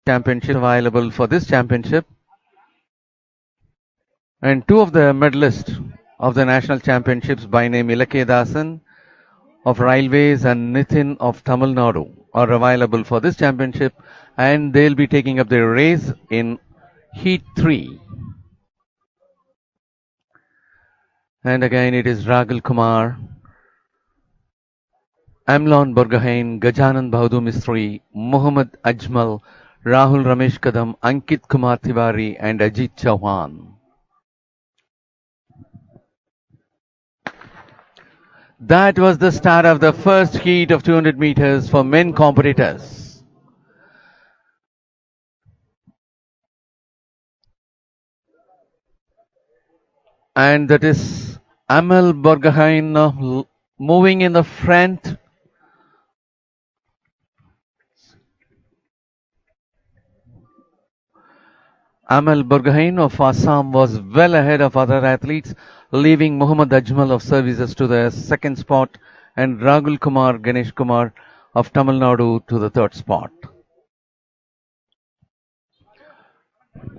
championship available for this championship. And two of the medalists of the national championships by name Ilakya Dasan of Railways and Nitin of Tamil Nadu are available for this championship, and they'll be taking up their race in Heat 3. And again it is Raghul Kumar, Amlon Burgahain, Gajanan Bahadur Mistry, Muhammad Ajmal, Rahul Ramesh Kadam, Ankit Kumar Tiwari and Ajit Chauhan. That was the start of the first heat of 200 meters for men competitors. And that is Amal Burgahain moving in the front. Amal Burgahain of Assam was well ahead of other athletes, leaving Muhammad Ajmal of Services to the second spot and Raghul Kumar Ganesh Kumar of Tamil Nadu to the third spot.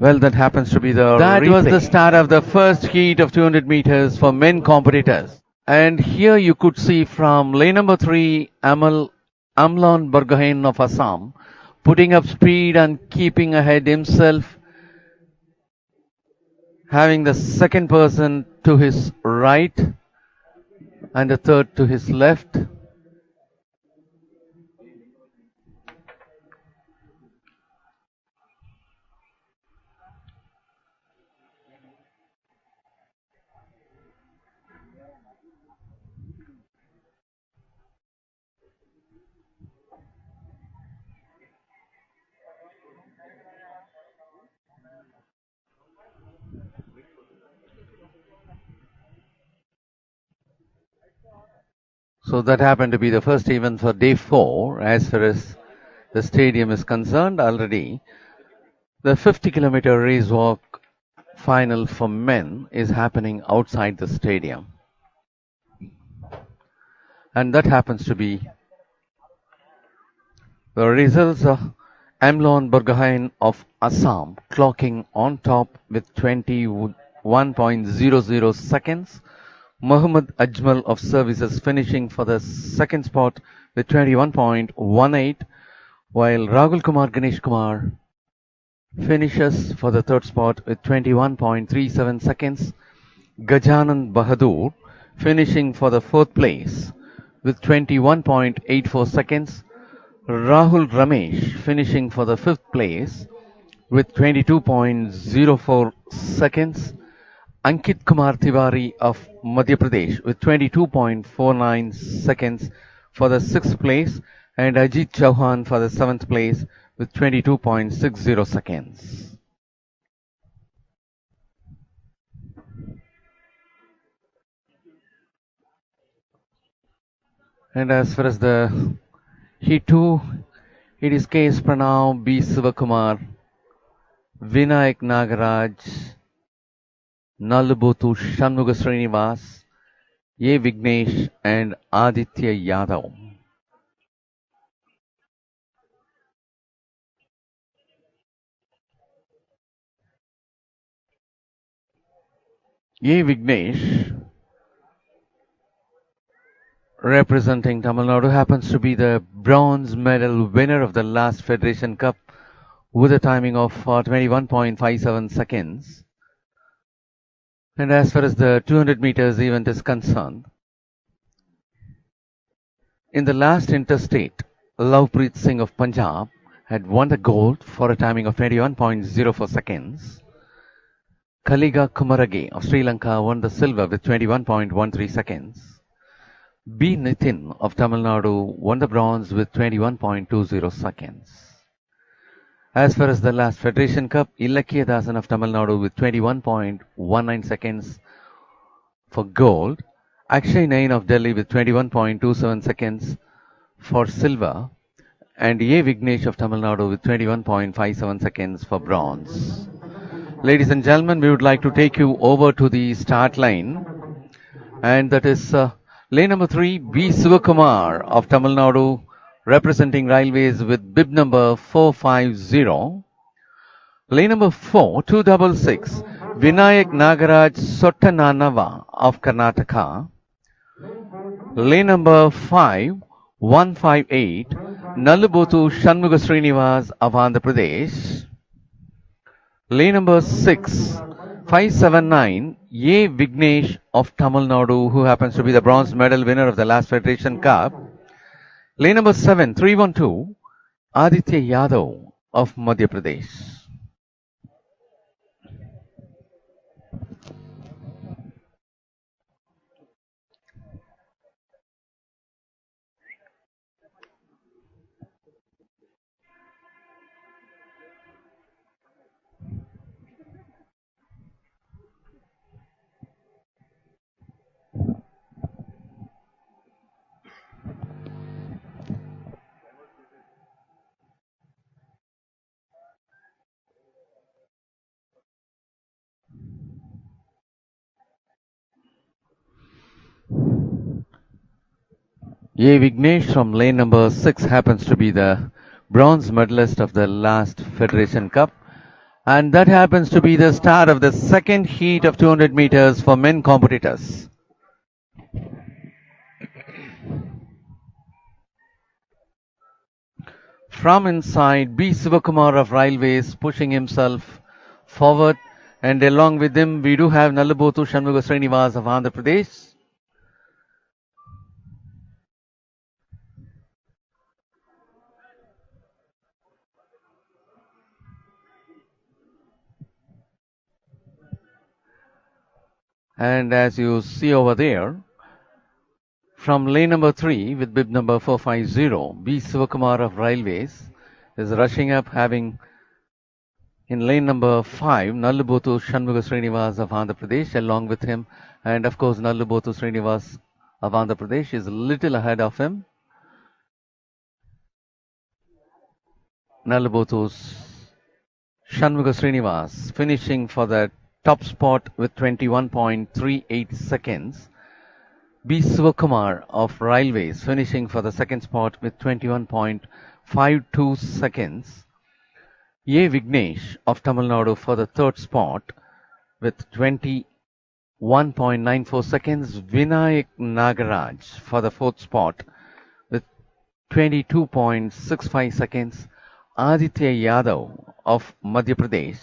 Well, that happens to be the That replay. Was the start of the first heat of 200 meters for men competitors. And here you could see from lane number 3, Amlon Burgahain of Assam, putting up speed and keeping ahead himself, having the second person to his right and the third to his left. So that happened to be the first event for day 4 as far as the stadium is concerned already. The 50-kilometer race walk final for men is happening outside the stadium. And that happens to be the results of Amlon Burgahain of Assam clocking on top with 21.00 seconds. Muhammad Ajmal of Services finishing for the second spot with 21.18, while Raghul Kumar Ganesh Kumar finishes for the third spot with 21.37 seconds. Gajanan Bahadur finishing for the fourth place with 21.84 seconds. Rahul Ramesh finishing for the fifth place with 22.04 seconds. Ankit Kumar Tiwari of Madhya Pradesh with 22.49 seconds for the sixth place, and Ajit Chauhan for the seventh place with 22.60 seconds. And as far as the Heat 2, it is K.S. Pranav, B. Sivakumar, Vinayak Nagaraj, Nalubothu Shanmuga Srinivas, A. Vignesh and Aditya Yadav. A. Vignesh, representing Tamil Nadu, happens to be the bronze medal winner of the last Federation Cup with a timing of 21.57 seconds. And as far as the 200 meters event is concerned, in the last interstate, Lovepreet Singh of Punjab had won the gold for a timing of 21.04 seconds. Kaliga Kumarage of Sri Lanka won the silver with 21.13 seconds. B. Nitin of Tamil Nadu won the bronze with 21.20 seconds. As far as the last Federation Cup, Ilakya Dasan of Tamil Nadu with 21.19 seconds for gold. Akshay Nain of Delhi with 21.27 seconds for silver. And A. Vignesh of Tamil Nadu with 21.57 seconds for bronze. Ladies and gentlemen, we would like to take you over to the start line. And that is lane number 3, B. Sivakumar of Tamil Nadu representing Railways with bib number 450. Lane number 4, 266, Vinayak Nagaraj Sottananava of Karnataka. Lane number 5, 158, Nallubotu Shanmuga Srinivas of Andhra Pradesh. Lane number 6, 579, A. Vignesh of Tamil Nadu, who happens to be the bronze medal winner of the last Federation Cup. Lane number 7, 312, Aditya Yadav of Madhya Pradesh. A. Vignesh from lane number 6 happens to be the bronze medalist of the last Federation Cup. And that happens to be the start of the second heat of 200 meters for men competitors. From inside, B. Sivakumar of Railways pushing himself forward, and along with him we do have Nallubotu Shanmuga Srinivas of Andhra Pradesh. And as you see over there, from lane number 3 with bib number 450, B. Sivakumar of Railways is rushing up, having in lane number 5 Nallubotu Shanmuga Srinivas of Andhra Pradesh along with him, and of course Nallubotu Srinivas of Andhra Pradesh is a little ahead of him. Nallubotu Shanmuga Srinivas finishing for the top spot with 21.38 seconds. B. Sivakumar of Railways finishing for the second spot with 21.52 seconds. A. Vignesh of Tamil Nadu for the third spot with 21.94 seconds. Vinayak Nagaraj for the fourth spot with 22.65 seconds. Aditya Yadav of Madhya Pradesh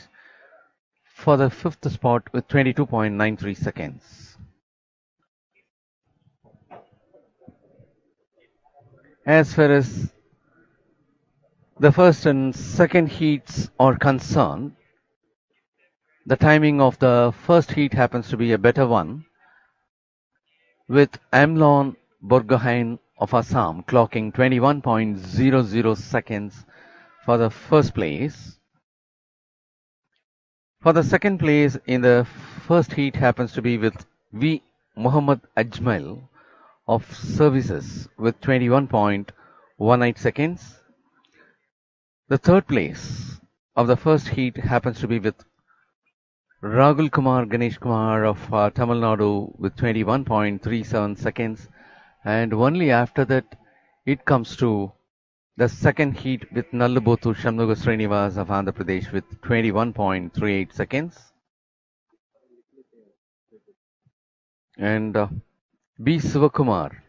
for the fifth spot with 22.93 seconds. As far as the first and second heats are concerned, the timing of the first heat happens to be a better one, with Amlon Borgohain of Assam clocking 21.00 seconds for the first place. For the second place in the first heat happens to be with V. Muhammad Ajmal of Services with 21.18 seconds. The third place of the first heat happens to be with Ragul Kumar Ganesh Kumar of Tamil Nadu with 21.37 seconds, and only after that it comes to the second heat with Nallubotu Shanmuga Srinivas of Andhra Pradesh with 21.38 seconds, and B. Sivakumar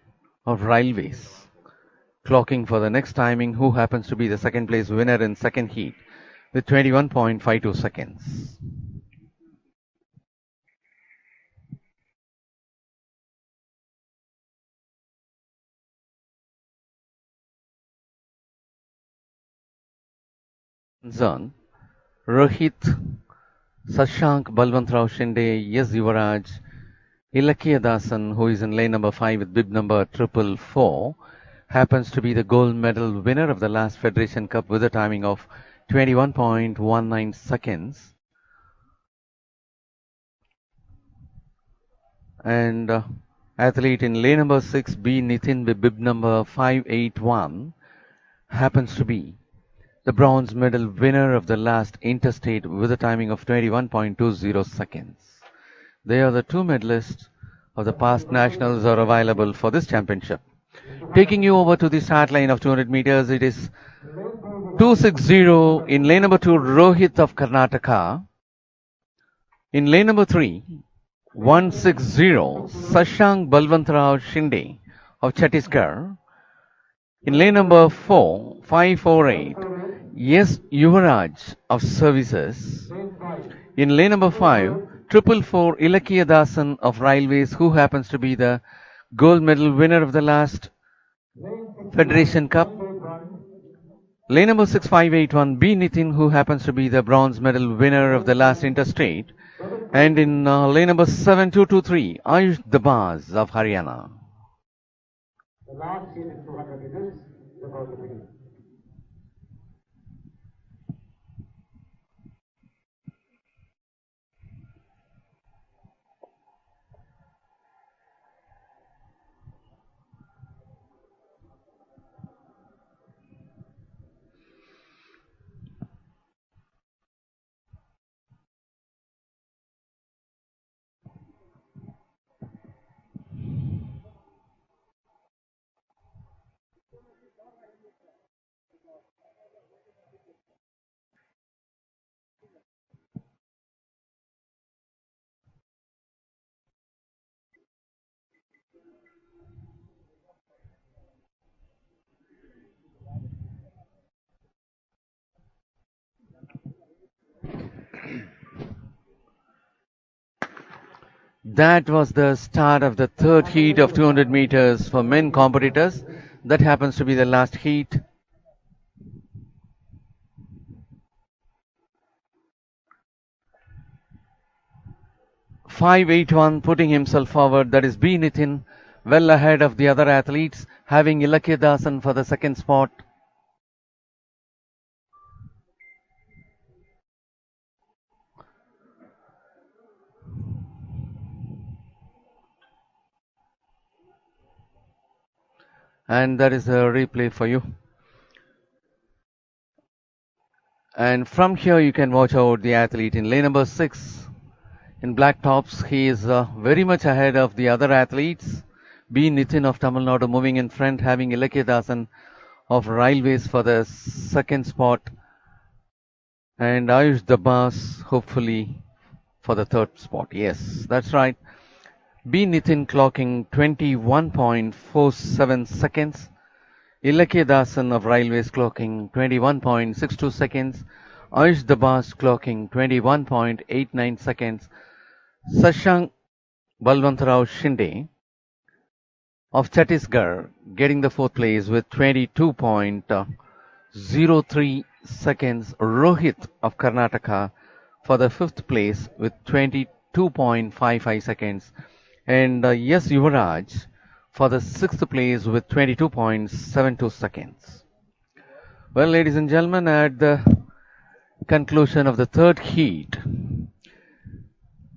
of Railways clocking for the next timing, who happens to be the second place winner in second heat with 21.52 seconds. Rohit, Sashank Balwantrao Shinde, Yes Yuvaraj, Ilakya Dasan, who is in lane number 5 with bib number 444, happens to be the gold medal winner of the last Federation Cup with a timing of 21.19 seconds. And athlete in lane number 6, B. Nitin with bib number 581, happens to be the bronze medal winner of the last interstate with a timing of 21.20 seconds. They are the two medalists of the past nationals are available for this championship. Taking you over to the start line of 200 meters, it is 260 in lane number 2, Rohit of Karnataka. In lane number 3, 160, Sashank Balwantrao Shinde of Chhattisgarh. In lane number 4, 548, yes, Yuvaraj of Services. In lane number 5, 444, Ilakiya Dasan of Railways, who happens to be the gold medal winner of the last Federation Cup. Lane number 6581, B. Nitin, who happens to be the bronze medal winner of the last interstate. And in lane number 7223, Ayush Dabaz of Haryana. The last heat in 200 meters is about to begin. That was the start of the third heat of 200 meters for men competitors. That happens to be the last heat. .581 putting himself forward, that is B. Nitin, well ahead of the other athletes, having Ilakiya Dasan for the second spot. And that is a replay for you. And from here you can watch out the athlete in lane number 6 in black tops. He is very much ahead of the other athletes. B. Nitin of Tamil Nadu moving in front, having Ilakiya Dasan of Railways for the second spot. And Ayush Dabas hopefully for the third spot. Yes, that's right. B. Nitin clocking 21.47 seconds. Ilakiya Dasan of Railways clocking 21.62 seconds. Ayush Dabas clocking 21.89 seconds. Sashank Balwantrao Shinde of Chhattisgarh getting the fourth place with 22.03 seconds. Rohit of Karnataka for the fifth place with 22.55 seconds. And yes, Yuvaraj for the sixth place with 22.72 seconds. Well, ladies and gentlemen, at the conclusion of the third heat,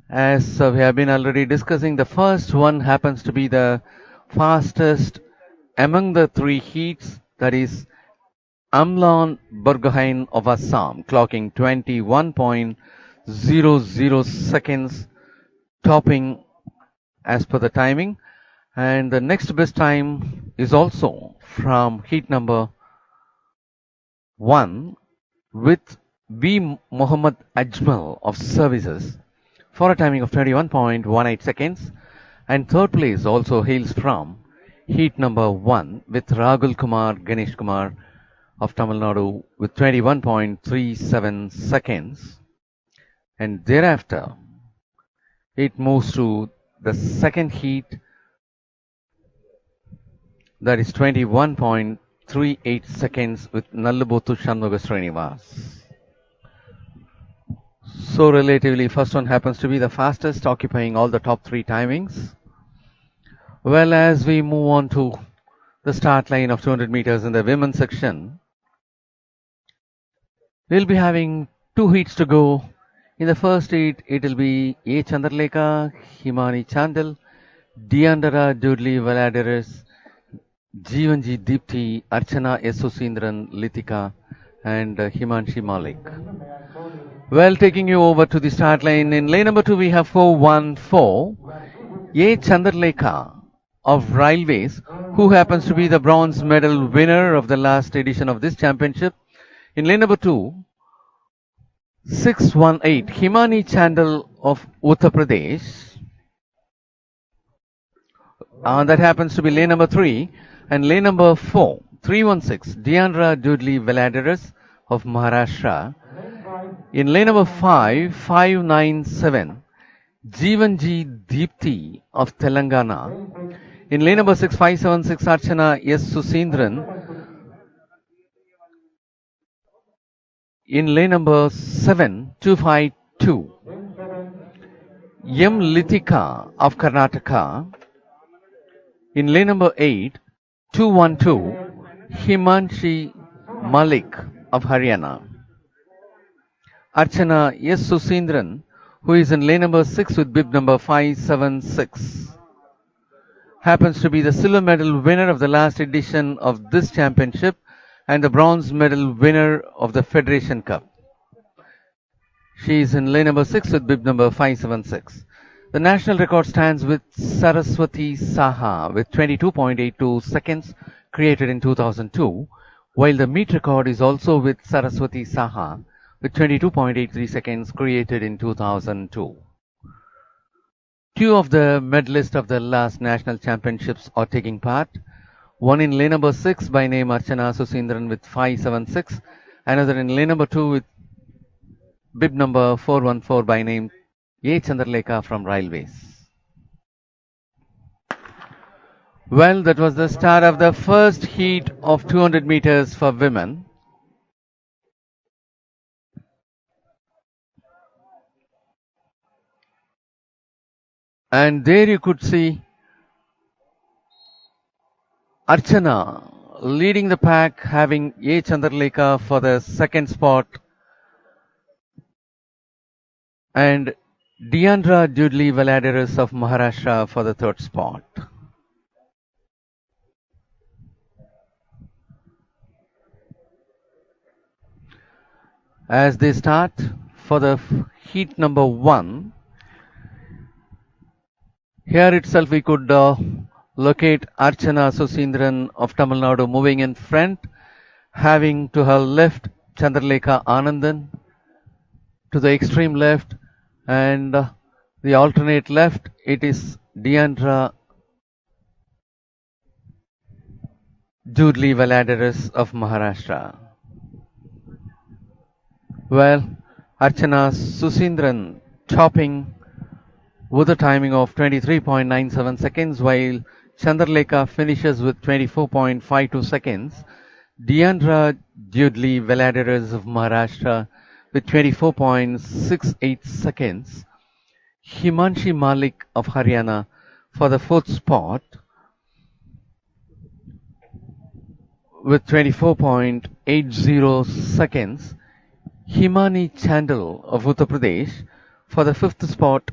as we have been already discussing, the first one happens to be the fastest among the three heats, that is Amlan Burgohain of Assam, clocking 21.00 seconds, topping as per the timing. And the next best time is also from heat number 1 with B. Muhammad Ajmal of Services for a timing of 21.18 seconds. And third place also hails from heat number 1 with Ragul Kumar Ganesh Kumar of Tamil Nadu with 21.37 seconds. And thereafter, it moves to the second heat, that is 21.38 seconds with Nallabothu Shanmuga Srinivas. So relatively, first one happens to be the fastest, occupying all the top three timings. Well, as we move on to the start line of 200 meters in the women's section, we'll be having two heats to go. In the first heat, it will be A. Chandralekha, Himani Chandal, Diandara Dudley Valadares, Jeevanji Deepthi, Archana Yasosindran Litika, and Himanshi Malik. Well, taking you over to the start line. In lane number 2, we have 414. A. Chandralekha of Railways, who happens to be the bronze medal winner of the last edition of this championship. In lane number 2, 618, Himani Chandal of Uttar Pradesh. That happens to be lane number 3. And lane number 4, 316, Deandra Dudley Valadares of Maharashtra. In lane number 5, 597, Jeevanji Deepti of Telangana. In lane number 6, 576, Archana S. Susindran. In lane number 7, 252, M. Litika of Karnataka. In lane number 8, 212, Himanshi Malik of Haryana. Archana S. Susindran, who is in lane number 6 with bib number 576, happens to be the silver medal winner of the last edition of this championship and the bronze medal winner of the Federation Cup. She is in lane number 6 with bib number 576. The national record stands with Saraswati Saha with 22.82 seconds created in 2002, while the meet record is also with Saraswati Saha with 22.83 seconds created in 2002. Two of the medalists of the last national championships are taking part. One in lane number 6 by name Archana Susindran with 576, another in lane number 2 with bib number 414 by name A. Chandralekha from Railways. Well, that was the start of the first heat of 200 meters for women. And there you could see Archana leading the pack, having A. Chandralekha for the second spot and Deandra Dudley Valadares of Maharashtra for the third spot. As they start for the heat number 1, here itself we could locate Archana Susindran of Tamil Nadu moving in front, having to her left Chandralekha Anandan, to the extreme left, and the alternate left, it is Deandra Dudley Valadares of Maharashtra. Well, Archana Susindran topping with a timing of 23.97 seconds, while Chandralekha finishes with 24.52 seconds. Deandra Dudley Valadares of Maharashtra with 24.68 seconds. Himanshi Malik of Haryana for the fourth spot with 24.80 seconds. Himani Chandal of Uttar Pradesh for the fifth spot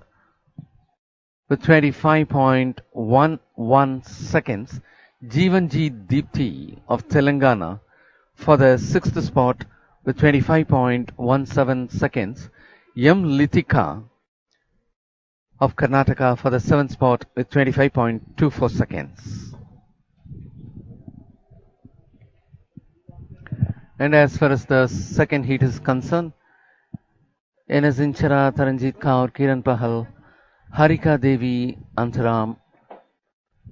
with 25.11 seconds. Jeevanji Deepti of Telangana for the sixth spot with 25.17 seconds. M. Litika of Karnataka for the seventh spot with 25.24 seconds. And as far as the second heat is concerned, N.S. Inchara, Taranjit Kaur, Kiran Pahal, Harika Devi, Antaram,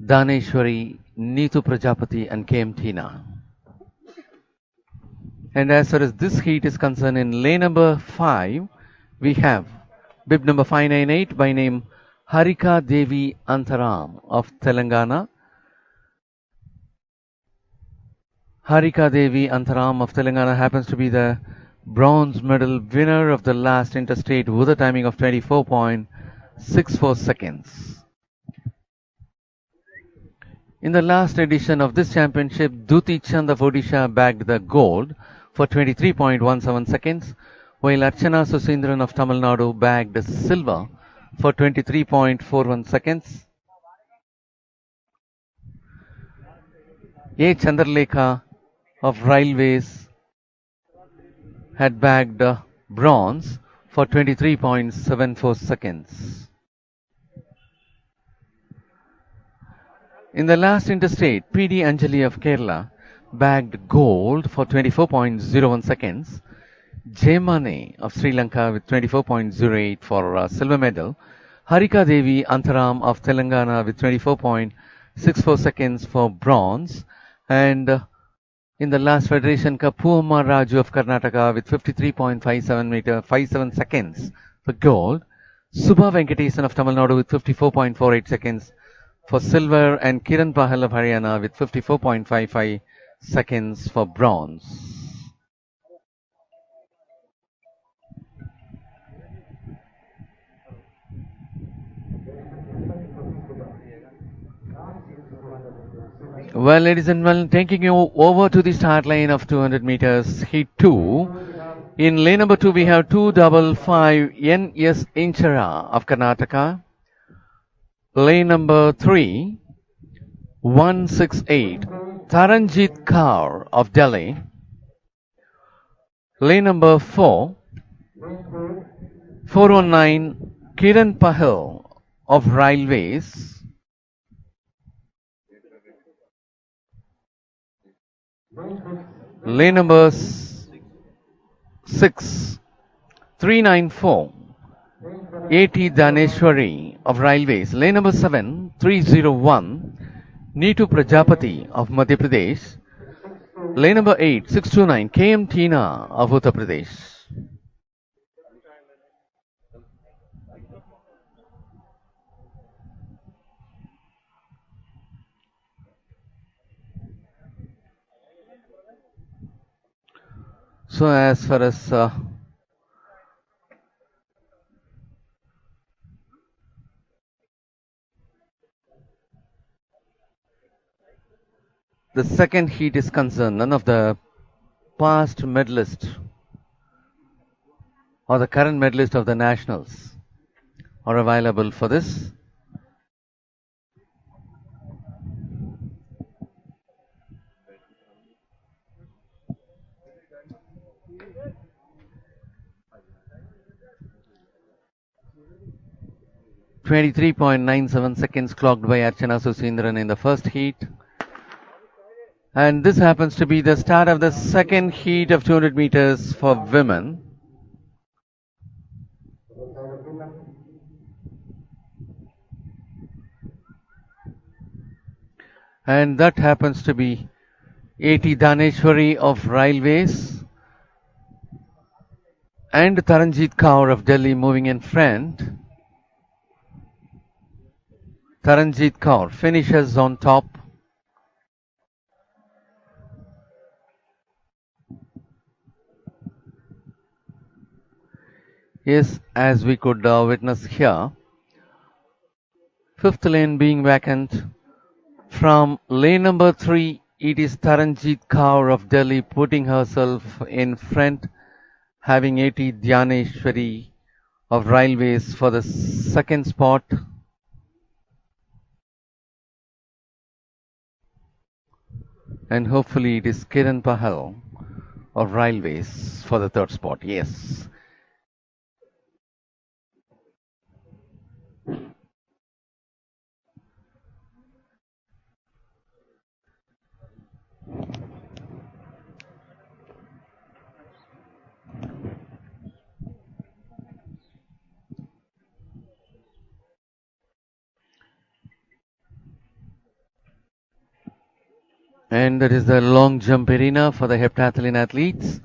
Daneshwari, Neetu Prajapati and K.M. Tina. And as far as this heat is concerned, in lane number 5, we have bib number 598 by name Harika Devi Antaram of Telangana. Harika Devi Antaram of Telangana happens to be the bronze medal winner of the last interstate with a timing of 24.64 seconds. In the last edition of this championship, Duti Chand of Odisha bagged the gold for 23.17 seconds, while Archana Susindran of Tamil Nadu bagged silver for 23.41 seconds. A. Chandralekha of Railways had bagged bronze for 23.74 seconds. In the last interstate, PD Anjali of Kerala bagged gold for 24.01 seconds. Jemane of Sri Lanka with 24.08 for silver medal. Harika Devi Antaram of Telangana with 24.64 seconds for bronze. And in the last Federation Cup, Puamma Raju of Karnataka with 53.57 seconds for gold. Subha Venkatesan of Tamil Nadu with 54.48 seconds for silver, and Kiran Pahal of Haryana with 54.55 seconds for bronze. Well, ladies and gentlemen, taking you over to the start line of 200 meters, heat 2. In lane number 2, we have 255 N.S. Inchara of Karnataka. Lane number 3, 168 Taranjit Kaur of Delhi. Lane number 4, 419 Kiran Pahal of Railways. Lane number 6, 394 A.T. Daneshwari of Railways. Lane number 7, 301 Neetu Prajapati of Madhya Pradesh. Lane number 8, 629 K.M. Tina of Uttar Pradesh. So as far as the second heat is concerned, none of the past medalists or the current medalist of the nationals are available for this. .97 seconds clocked by Archana Susindran in the first heat. And this happens to be the start of the second heat of 200 meters for women. And that happens to be A.T. Daneshwari of Railways and Taranjit Kaur of Delhi moving in front. Taranjit Kaur finishes on top. Yes, as we could witness here, fifth lane being vacant. From lane number 3, it is Taranjit Kaur of Delhi putting herself in front, having A.T. Dhyaneshwari of Railways for the second spot. And hopefully it is Kiran Pahal of Railways for the third spot. Yes. And that is the long jump arena for the heptathlon athletes.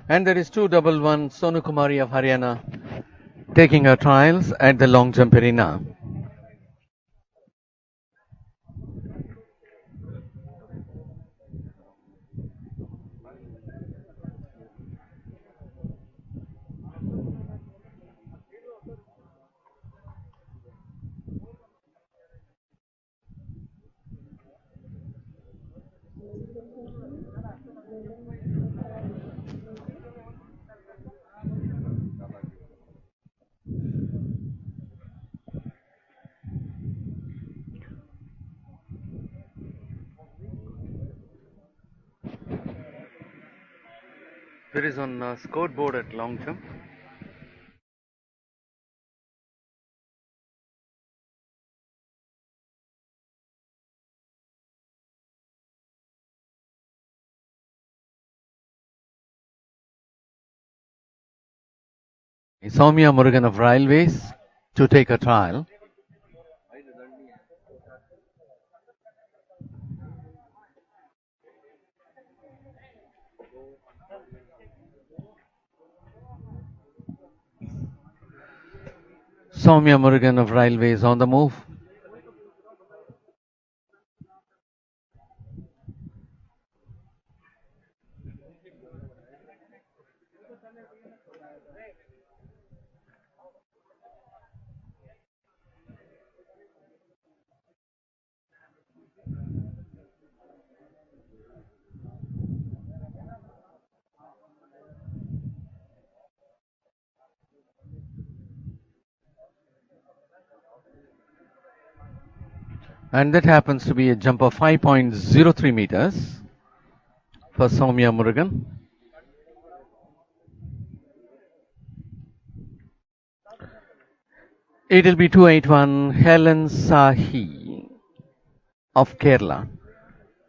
And there is 211 Sonu Kumari of Haryana taking her trials at the long jump arena. There is on scoreboard at long jump. Soumya Murugan of Railways to take a trial. Soumya Murugan of Railways on the move. And that happens to be a jump of 5.03 meters for Soumya Murugan. It will be 281 Helen Sahi of Kerala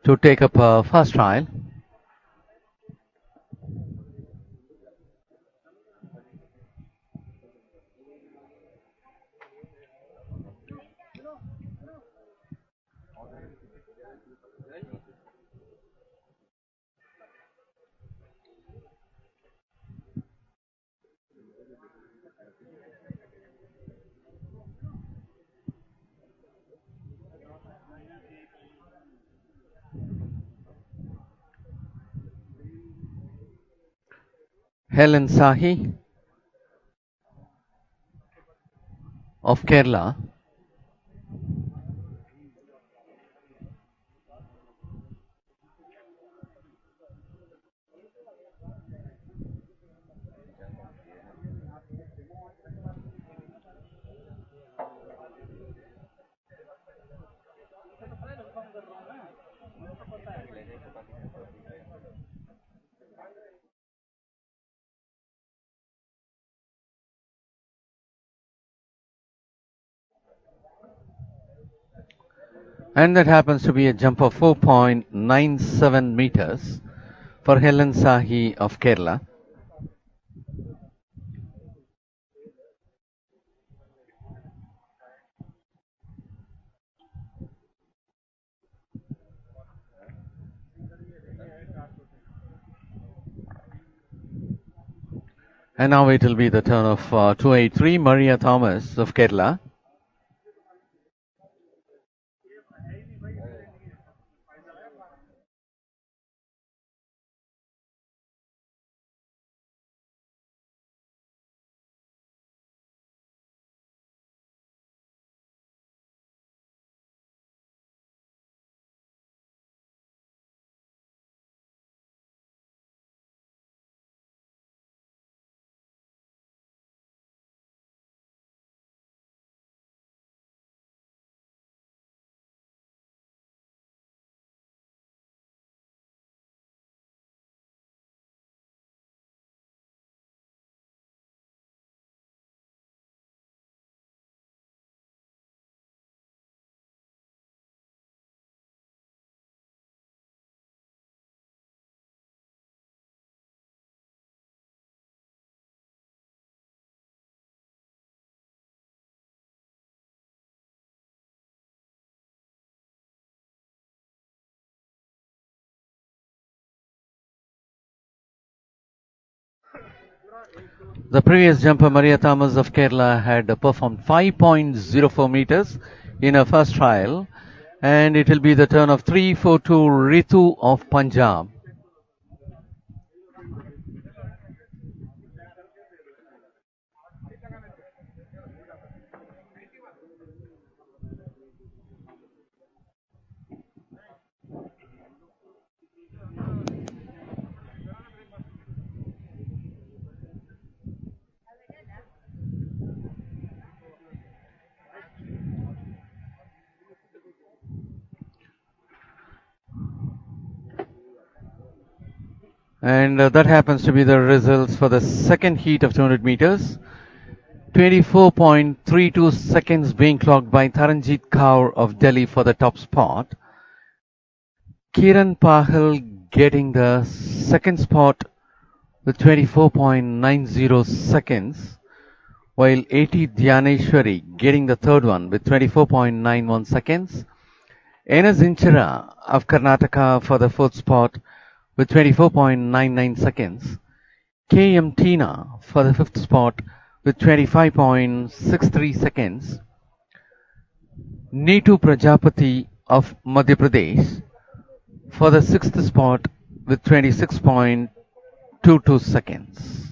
to take up her first trial. Helen Sahi of Kerala. And that happens to be a jump of 4.97 meters for Helen Sahi of Kerala. And now it will be the turn of 283 Maria Thomas of Kerala. The previous jumper Maria Thomas of Kerala had performed 5.04 meters in her first trial, and it will be the turn of 342 Ritu of Punjab. And that happens to be the results for the second heat of 200 meters. 24.32 seconds being clocked by Taranjeet Kaur of Delhi for the top spot. Kiran Pahal getting the second spot with 24.90 seconds, while A.T. Dhyaneshwari getting the third one with 24.91 seconds. Enes Inchira of Karnataka for the fourth spot with 24.99 seconds. K.M. Tina for the fifth spot with 25.63 seconds. Neetu Prajapati of Madhya Pradesh for the sixth spot with 26.22 seconds.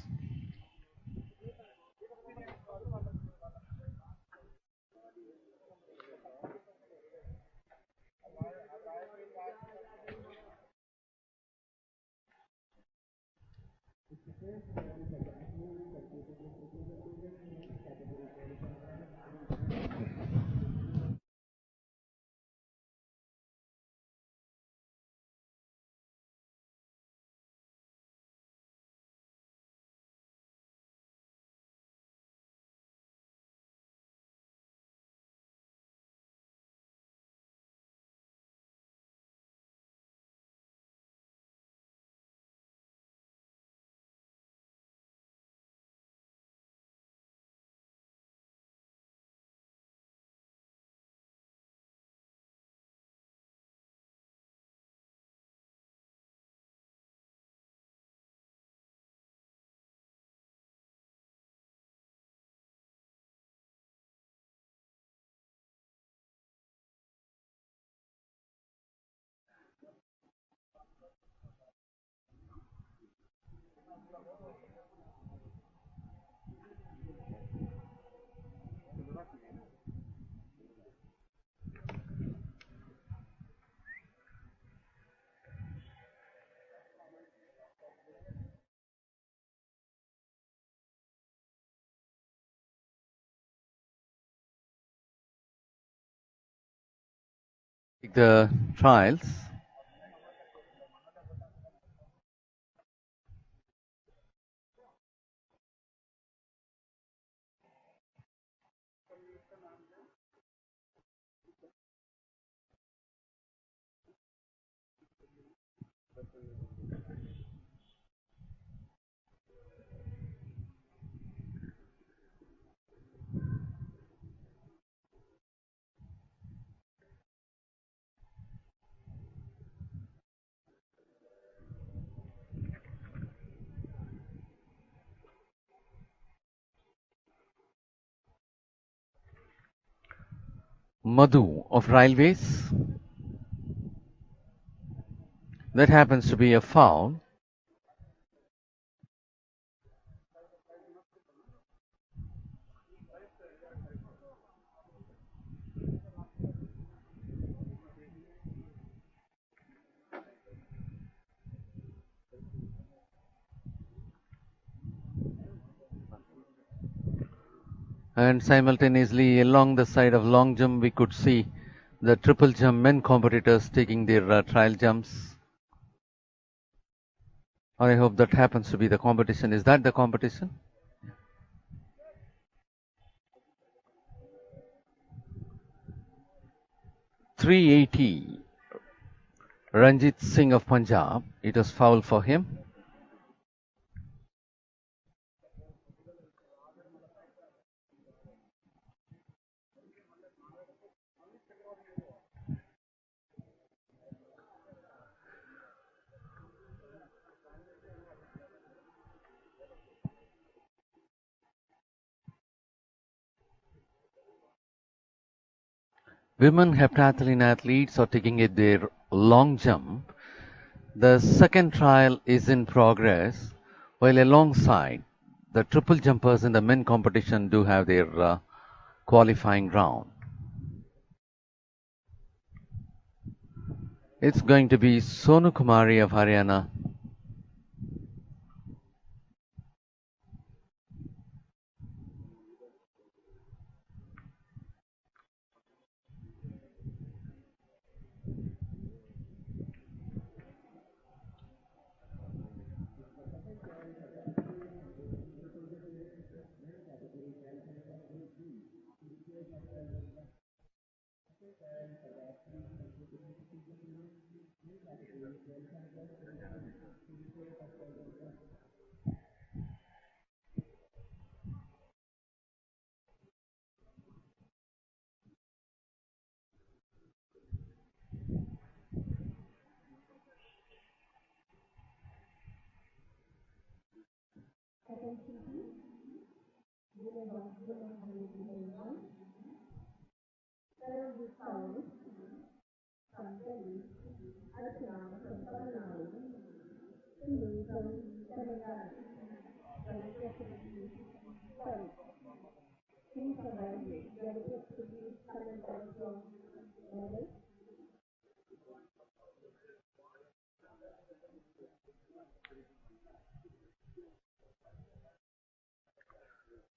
The trials. Madhu of Railways. That happens to be a foul. And simultaneously along the side of long jump we could see the triple jump men competitors taking their trial jumps. I hope that happens to be the competition. Is that the competition? .380 Ranjit Singh of Punjab. It was foul for him. Women heptathlon athletes are taking it their long jump. The second trial is in progress, while alongside the triple jumpers in the men competition do have their qualifying round. It's going to be Sonu Kumari of Haryana.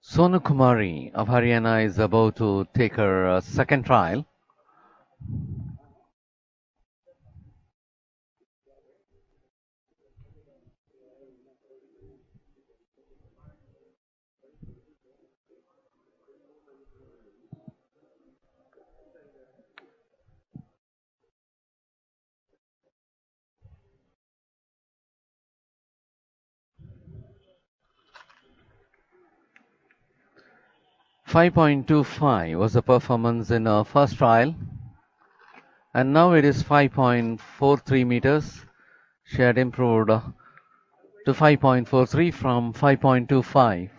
Sonu Kumari of Haryana is about to take her second trial. .25 was the performance in her first trial, and now it is 5.43 meters. She had improved to 5.43 from 5.25.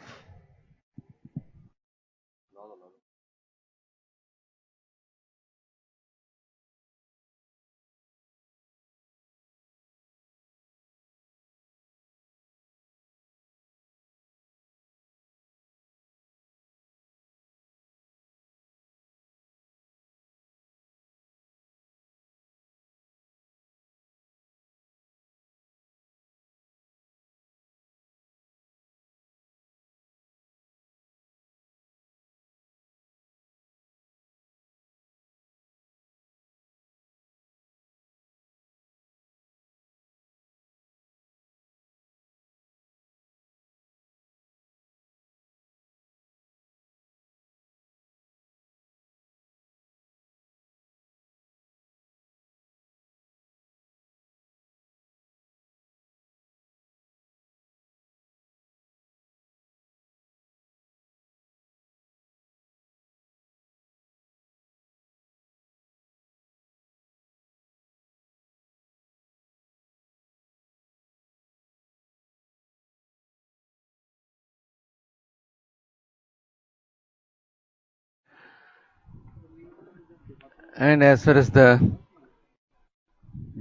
And as far as the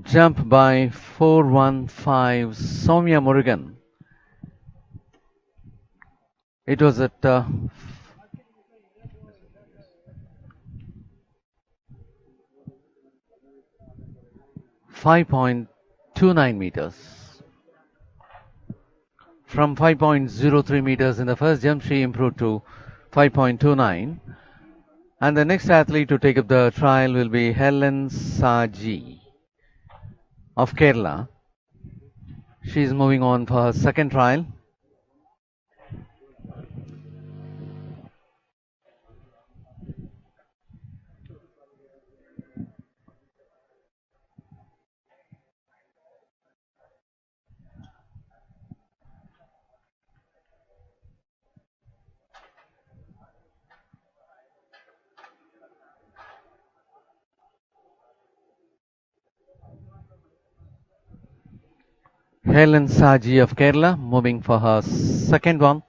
jump by 415 Soumya Murugan, it was at 5.29 meters. From 5.03 meters in the first jump, she improved to 5.29. And the next athlete to take up the trial will be Helen Saji of Kerala. She is moving on for her second trial. Helen Saji of Kerala moving for her second one.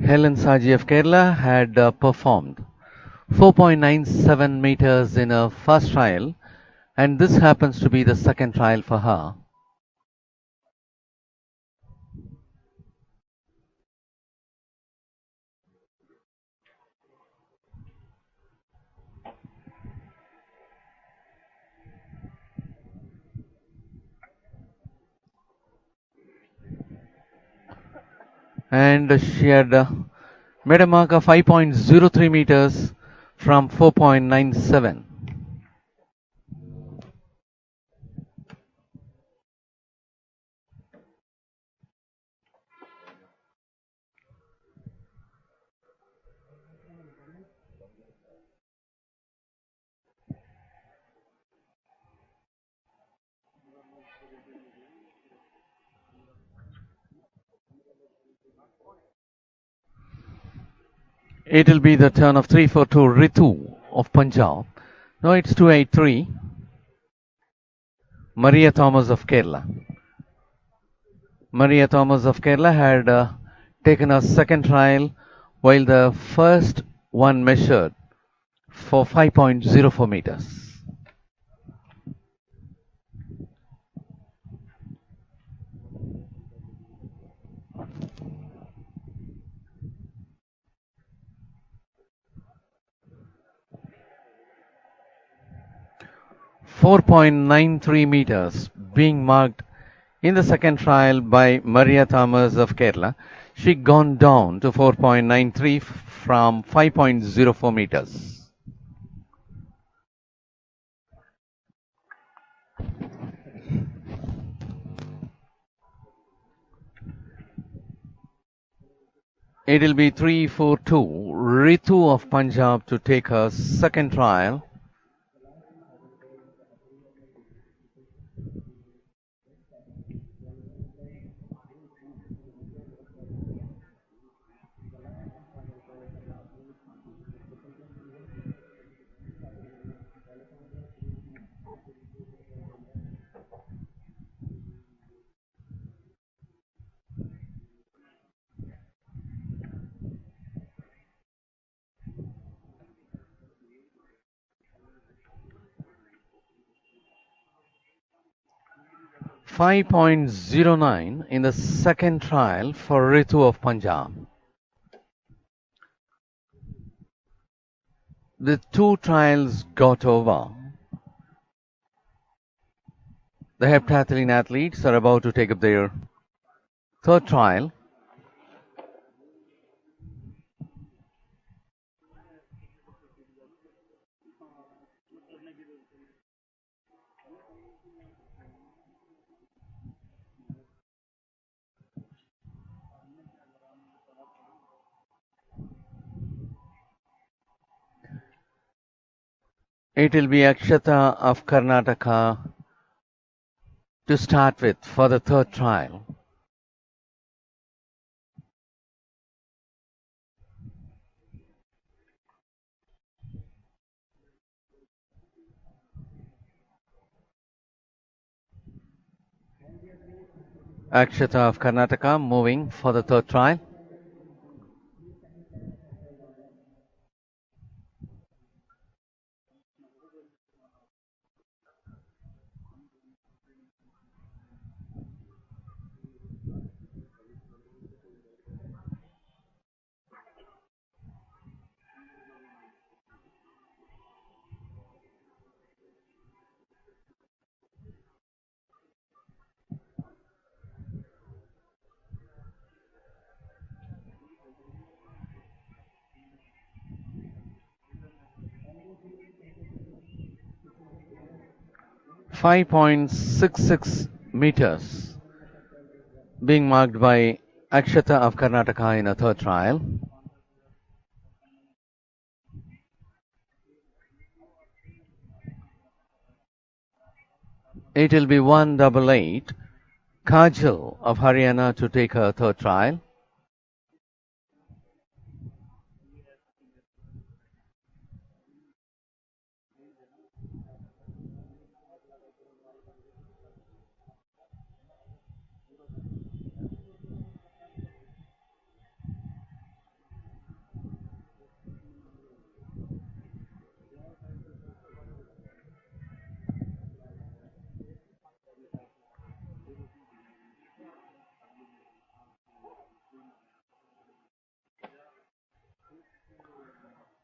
Helen Saji of Kerala had performed 4.97 meters in her first trial, and this happens to be the second trial for her. And she had made a mark of 5.03 meters from 4.97. It will be the turn of 342 Ritu of Punjab. No, it's 283. Maria Thomas of Kerala. Maria Thomas of Kerala had taken a second trial while the first one measured for 5.04 meters. .93 meters being marked in the second trial by Maria Thomas of Kerala. She gone down to 4.93 from 5.04 meters. It will be 342 Ritu of Punjab to take her second trial. .09 in the second trial for Ritu of Punjab. The two trials got over. The heptathlete athletes are about to take up their third trial. It will be Akshata of Karnataka to start with for the third trial. Akshata of Karnataka moving for the third trial. .66 meters being marked by Akshata of Karnataka in a third trial. It will be 188 Kajal of Haryana to take her third trial.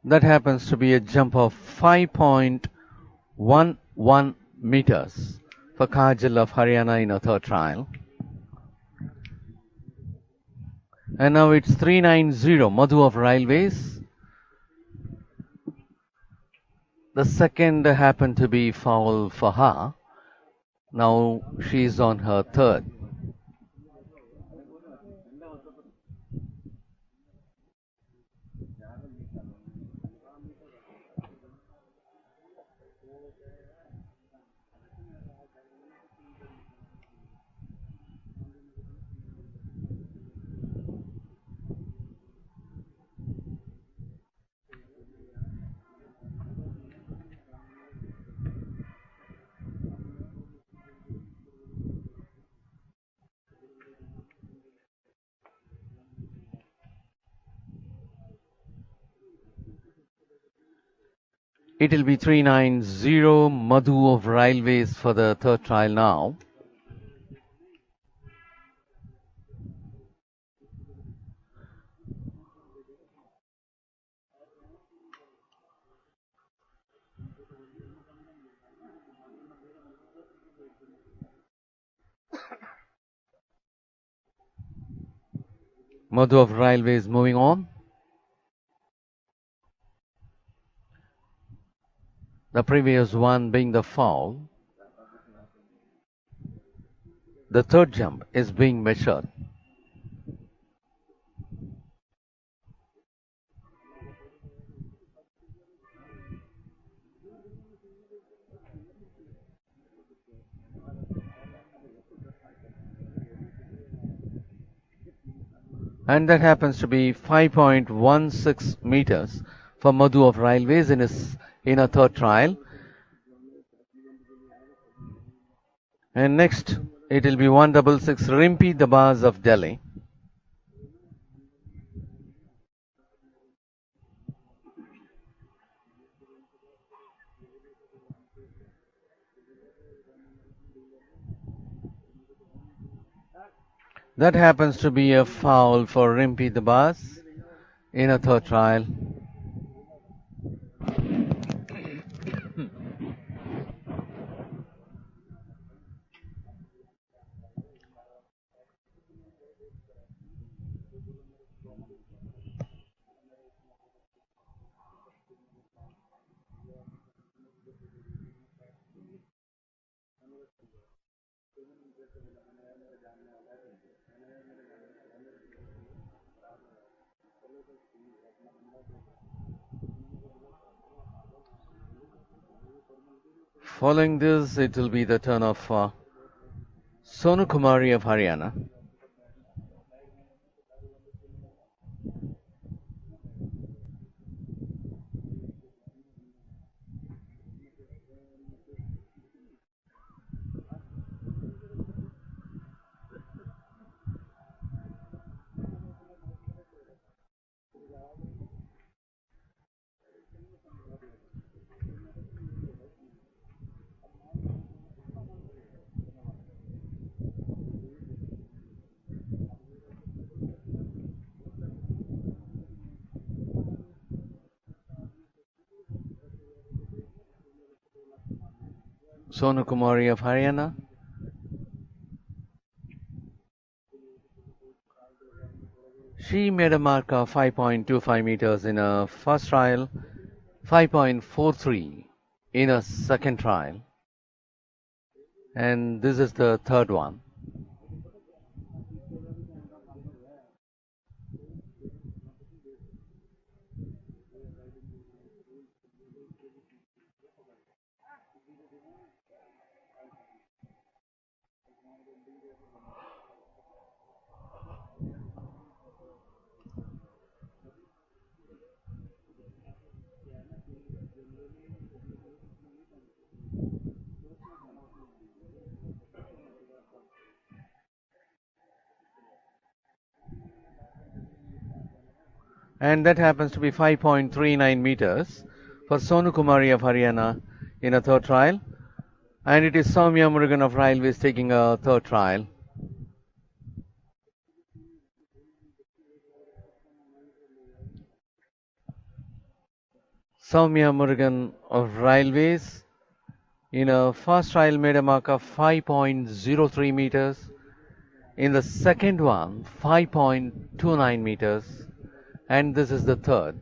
That happens to be a jump of 5.11 meters for Kajal of Haryana in a third trial. And now it's 390 Madhu of Railways. The second happened to be foul for her. Now she's on her third. It will be 390 Madhu of Railways for the third trial now. Madhu of Railways moving on. The previous one being the foul. The third jump is being measured. And that happens to be 5.16 meters for Madhu of Railways in a third trial. And next it will be 166 Rimpi Dabas of Delhi. That happens to be a foul for Rimpi Dabas in a third trial. Following this, it will be the turn of Sonu Kumari of Haryana. Sonu Kumari of Haryana. She made a mark of 5.25 meters in a first trial, 5.43 in a second trial, and this is the third one. And that happens to be 5.39 meters for Sonu Kumari of Haryana in a third trial. And it is Soumya Murugan of Railways taking a third trial. Soumya Murugan of Railways in a first trial made a mark of 5.03 meters. In the second one, 5.29 meters. And this is the third.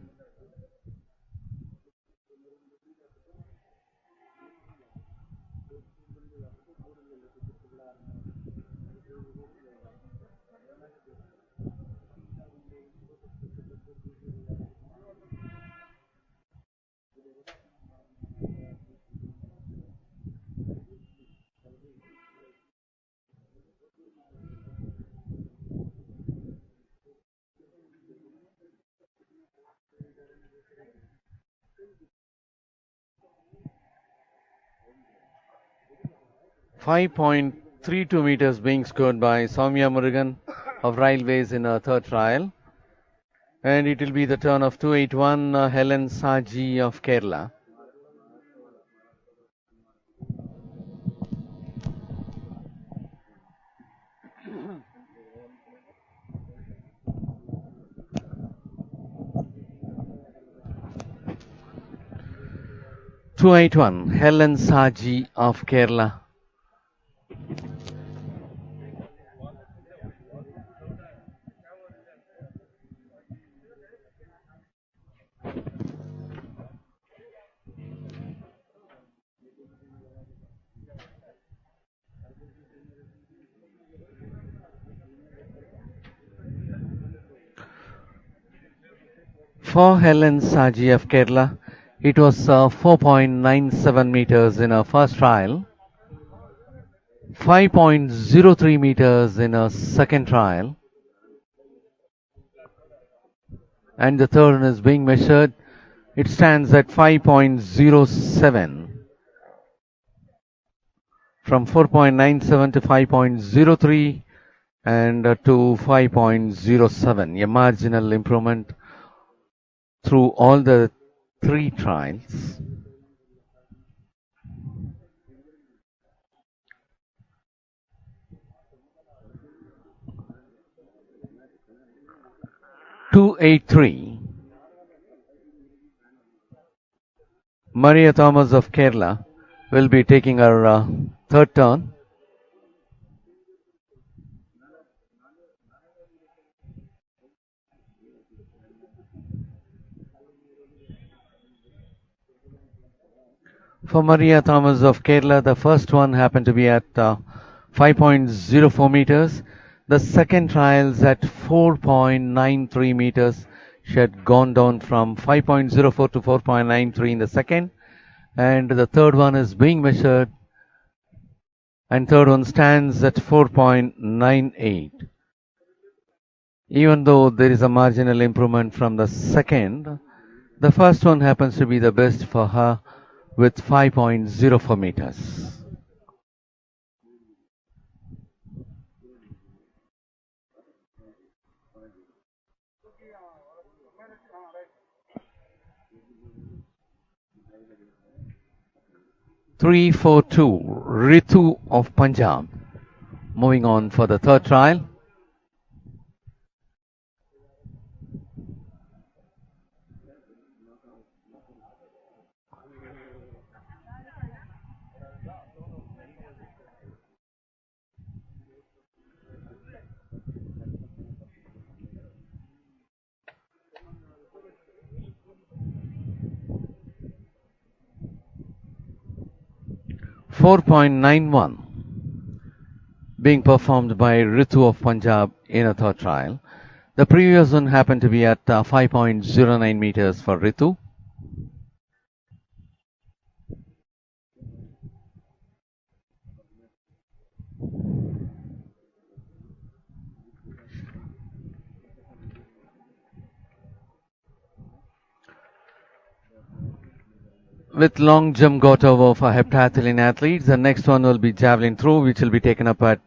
.32 meters being scored by Soumya Murugan of Railways in a third trial. And it will be the turn of 281 Helen Saji of Kerala. Helen Saji of Kerala. For Helen Saji of Kerala, it was 4.97 meters in her first trial, 5.03 meters in her second trial, and the third one is being measured. It stands at 5.07. From 4.97 to 5.03 and to 5.07. A marginal improvement through all the three trials. .283. Maria Thomas of Kerala will be taking her third turn. For Maria Thomas of Kerala, the first one happened to be at 5.04 meters. The second trials at 4.93 meters. She had gone down from 5.04 to 4.93 in the second. And the third one is being measured. And third one stands at 4.98. Even though there is a marginal improvement from the second, the first one happens to be the best for her with 5.04 meters. .342 Ritu of Punjab. Moving on for the third trial. .491 being performed by Ritu of Punjab in a third trial. The previous one happened to be at 5.09 meters for Ritu. With long jump got over for heptathlon athletes, the next one will be javelin throw, which will be taken up at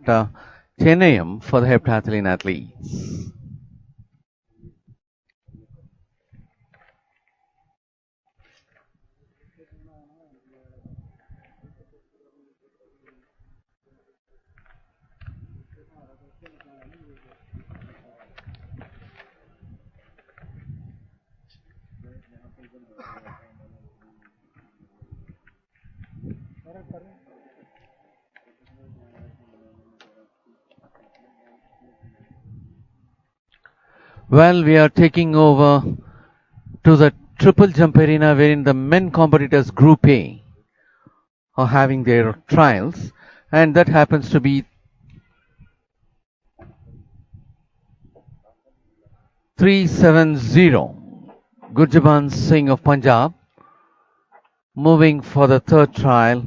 10 a.m. for the heptathlon athletes. Well, we are taking over to the triple jump arena wherein the men competitors Group A are having their trials, and that happens to be 370. Gurjaban Singh of Punjab moving for the third trial.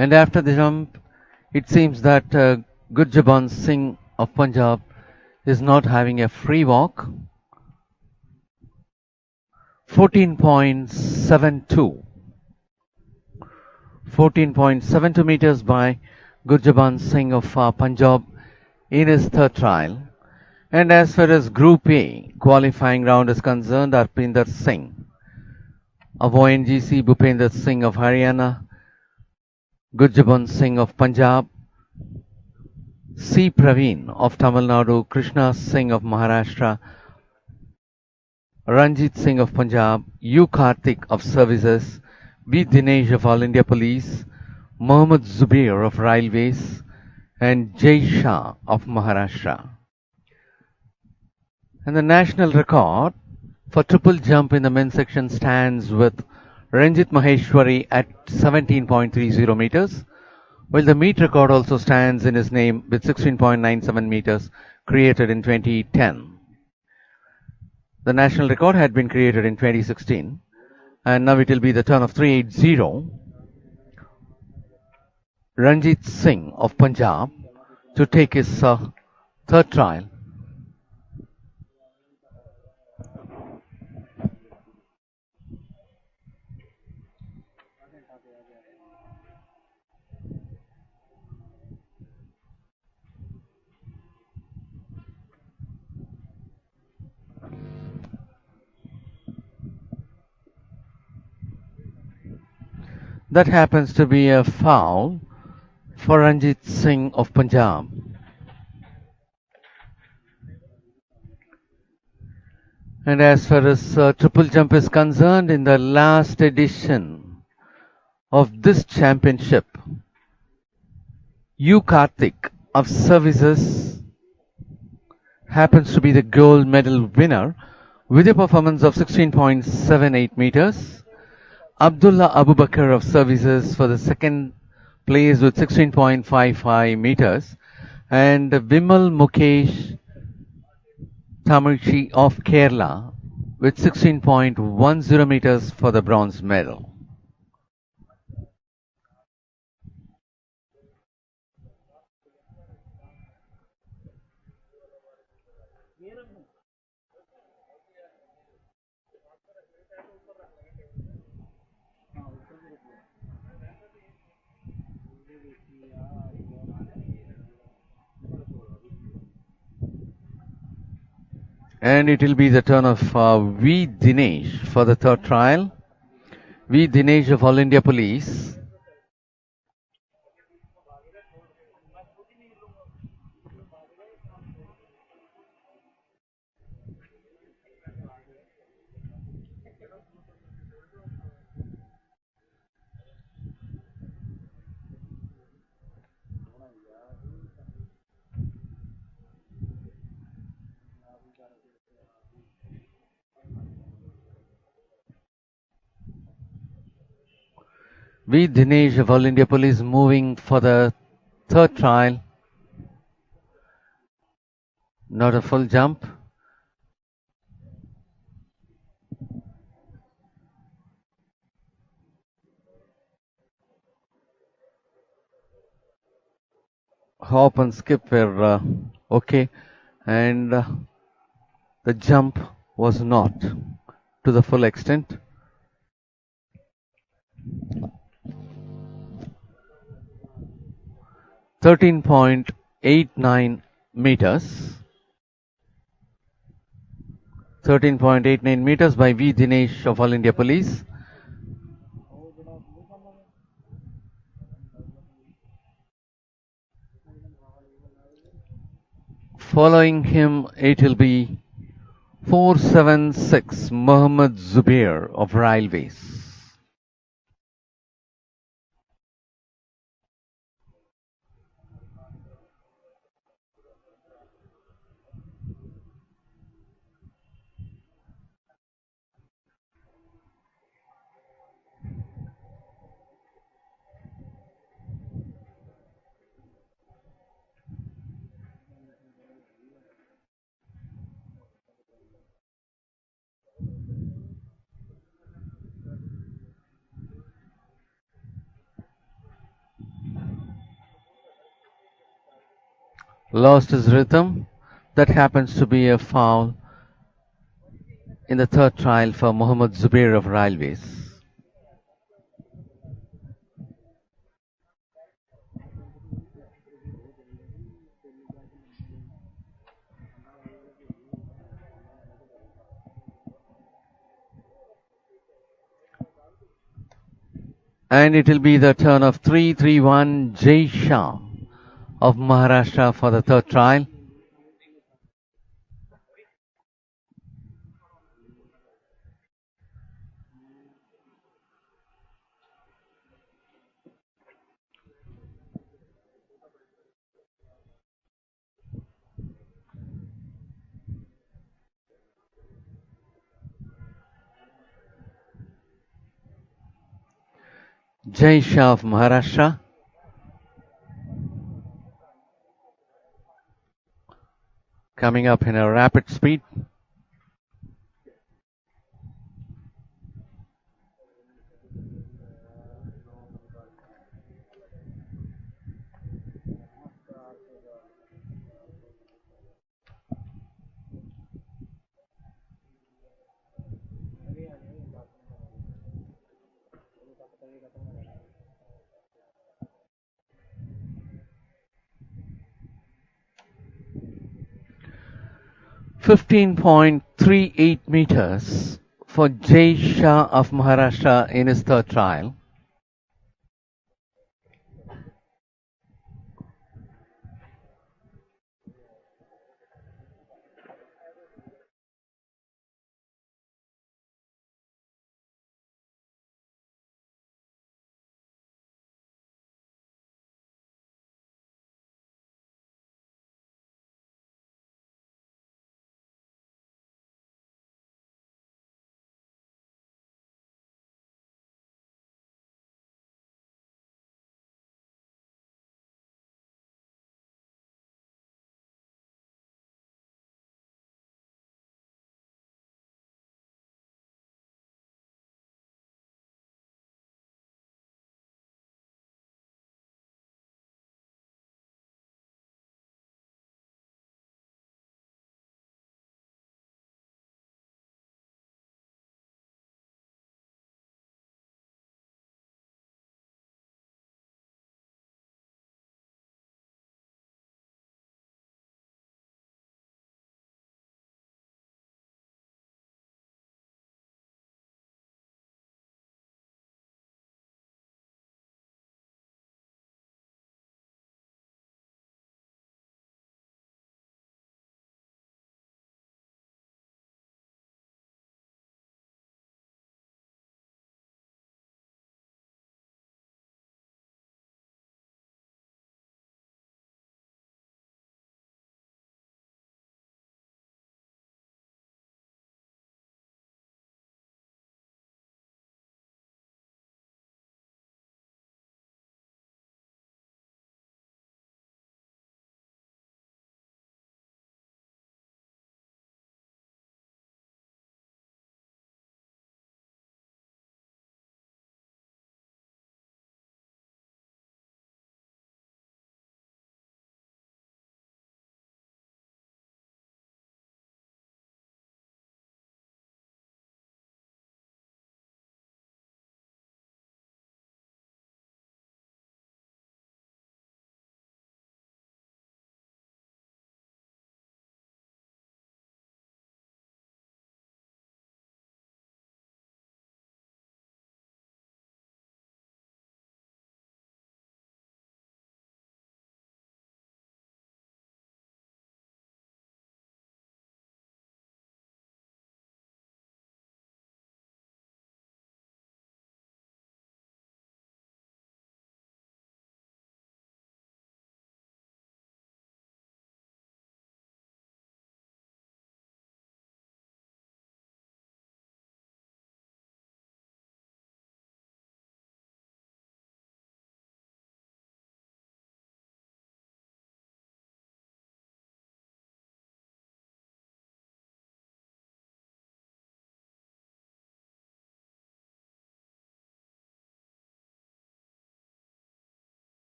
And after the jump, it seems that Gurjaban Singh of Punjab is not having a free walk. 14.72. 14.72 meters by Gurjaban Singh of Punjab in his third trial. And as far as Group A qualifying round is concerned, Arpinder Singh of ONGC, Bhupender Singh of Haryana, Gurjaban Singh of Punjab, C. Praveen of Tamil Nadu, Krishna Singh of Maharashtra, Ranjit Singh of Punjab, U. Karthik of Services, B. Dinesh of All India Police, Mohammad Zubair of Railways, and Jay Shah of Maharashtra. And the national record for triple jump in the men's section stands with Ranjit Maheshwari at 17.30 meters, while the meet record also stands in his name with 16.97 meters created in 2010. The national record had been created in 2016, and now it will be the turn of 380. Ranjit Singh of Punjab to take his third trial. That happens to be a foul for Ranjit Singh of Punjab. And as far as triple jump is concerned, in the last edition of this championship, U. Karthik of Services happens to be the gold medal winner with a performance of 16.78 meters. Abdullah Abubakar of Services for the second place with 16.55 meters, and Vimal Mukesh Tamichi of Kerala with 16.10 meters for the bronze medal. And it will be the turn of V. Dinesh for the third trial. V. Dinesh of All India Police. V. Dinesh of All India Police moving for the third trial. Not a full jump. Hop and skip were okay, and the jump was not to the full extent. 13.89 meters. 13.89 meters by V. Dinesh of All India Police. Following him, it will be 476 Mohammed Zubair of Railways. Lost his rhythm. That happens to be a foul in the third trial for Mohammed Zubair of Railways. And it will be the turn of 331 Jay Shah of Maharashtra for the third trial. Jay Shah of Maharashtra. Coming up in a rapid speed. .38 meters for Jay Shah of Maharashtra in his third trial.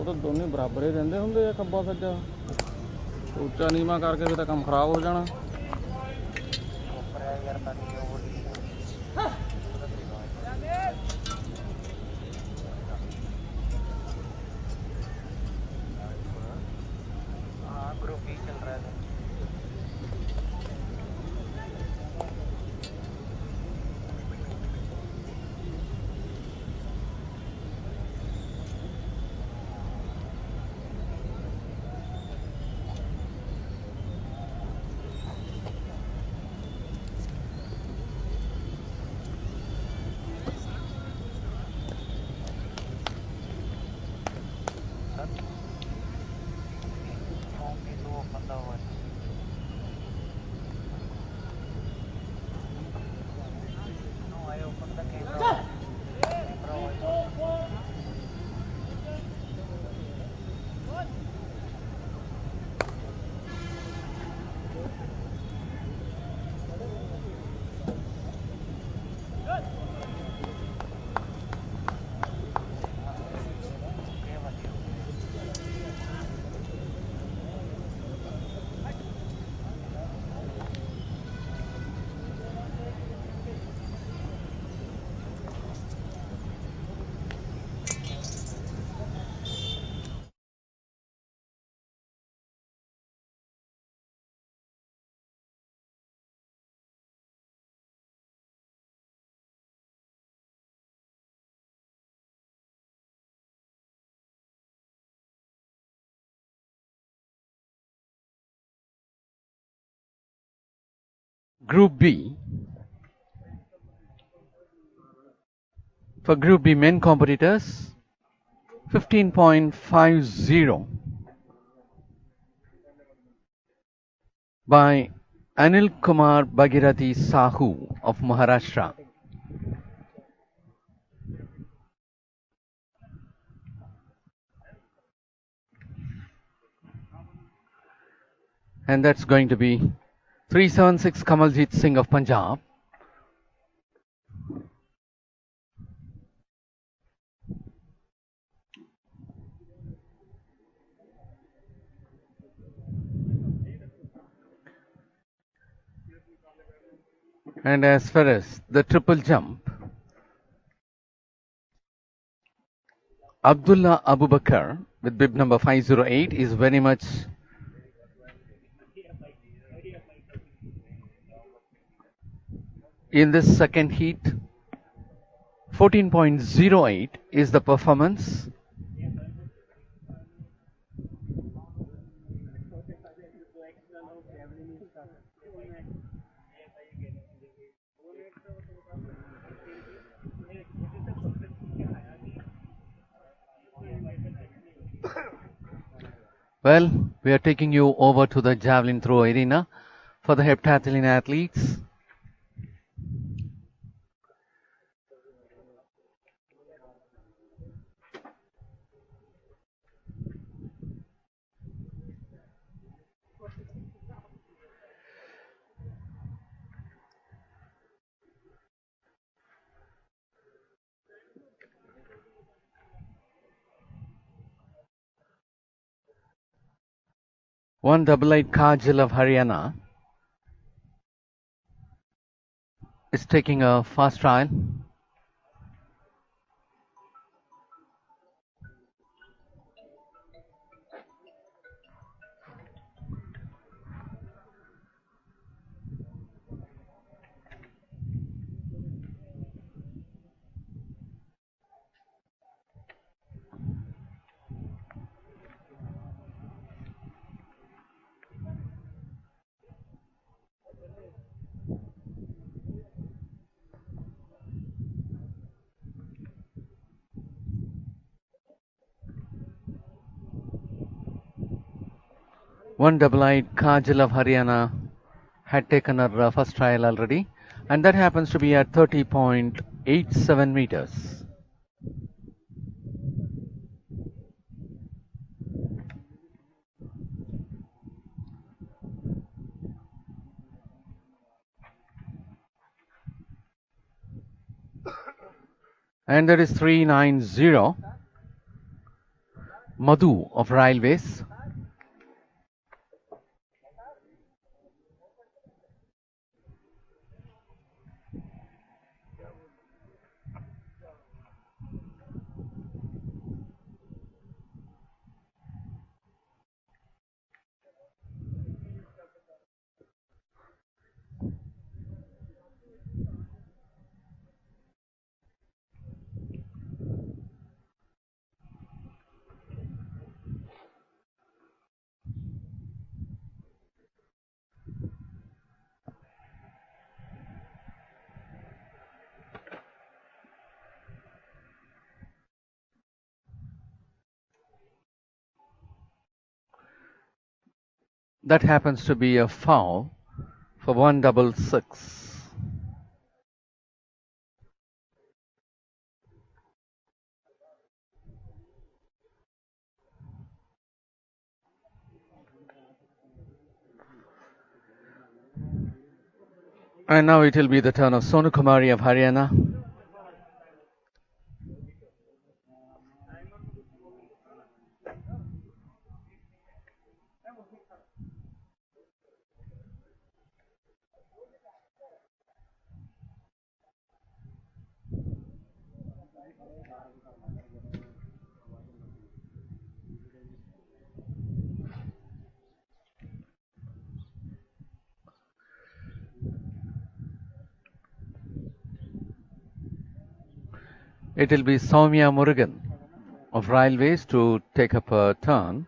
ਉਹ ਤਾਂ ਦੋਨੇ ਬਰਾਬਰ ਹੀ ਰਹਿੰਦੇ ਹੁੰਦੇ ਆ ਖੱਬਾ ਸੱਜਾ ਉੱਚਾ ਨੀਵਾਂ ਕਰਕੇ ਫਿਰ ਤਾਂ ਕੰਮ ਖਰਾਬ ਹੋ ਜਾਣਾ Group B. For Group B men competitors, 15.50 by Anil Kumar Bhagirathi Sahu of Maharashtra. And that's going to be 376 Kamaljeet Singh of Punjab. And as far as the triple jump, Abdullah Abubakar with bib number 508 is very much in this second heat. 14.08 is the performance. Well, we are taking you over to the javelin throw arena for the heptathlon athletes. One double-eyed Kajal of Haryana is taking a fast trial. One double-eyed Kajal of Haryana had taken her first trial already, and that happens to be at 30.87 meters. And that is 390. Madhu of Railways. That happens to be a foul for 166. And now it will be the turn of Sonu Kumari of Haryana. It will be Soumya Murugan of Railways to take up a turn.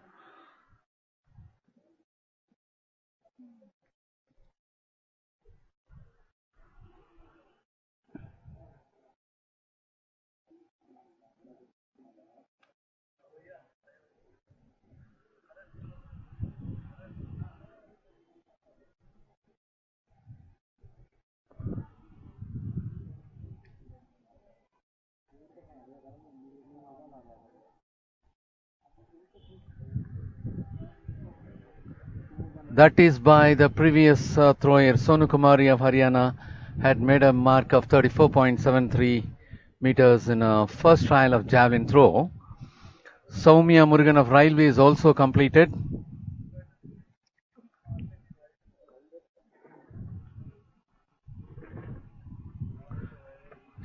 That is by the previous thrower, Sonu Kumari of Haryana, had made a mark of 34.73 meters in a first trial of javelin throw. Soumya Murugan of Railways also completed.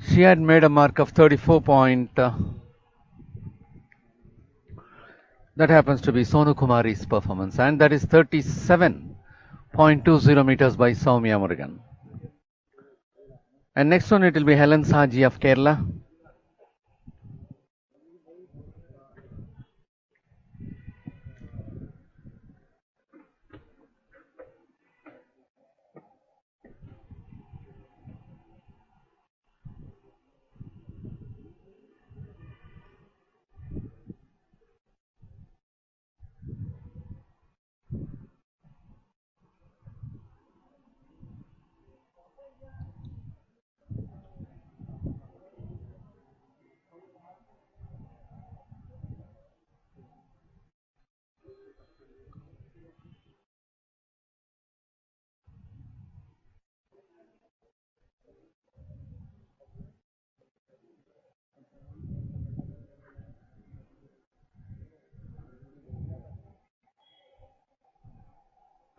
She had made a mark of 34 point. That happens to be Sonu Kumari's performance, and that is 37.20 meters by Soumya Murugan. And next one, it will be Helen Saji of Kerala.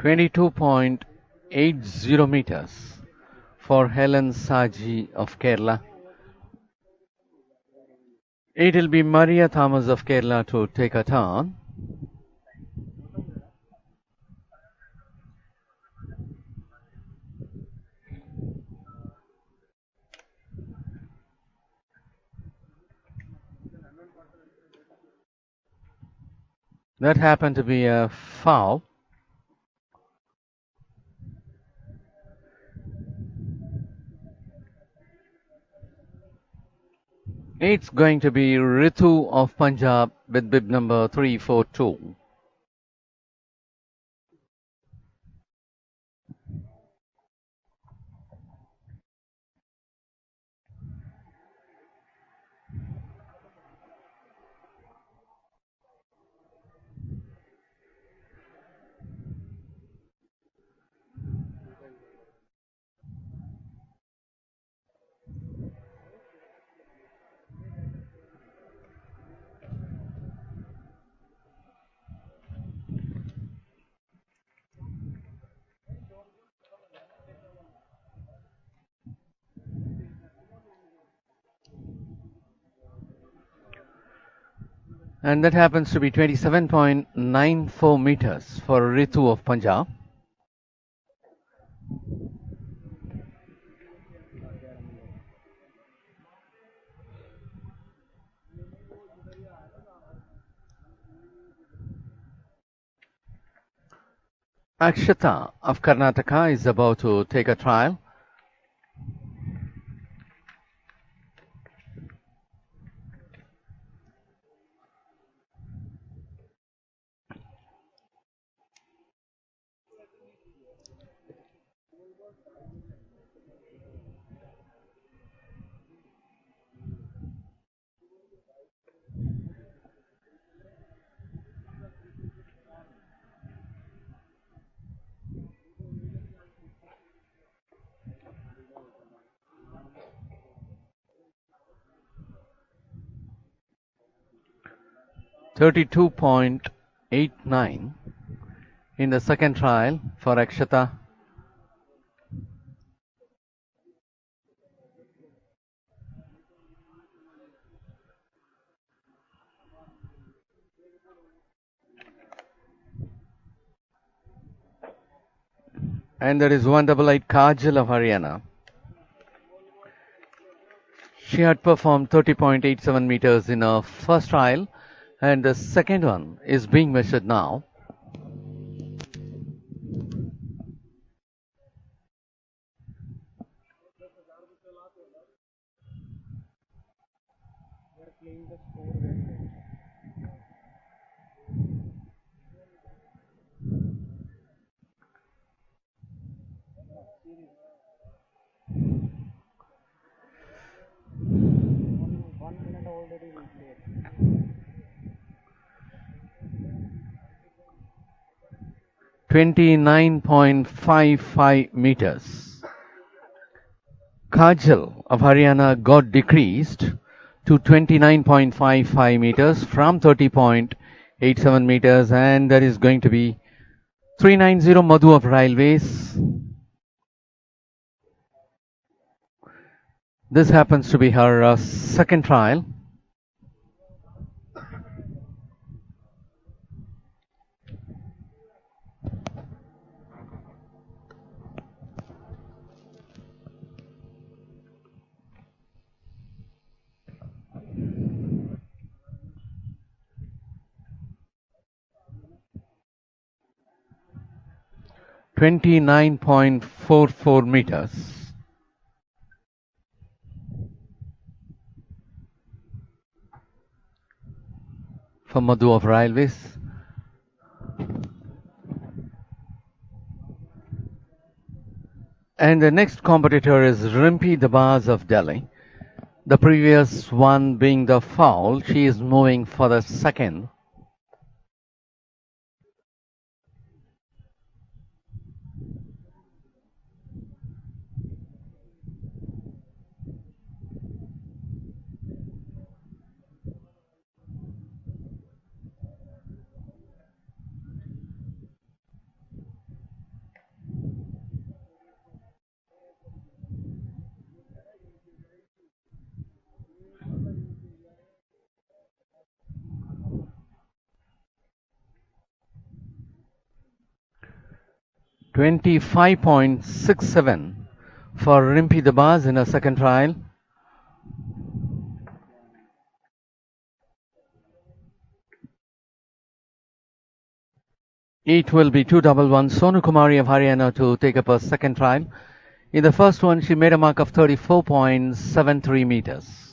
22.80 meters for Helen Saji of Kerala. It will be Maria Thomas of Kerala to take a turn. That happened to be a foul. It's going to be Ritu of Punjab with bib number 342. And that happens to be 27.94 meters for Ritu of Punjab. Akshata of Karnataka is about to take a trial. .89 in the second trial for Akshata. And there is 188 Kajal of Haryana. She had performed 30.87 meters in her first trial, and the second one is being measured now. Already 29.55 meters. Kajal of Haryana got decreased to 29.55 meters from 30.87 meters, and that is going to be 390 Madhu of Railways. This happens to be her second trial. .44 meters. For Madhu of Railways. And the next competitor is Rimpi Dabas of Delhi. The previous one being the foul, she is moving for the second. 25.67 for Rimpi Dabas in her second trial. It will be 211 Sonu Kumari of Haryana to take up her second trial. In the first one, she made a mark of 34.73 meters.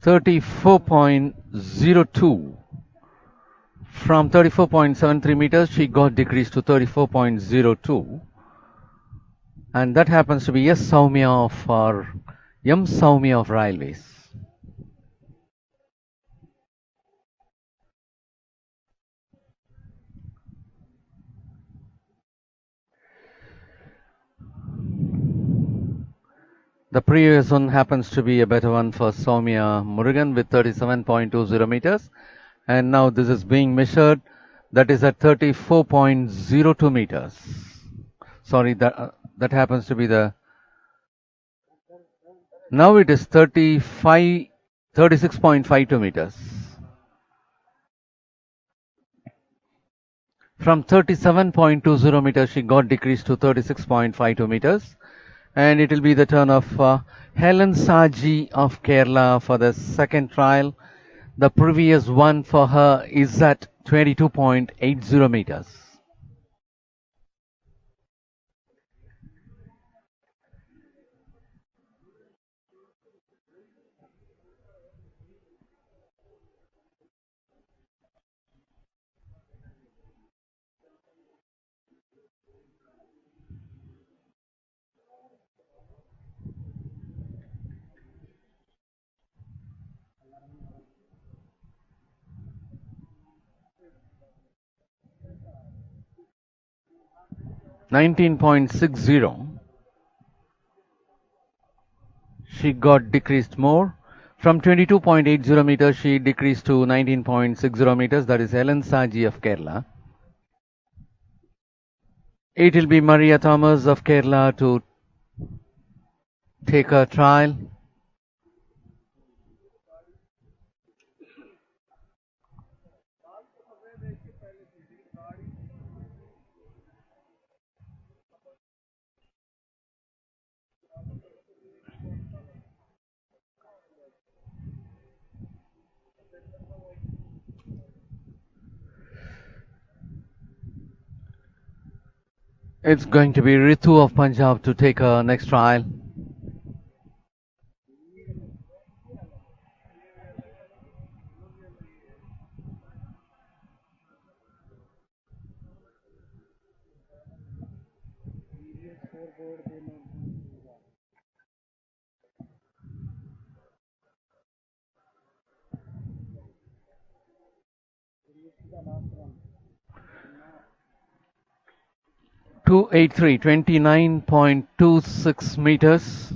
.02 from 34.73 meters she got decreased to 34.02, and that happens to be M Soumya of Railways. The previous one happens to be a better one for Soumya Murugan with 37.20 meters, and now this is being measured, that is at 34.02 meters. Sorry, that happens to be the, now it is 36.52 meters. From 37.20 meters she got decreased to 36.52 meters. And it will be the turn of Helen Saji of Kerala for the second trial. The previous one for her is at 22.80 meters. .60. She got decreased more. From 22.80 meters, she decreased to 19.60 meters. That is Helen Saji of Kerala. It will be Maria Thomas of Kerala to take her trial. It's going to be Ritu of Punjab to take her next trial. .283, 29.26 meters.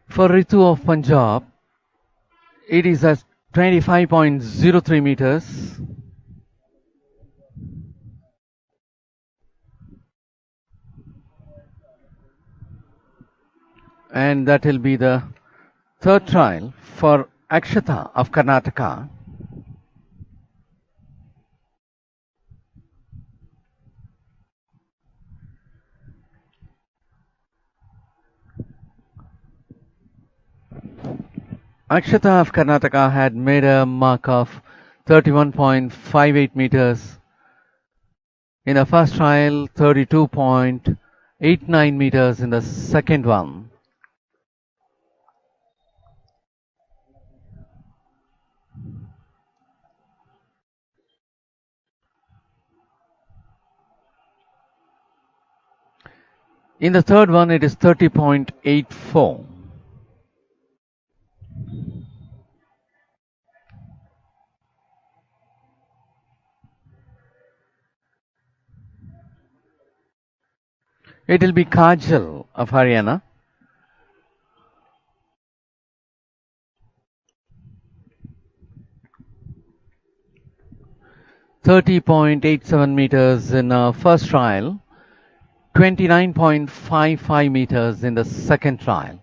For Ritu of Punjab, it is at 25.03 meters. And that will be the Third trial for Akshata of Karnataka. Akshata of Karnataka had made a mark of 31.58 meters. In the first trial, 32.89 meters in the second one. In the third one, it is 30.84. It will be Kajal of Haryana. .87 meters in the first trial, 29.55 meters in the second trial.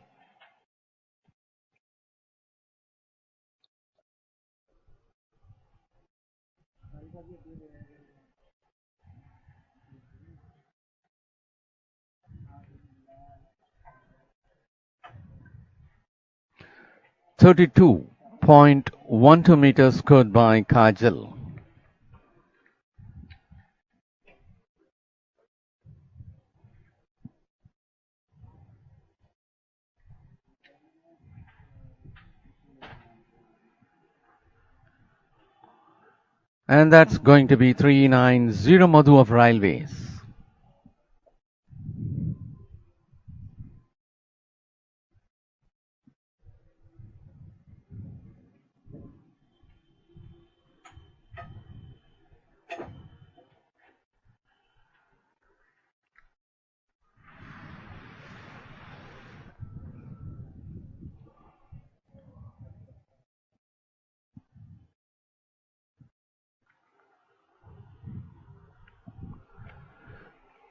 .32 meters scored by Kajal. And that's going to be 390 Madhu of Railways.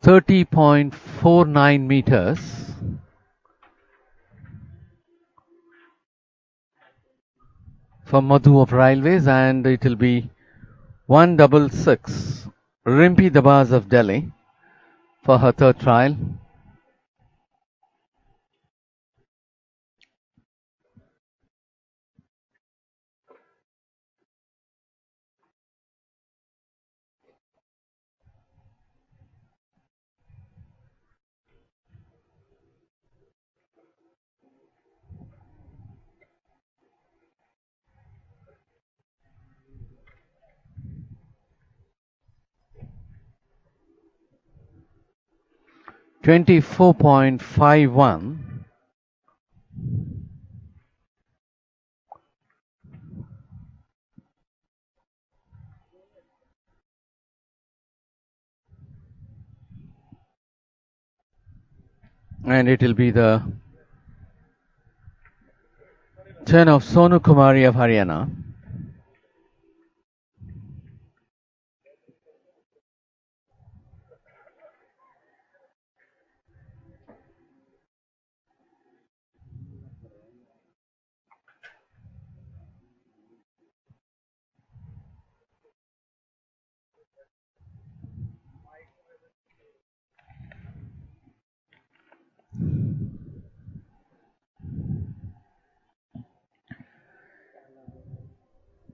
.49 meters. For Madhu of Railways, and it will be 166 Rimpi Dabas of Delhi for her third trial. .24.51. And it will be the turn of Sonu Kumari of Haryana.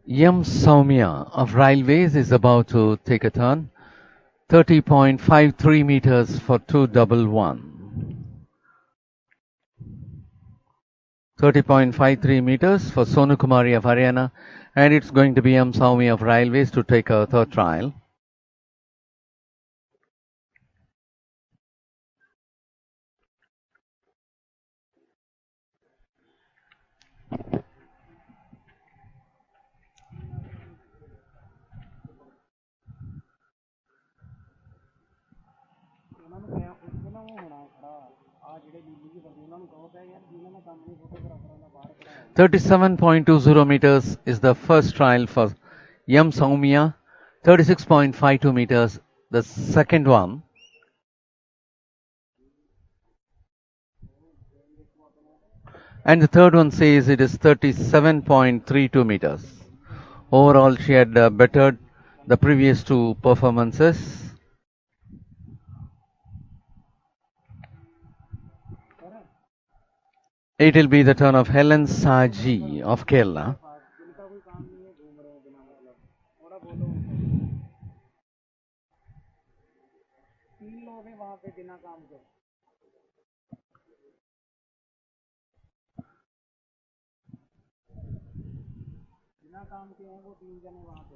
M. Soumya of Railways is about to take a turn. 30.53 meters for 211. 30.53 meters for Sonu Kumari of Haryana, and it's going to be M. Soumya of Railways to take a third trial. ਉਹਨਾਂ ਨੂੰ ਕਿਹਾ ਉੱਥੇ ਨਾ ਉਹ ਹੋਣਾ ਖੜਾ ਆ ਜਿਹੜੇ ਲੀਲੀ ਜੀ ਬੰਦੇ ਉਹਨਾਂ ਨੂੰ ਕਹੋ ਪਿਆ ਯਾਰ ਜਿਹਨਾਂ ਨੇ ਕੰਮ ਨਹੀਂ ਫੋਟੋਗ੍ਰਾਫਰਾਂ ਦਾ ਬਾਹਰ ਕਢਾਇਆ 37.20 meters is the first trial for M. Soumya. 36.52 meters the second one. And the third one says it is 37.32 meters. Overall, she had bettered the previous two performances. It will be the turn of Helen Saji of Kerala. जिनका कोई काम नहीं है घूम रहे हैं बिना मतलब थोड़ा बोलो तीन लोग हैं वहाँ पे बिना काम के बिना काम के हैं वो तीन जने वहाँ पे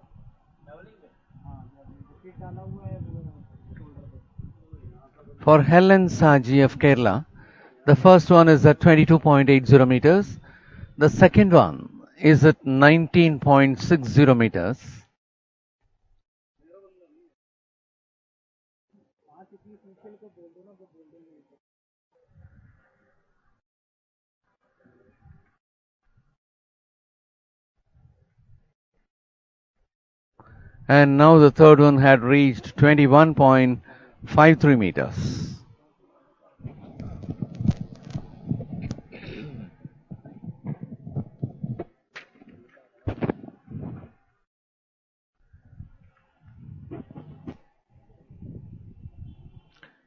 हाँ फिर डाला हुआ है वो शोल्डर पे For Helen Saji of Kerala, the first one is at 22.80 meters. The second one is at 19.60 meters. And now the third one had reached 21.53 meters.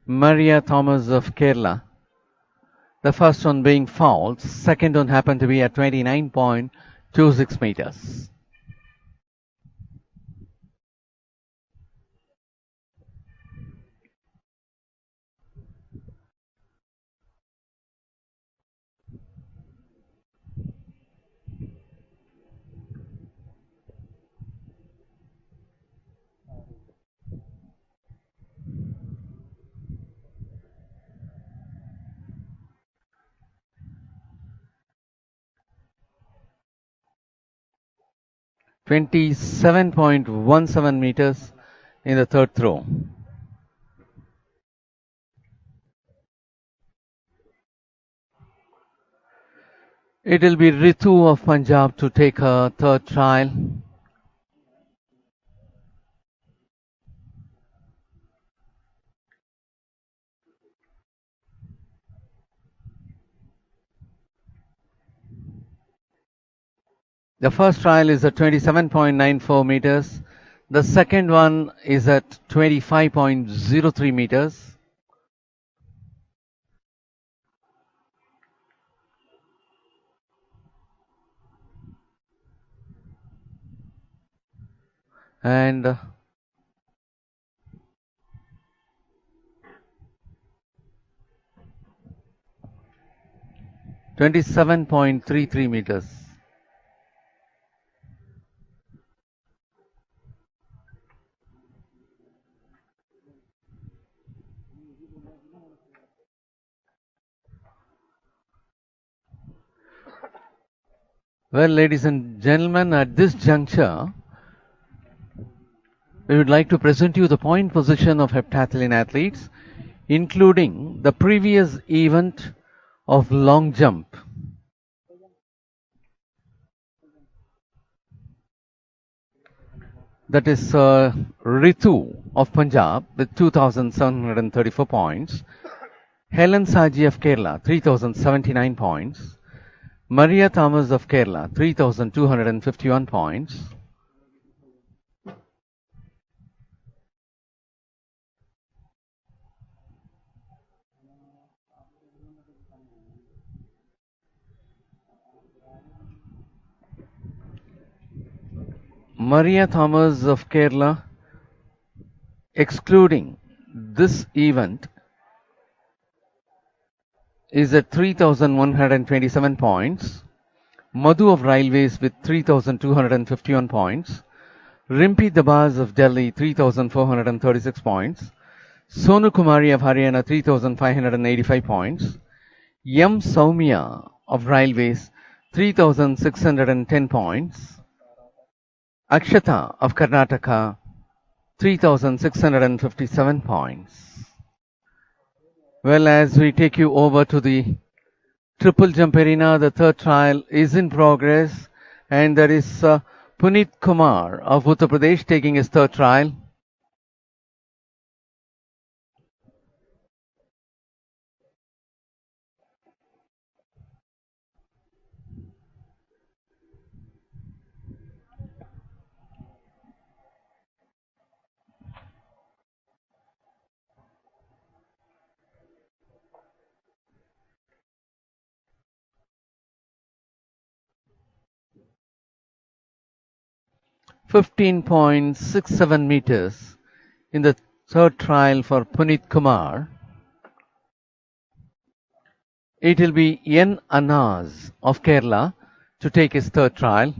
Maria Thomas of Kerala, the first one being false, second one happened to be at 29.26 meters. .17 meters in the third throw. It will be Ritu of Punjab to take her third trial. The first trial is at 27.94 meters. The second one is at 25.03 meters. And 27.33 meters. Well, ladies and gentlemen, at this juncture, we would like to present you the point position of heptathlon athletes, including the previous event of long jump. That is Ritu of Punjab with 2,734 points, Helen Saji of Kerala 3,079 points, Maria Thomas of Kerala 3,251 points, Maria Thomas of Kerala, excluding this event, is at 3,127 points. Madhu of Railways with 3,251 points. Rimpi Dabas of Delhi 3,436 points. Sonu Kumari of Haryana 3,585 points. M. Soumya of Railways 3,610 points. Akshata of Karnataka 3,657 points. Well, as we take you over to the triple jump arena, the third trial is in progress, and there is Puneet Kumar of Uttar Pradesh taking his third trial. 15.67 meters in the third trial for Puneet Kumar. It will be N. Anas of Kerala to take his third trial.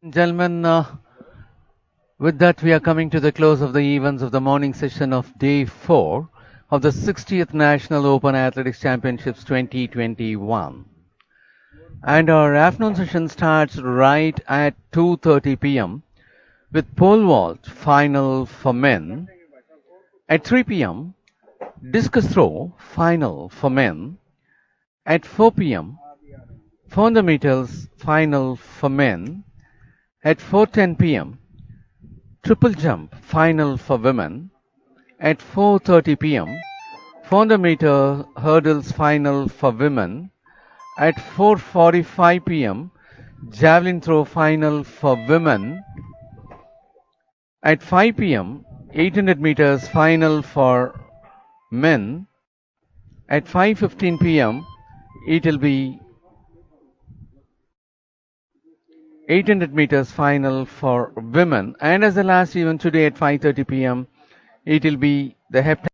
Gentlemen, with that we are coming to the close of the events of the morning session of day 4 of the 60th National Open Athletics Championships 2021. And our afternoon session starts right at 2:30 p.m. with pole vault final for men. At 3 p.m., discus throw final for men. At 4 p.m., 400 meters final for men. At 4:10 p.m., triple jump final for women. At 4:30 p.m., 400-meter hurdles final for women. At 4:45 p.m., javelin throw final for women. At 5 p.m., 800 meters final for men. At 5:15 p.m., it will be 800 meters final for women. And as the last event today at 5:30 p.m., it will be the heptathlon.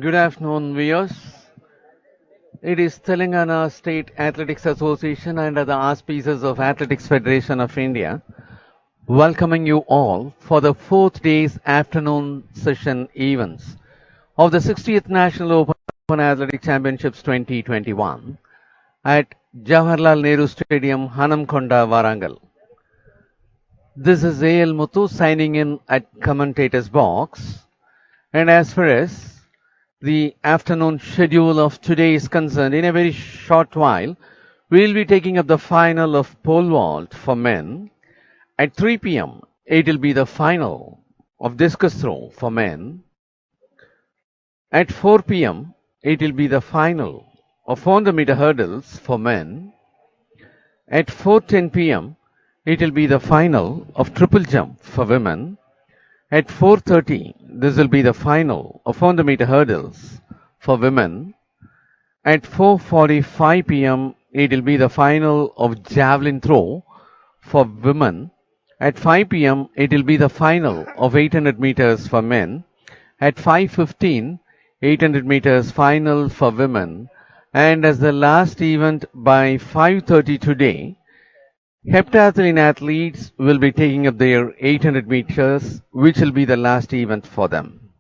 Good afternoon, viewers. It is Telangana State Athletics Association under the auspices of Athletics Federation of India, welcoming you all for the fourth day's afternoon session events of the 60th National Open Athletics Championships 2021 at Jawaharlal Nehru Stadium, Hanamkonda, Warangal. This is A.L. Muthu signing in at commentator's box. And as far as the afternoon schedule of today is concerned, in a very short while, we will be taking up the final of pole vault for men. At 3 p.m., it will be the final of discus throw for men. At 4 p.m., it will be the final of 400-meter hurdles for men. At 4:10 p.m., it will be the final of triple jump for women. At 4:30, this will be the final of 400-meter hurdles for women. At 4:45 p.m., it will be the final of javelin throw for women. At 5 p.m., it will be the final of 800 meters for men. At 5:15, 800 meters final for women. And as the last event by 5:30 today, heptathlon athletes will be taking up their 800 meters, which will be the last event for them.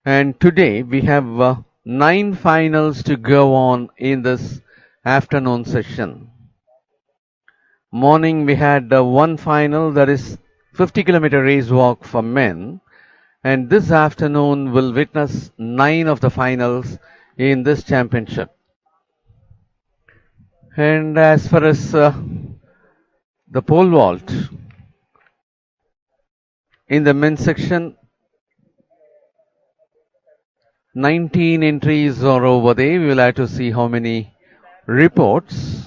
And today we have 9 finals to go on in this afternoon session. Morning we had one final, that is 50-kilometer race walk for men. And this afternoon will witness 9 of the finals in this championship. And as far as the pole vault, in the men's section, 19 entries are over there. We will have to see how many reports.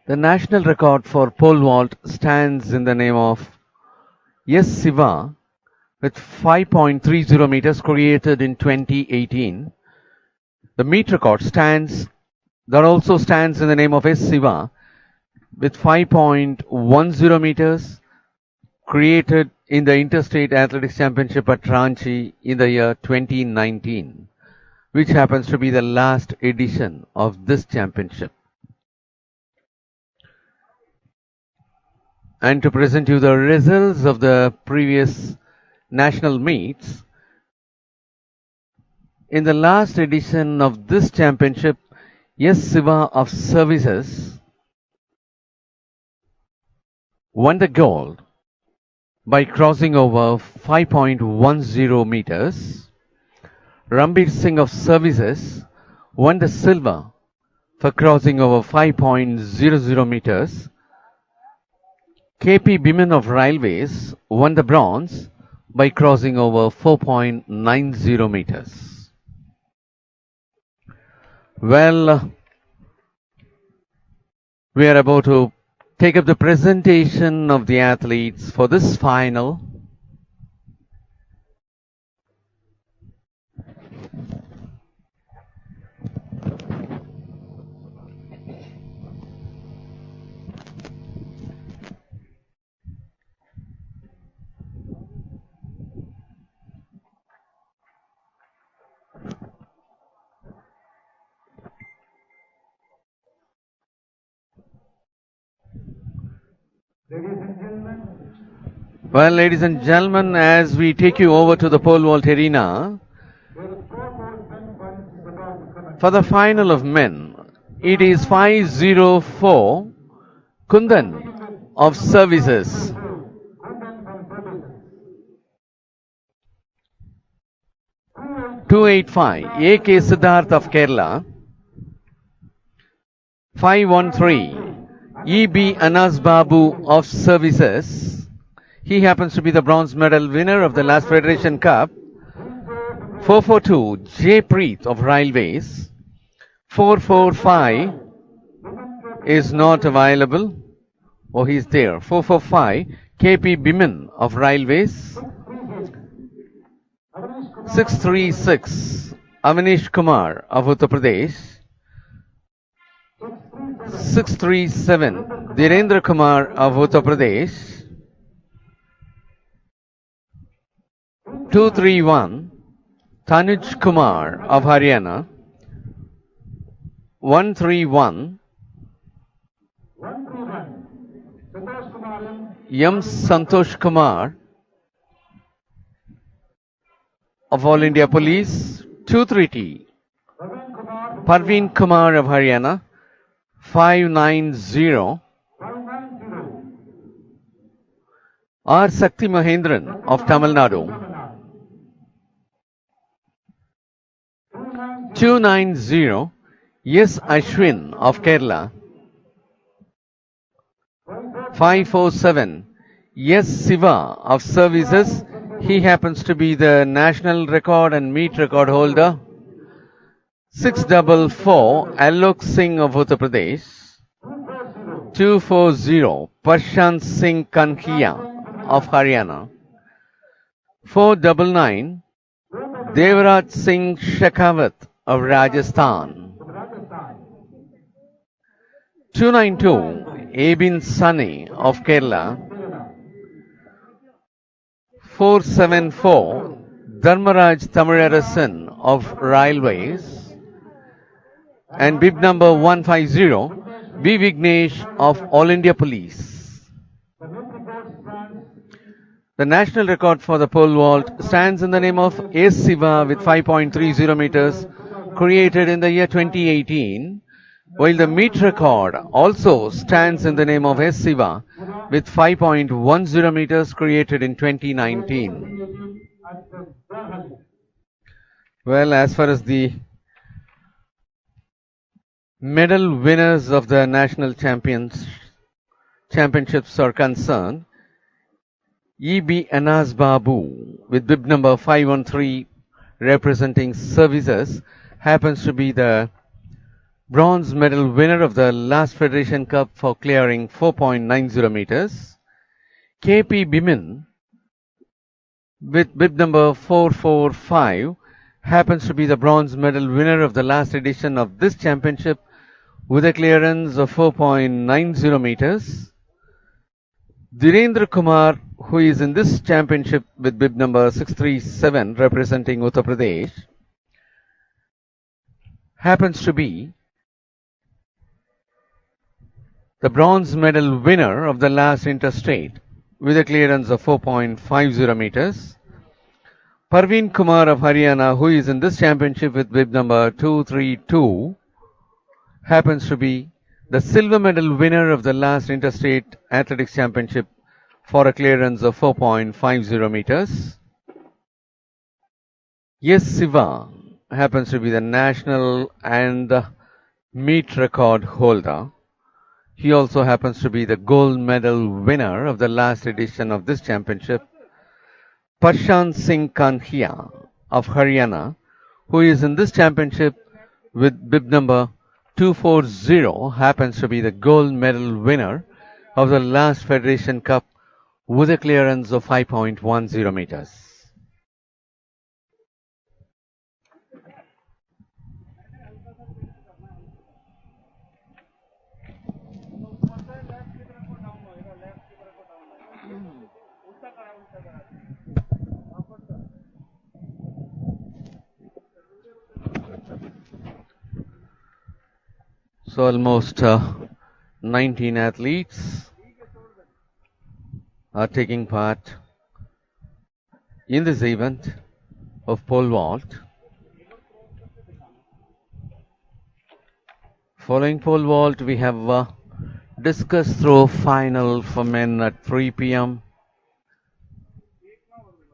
The national record for pole vault stands in the name of S. Siva with 5.30 meters, created in 2018. The meet record also stands in the name of S. Siva with 5.10 meters, created in the Interstate Athletics Championship at Ranchi in the year 2019, which happens to be the last edition of this championship. And to present you the results of the previous national meets, in the last edition of this championship, S. Siva of Services won the gold by crossing over 5.10 meters. Rambir Singh of Services won the silver for crossing over 5.00 meters. K.P. Biman of Railways won the bronze by crossing over 4.90 meters. Well, we are about to take up the presentation of the athletes for this final. Well, ladies and gentlemen, as we take you over to the pole vault arena for the final of men, it is 5:04 Kundan of Services. 285 A.K. Siddharth of Kerala. 513 E.B. Anas Babu of Services. He happens to be the bronze medal winner of the last Federation Cup. 442 J. Preet of Railways. 445 is not available. Oh, he's there. 445 K.P. Biman of Railways. 636 Avanish Kumar of Uttar Pradesh. 637 Dhirendra Kumar of Uttar Pradesh. 231 Tanuj Kumar of Haryana. 131 Santosh Kumar M. Santosh Kumar of All India Police. 230 Praveen Kumar Parveen Kumar of Haryana. 590 590 R. Sakti Mahendran of Tamil Nadu. 290 S. Ashwin of Kerala. 547 S. Siva of Services. He happens to be the national record and meet record holder. 644 Alok Singh of Uttar Pradesh. 240 Prashant Singh Kankia of Haryana. 499 Devraj Singh Shekhawat of Rajasthan. 292 Abin Sani of Kerala. 474 Dharmaraj Tamilarasan of Railways. And bib number 150 B. Vignesh of All India Police. The national record for the pole vault stands in the name of S. Siva with 5.30 meters, created in the year 2018, while the meet record also stands in the name of S. Siva with 5.10 meters, created in 2019. Well, as far as the medal winners of the national championships are concerned, E.B. Anas Babu with bib number 513 representing services happens to be the bronze medal winner of the last Federation Cup for clearing 4.90 meters. K.P. Bimin with bib number 445 happens to be the bronze medal winner of the last edition of this championship with a clearance of 4.90 meters. Dhirendra Kumar, who is in this championship with bib number 637 representing Uttar Pradesh, happens to be the bronze medal winner of the last interstate with a clearance of 4.50 meters. Parveen Kumar of Haryana, who is in this championship with bib number 232, happens to be the silver medal winner of the last interstate athletics championship for a clearance of 4.50 meters. Yes, Siva happens to be the national and meet record holder. He also happens to be the gold medal winner of the last edition of this championship. Prashant Singh Kanhia of Haryana, who is in this championship with bib number 240, happens to be the gold medal winner of the last Federation Cup with a clearance of 5.10 meters. So almost 19 athletes are taking part in this event of pole vault. Following pole vault, we have discus throw final for men at 3 p.m.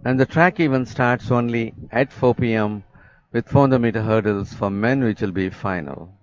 and the track event starts only at 4 p.m. with 400 meter hurdles for men, which will be final.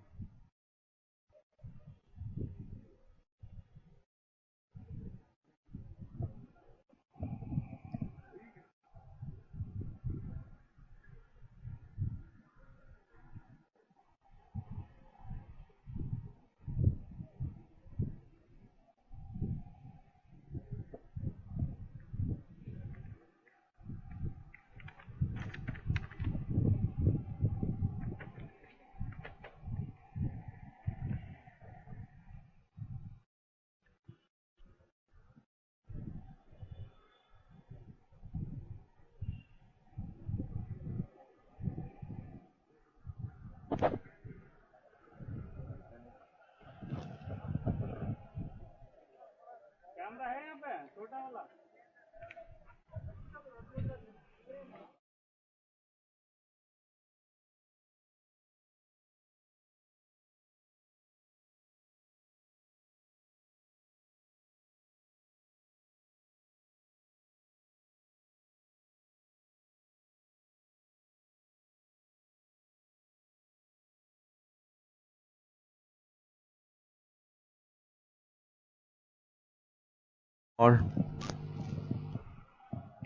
Or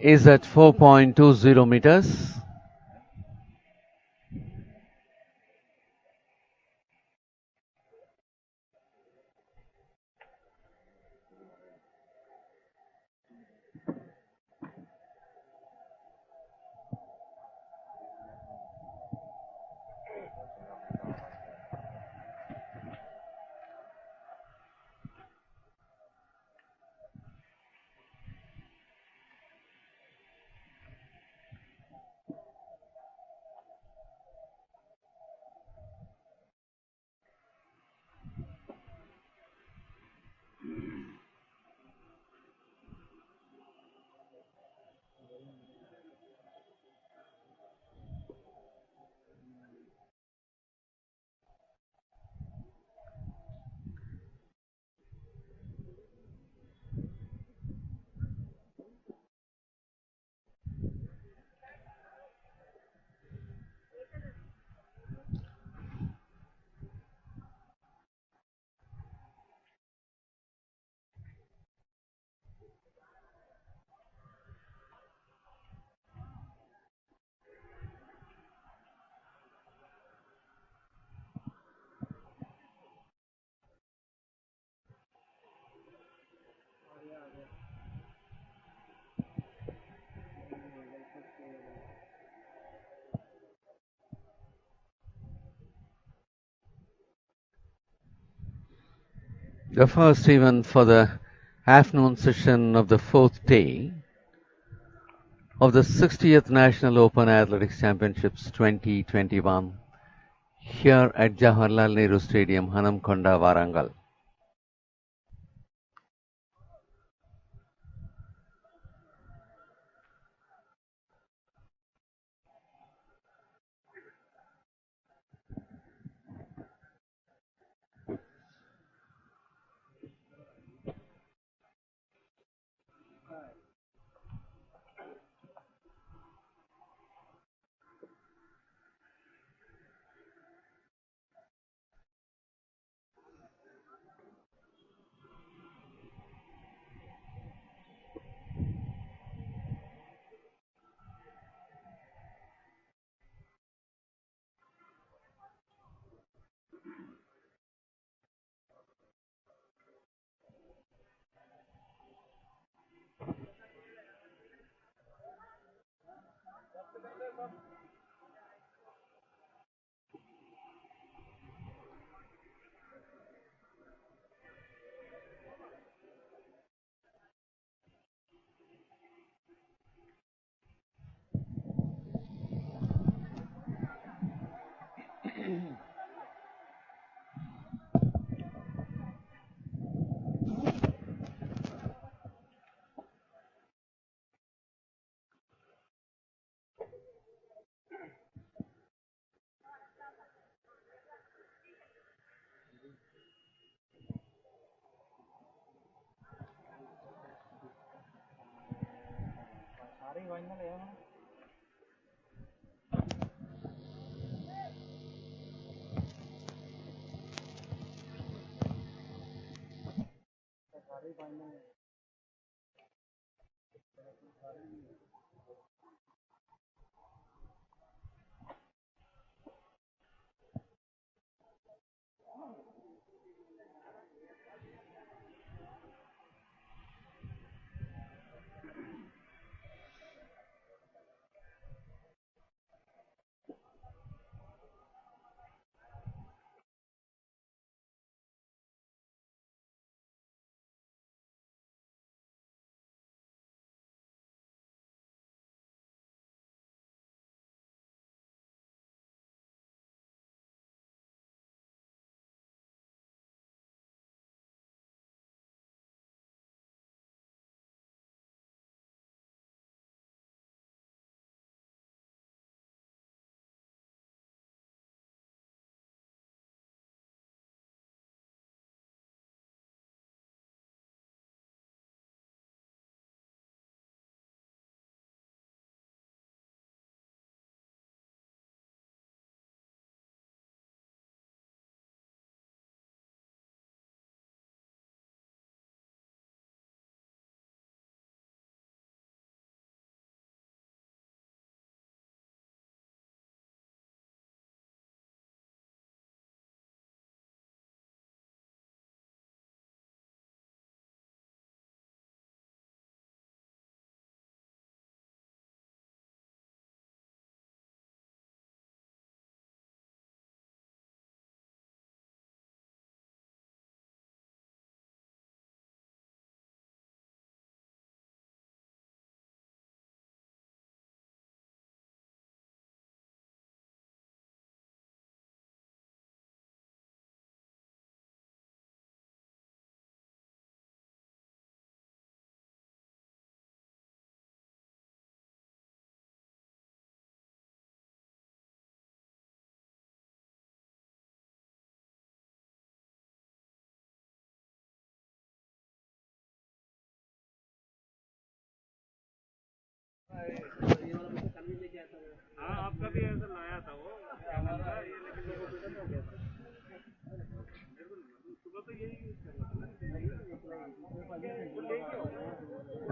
is at 4.20 meters. The first event for the afternoon session of the fourth day of the 60th National Open Athletics Championships 2021 here at Jawaharlal Nehru Stadium, Hanamkonda, Warangal.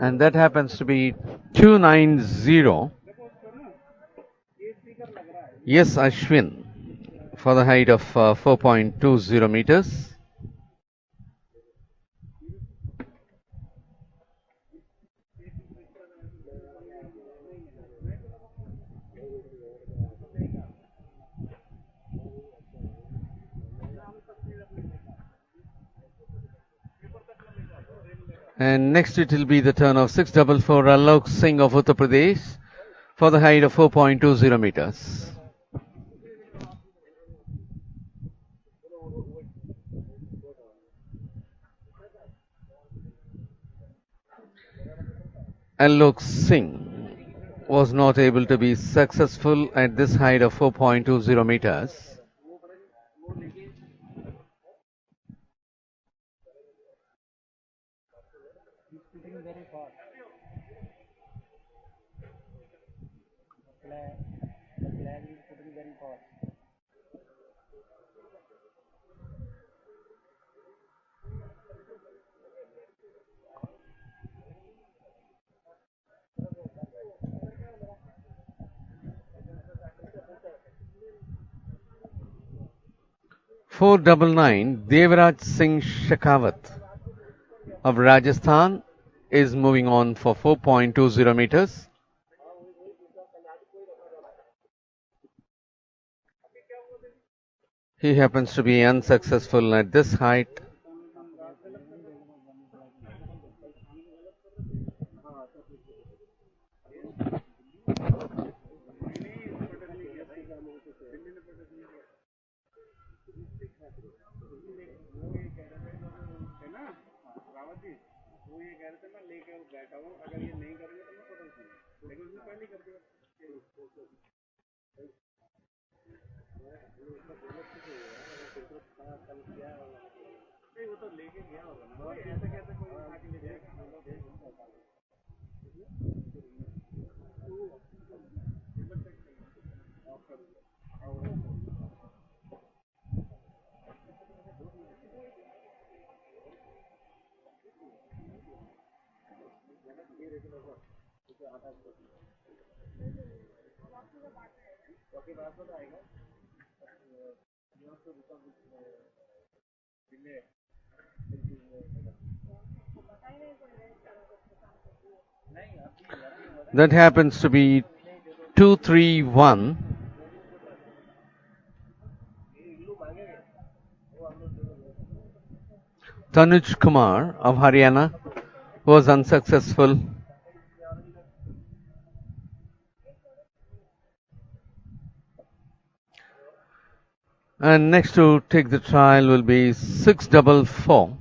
And that happens to be 290. Yes, Ashwin, for the height of 4.20 meters. And next it will be the turn of 644 Alok Singh of Uttar Pradesh for the height of 4.20 meters. Alok Singh was not able to be successful at this height of 4.20 meters. Shooting very fast. The flag is shooting very fast. Four double nine Devraj Singh Shekhawat of Rajasthan is moving on for 4.20 meters. He happens to be unsuccessful at this height. That happens to be 231. Tanuj Kumar of Haryana was unsuccessful. And next to take the trial will be 644.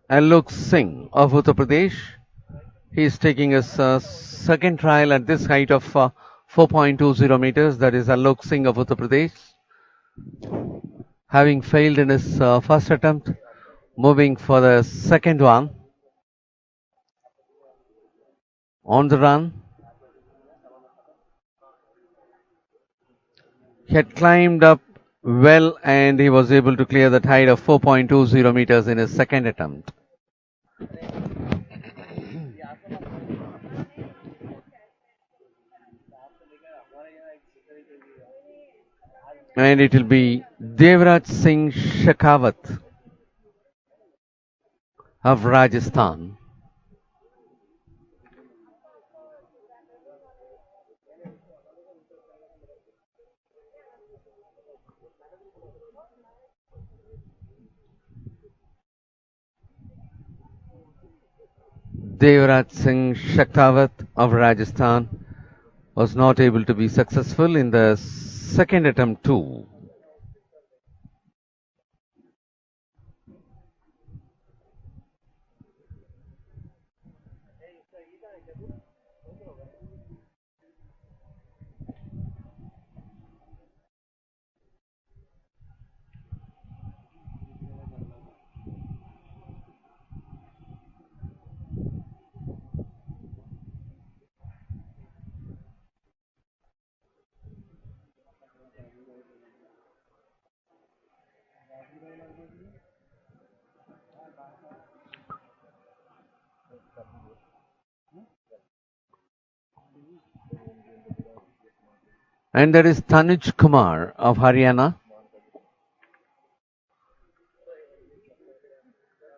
Alok Singh of Uttar Pradesh. He is taking his second trial at this height of 4.20 meters. That is Alok Singh of Uttar Pradesh. Having failed in his first attempt, moving for the second one. On the run. He had climbed up well and he was able to clear that height of 4.20 meters in his second attempt. And it will be Devraj Singh Shekhawat of Rajasthan. Devraj Singh Shekhawat of Rajasthan was not able to be successful in the second attempt too. And there is Tanuj Kumar of Haryana.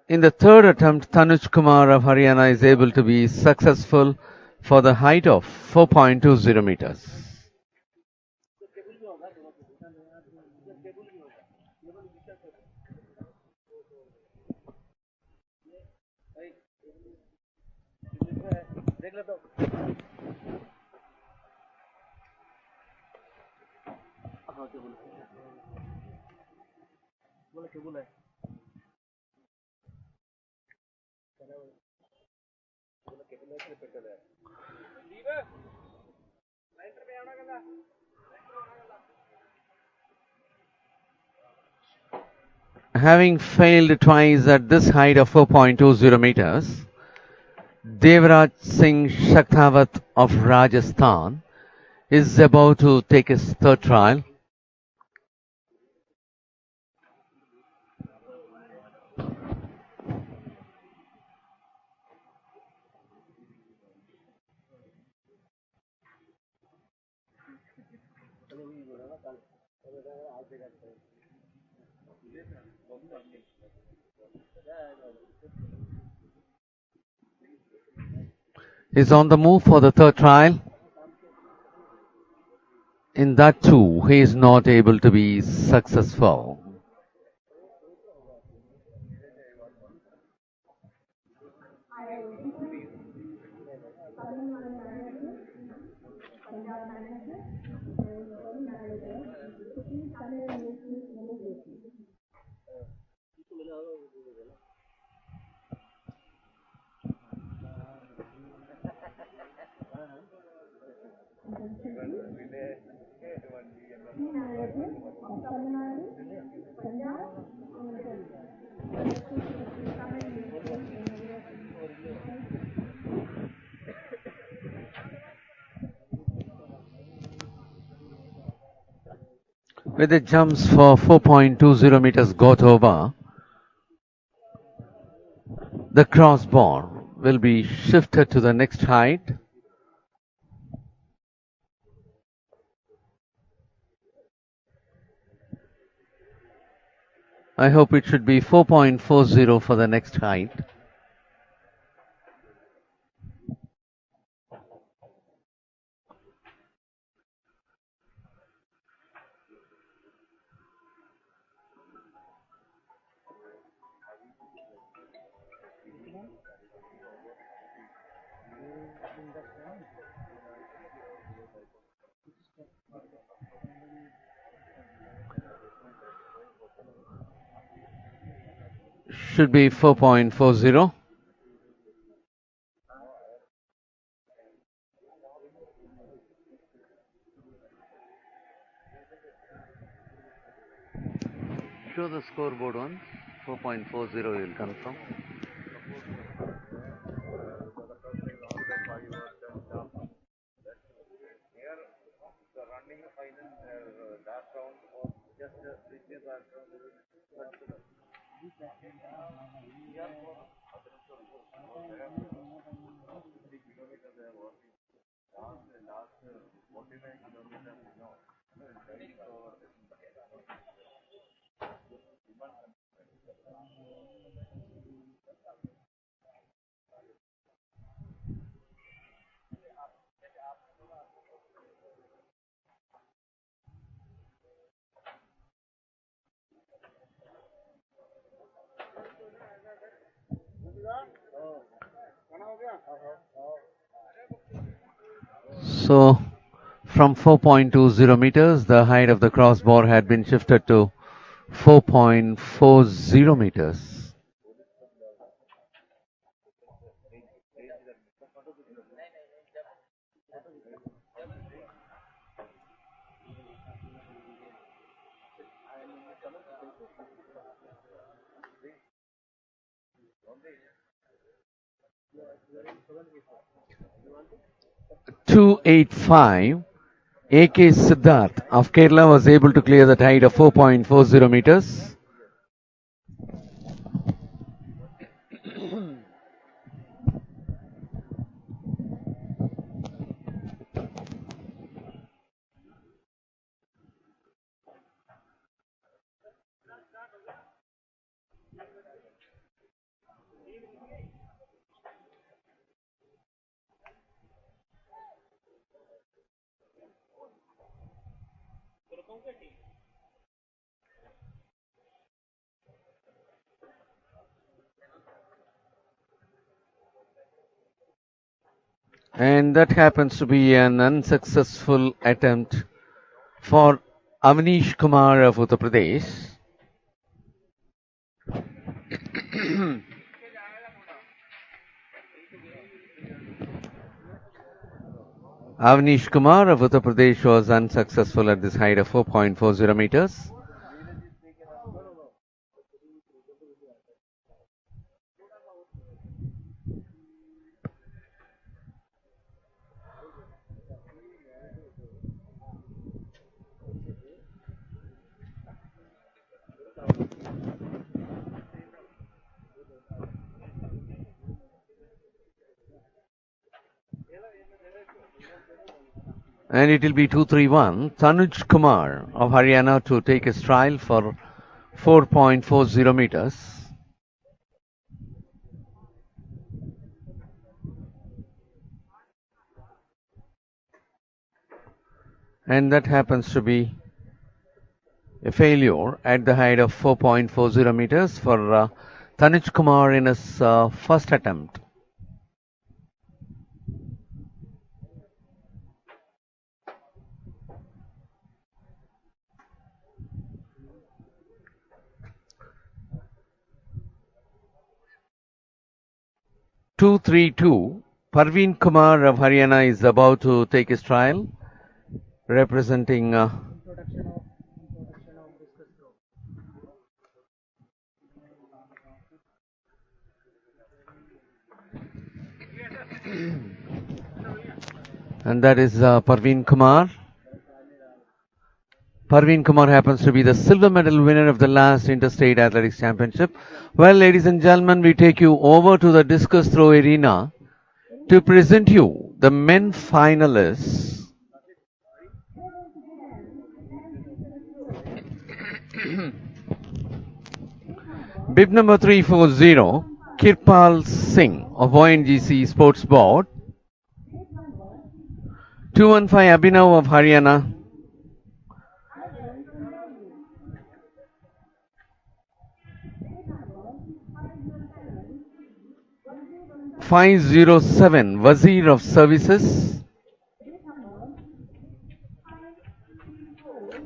In the third attempt, Tanuj Kumar of Haryana is able to be successful for the height of 4.20 meters. Having failed twice at this height of 4.20 meters, Devraj Singh Shaktawat of Rajasthan is about to take his third trial. Is on the move for the third trial. In that too, he is not able to be successful. With the jumps for 4.20 meters got over, the crossbar will be shifted to the next height. I hope it should be 4.40 for the next height. Should be 4.40. Show the scoreboard once. 4.40 will confirm. So, from 4.20 meters, the height of the crossbar had been shifted to 4.40 meters. .285, A.K. Siddharth of Kerala was able to clear the height of 4.40 meters. And that happens to be an unsuccessful attempt for Avnish Kumar of Uttar Pradesh. Avnish Kumar of Uttar Pradesh was unsuccessful at this height of 4.40 meters. And it will be 231. Tanuj Kumar of Haryana to take his trial for 4.40 meters. And that happens to be a failure at the height of 4.40 meters for Tanuj Kumar in his first attempt. Two three two. Parveen Kumar of Haryana is about to take his trial, representing Introduction of discus throw. and that is Parveen Kumar. Parveen Kumar happens to be the silver medal winner of the last Interstate Athletics Championship. Well, ladies and gentlemen, we take you over to the discus throw arena to present you the men finalists. Bib number 340, Kirpal Singh of ONGC Sports Board. 215, Abhinav of Haryana. 507, Wazir of Services.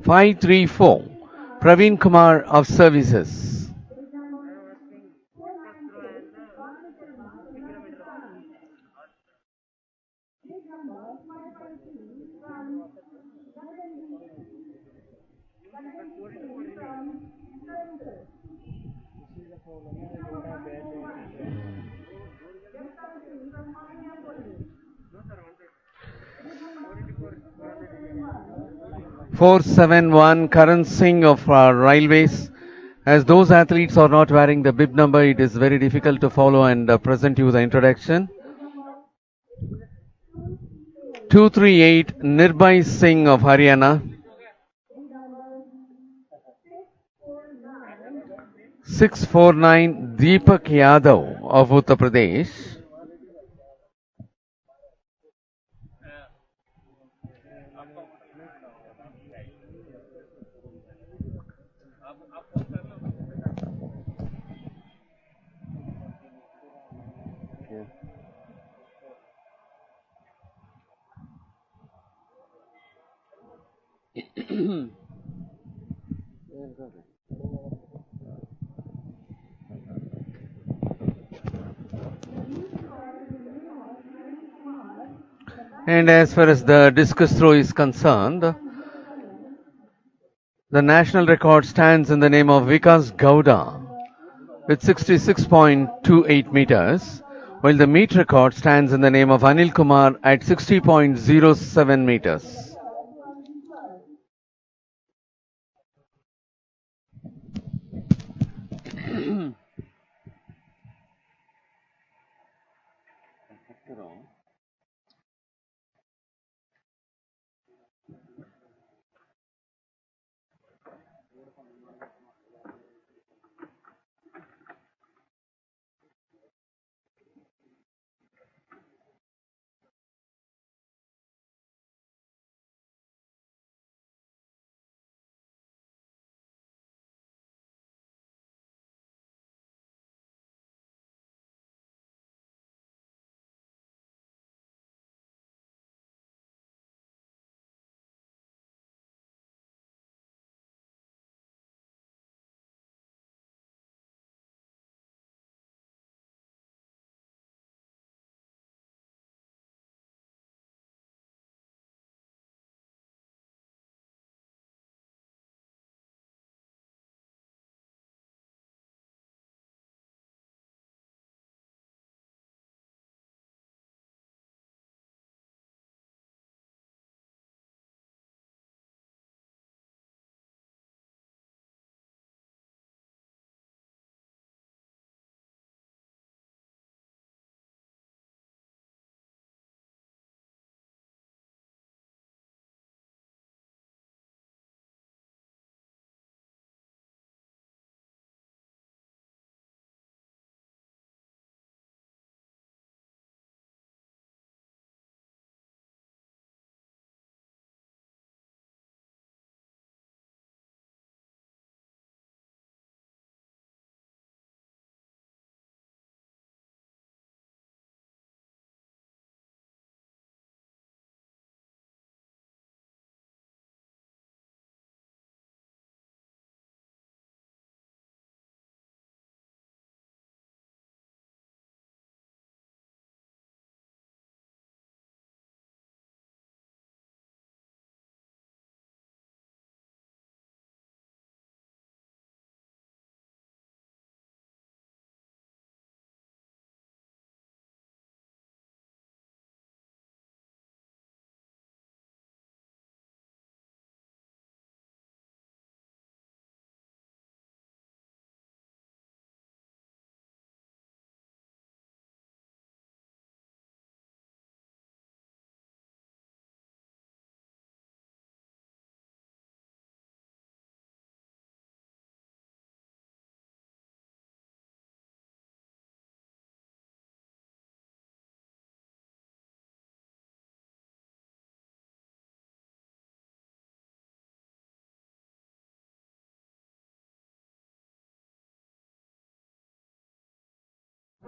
534, Praveen Kumar of Services. This is the problem. They don't have bad. 471, Karan Singh of Railways. As those athletes are not wearing the bib number, it is very difficult to follow and present you the introduction. 238, Nirbhay Singh of Haryana. 649, Deepak Yadav of Uttar Pradesh. And as far as the discus throw is concerned, the national record stands in the name of Vikas Gowda with 66.28 meters, while the meet record stands in the name of Anil Kumar at 60.07 meters.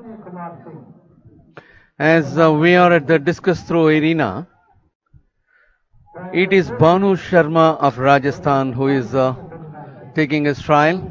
Kumar Singh. As we are at the discus throw arena, it is Banu Sharma of Rajasthan who is taking his trial.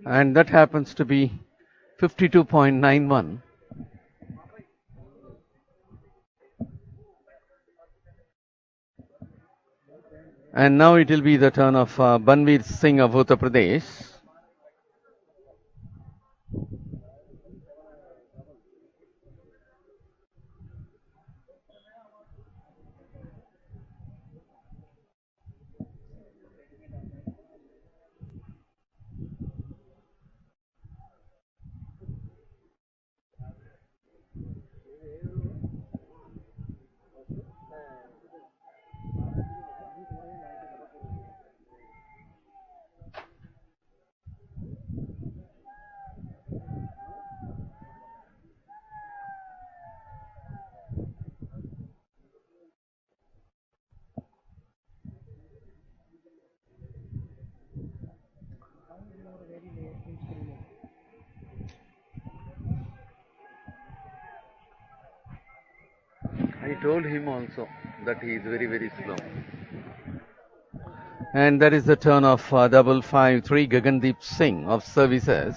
And that happens to be 52.91. And now it will be the turn of Banveer Singh of Uttar Pradesh. I told him also that he is very, very slow. And that is the turn of 553 Gagandeep Singh of Services.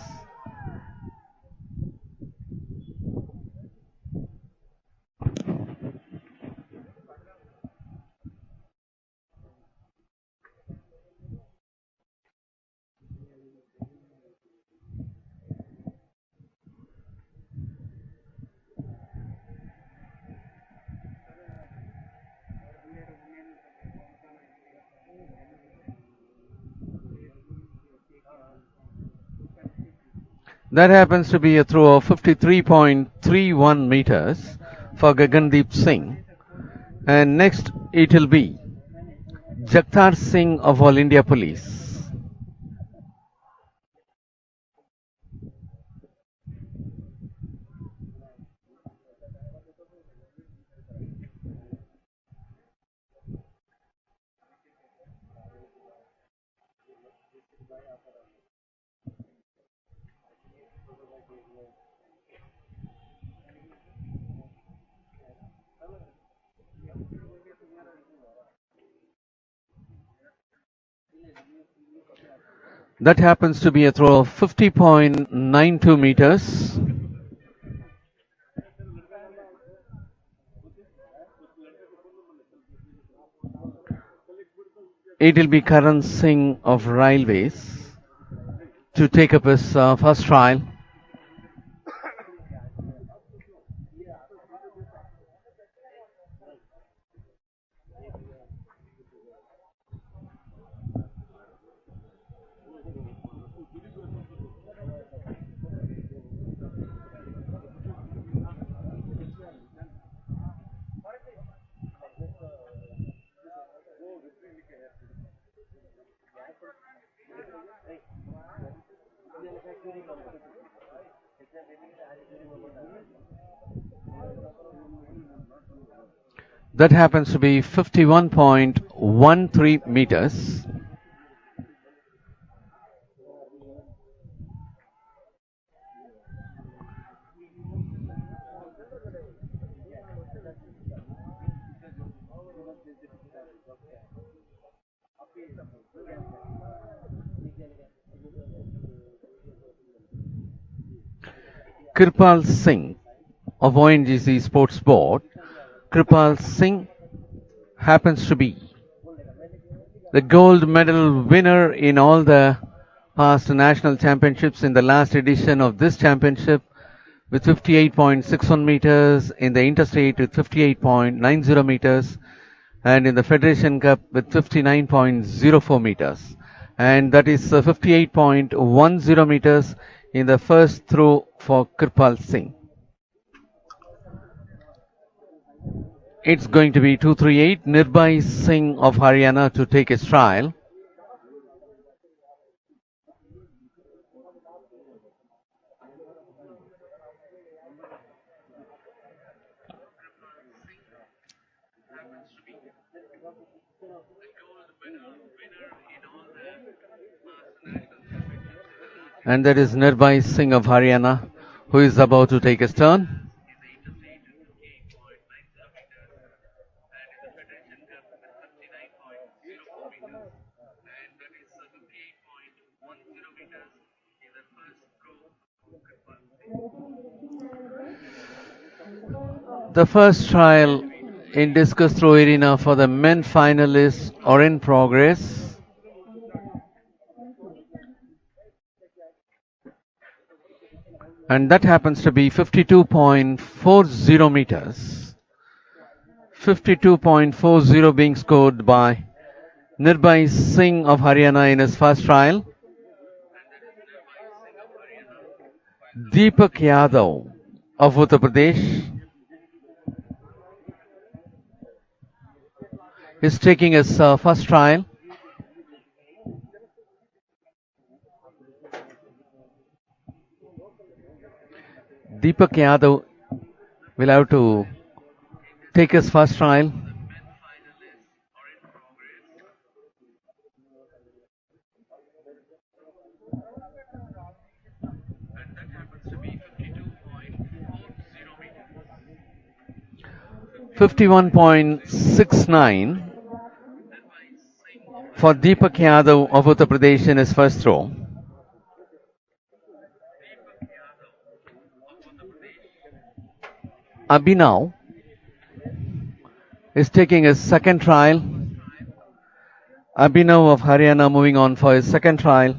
That happens to be a throw of 53.31 meters for Gagandeep Singh. And next it will be Jagtar Singh of All India Police. That happens to be a throw of 50.92 meters. It will be Karan Singh of Railways to take up his first trial. That happens to be 51.13 meters. Kirpal Singh of ONGC Sports Board. Kirpal Singh happens to be the gold medal winner in all the past national championships in the last edition of this championship with 58.61 meters, in the interstate with 58.90 meters, and in the Federation Cup with 59.04 meters. And that is 58.10 meters in the first throw for Kirpal Singh. It's going to be 238. Nirbhai Singh of Haryana to take his trial. And that is Nirbhai Singh of Haryana, who is about to take his turn. The first trial in discus throw arena for the men finalists are in progress. And that happens to be 52.40 meters. 52.40 being scored by Nirbhai Singh of Haryana in his first trial. Deepak Yadav of Uttar Pradesh is taking his first trial. Deepak Yadav will have to take his first trial. .69 for Deepak Yadav of Uttar Pradesh in his first throw. Abhinav is taking his second trial. Abhinav of Haryana moving on for his second trial.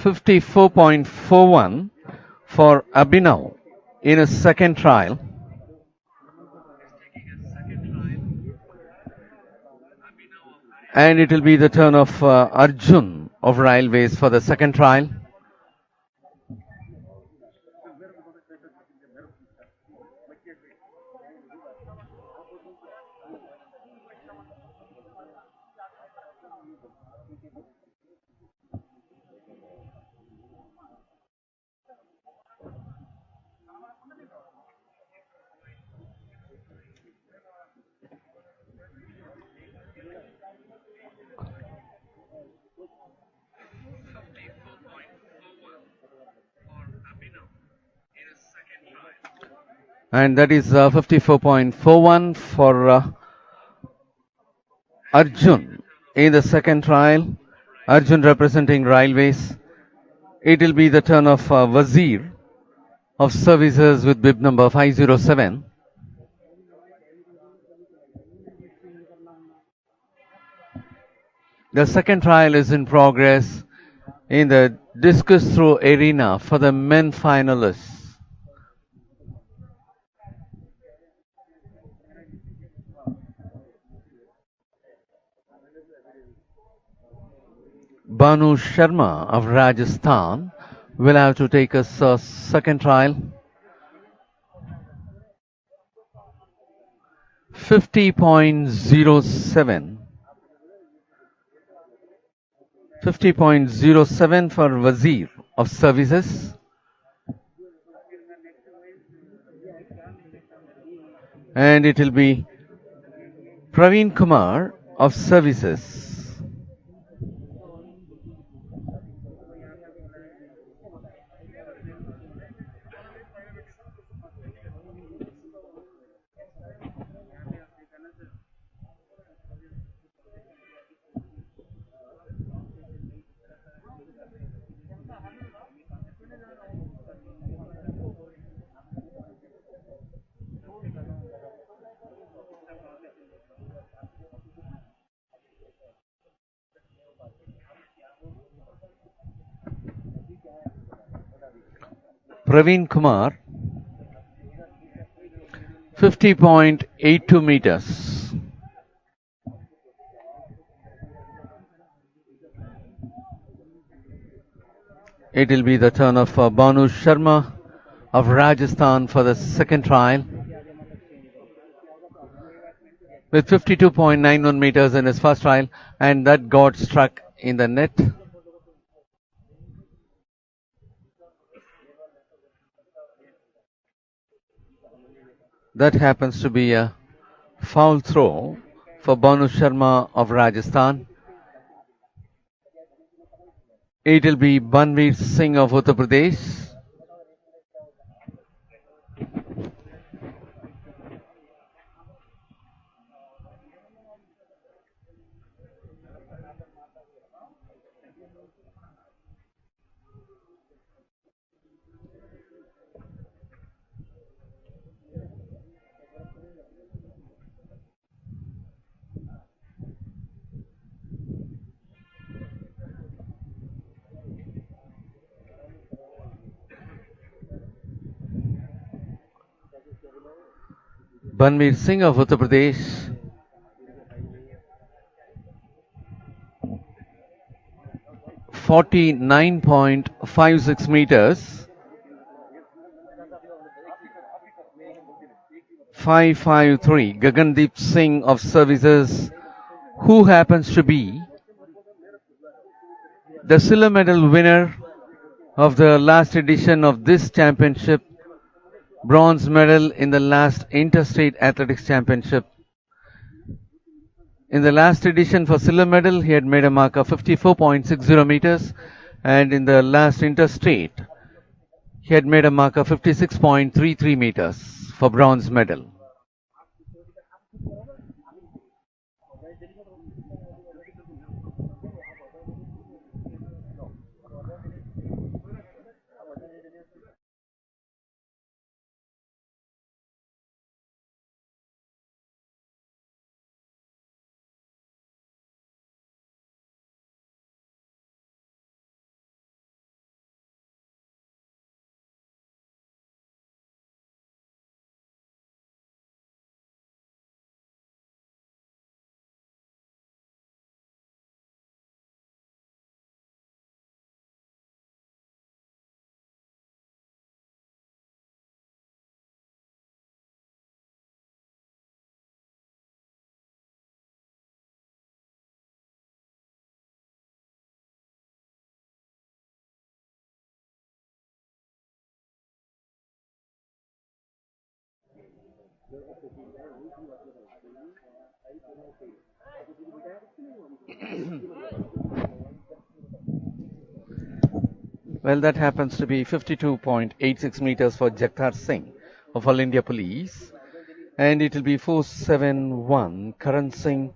.41 for Abhinav in his second trial. And it will be the turn of Arjun of Railways for the second trial. And that is 54.41 for Arjun in the second trial. Arjun representing Railways. It will be the turn of Wazir of Services with bib number 507. The second trial is in progress in the discus throw arena for the men finalists. Banu Sharma of Rajasthan will have to take a second trial. 50.07. 50.07 for Wazir of Services. And it will be Praveen Kumar of Services. Praveen Kumar, 50.82 meters. It will be the turn of Banu Sharma of Rajasthan for the second trial with 52.91 meters in his first trial, and that got struck in the net. That happens to be a foul throw for Banu Sharma of Rajasthan. It will be Banveer Singh of Uttar Pradesh. Banveer Singh of Uttar Pradesh. .56 meters. 553. Gagandeep Singh of Services, who happens to be the silver medal winner of the last edition of this championship, bronze medal in the last Interstate Athletics Championship. In the last edition for silver medal, he had made a mark of 54.60 meters, and in the last Interstate, he had made a mark of 56.33 meters for bronze medal. Well, that happens to be 52.86 meters for Jagtar Singh of All India Police. And it will be 471 Karan Singh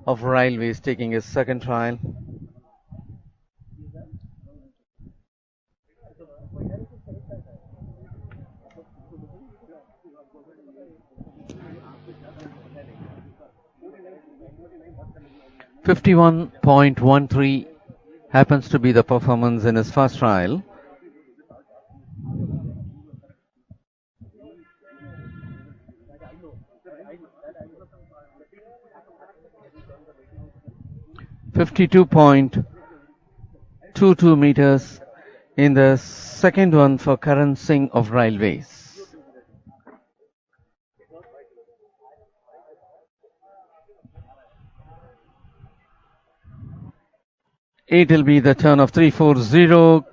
of Railways taking his second trial. .13 happens to be the performance in his first trial. .22 meters in the second one for Karan Singh of Railways. It will be the turn of 340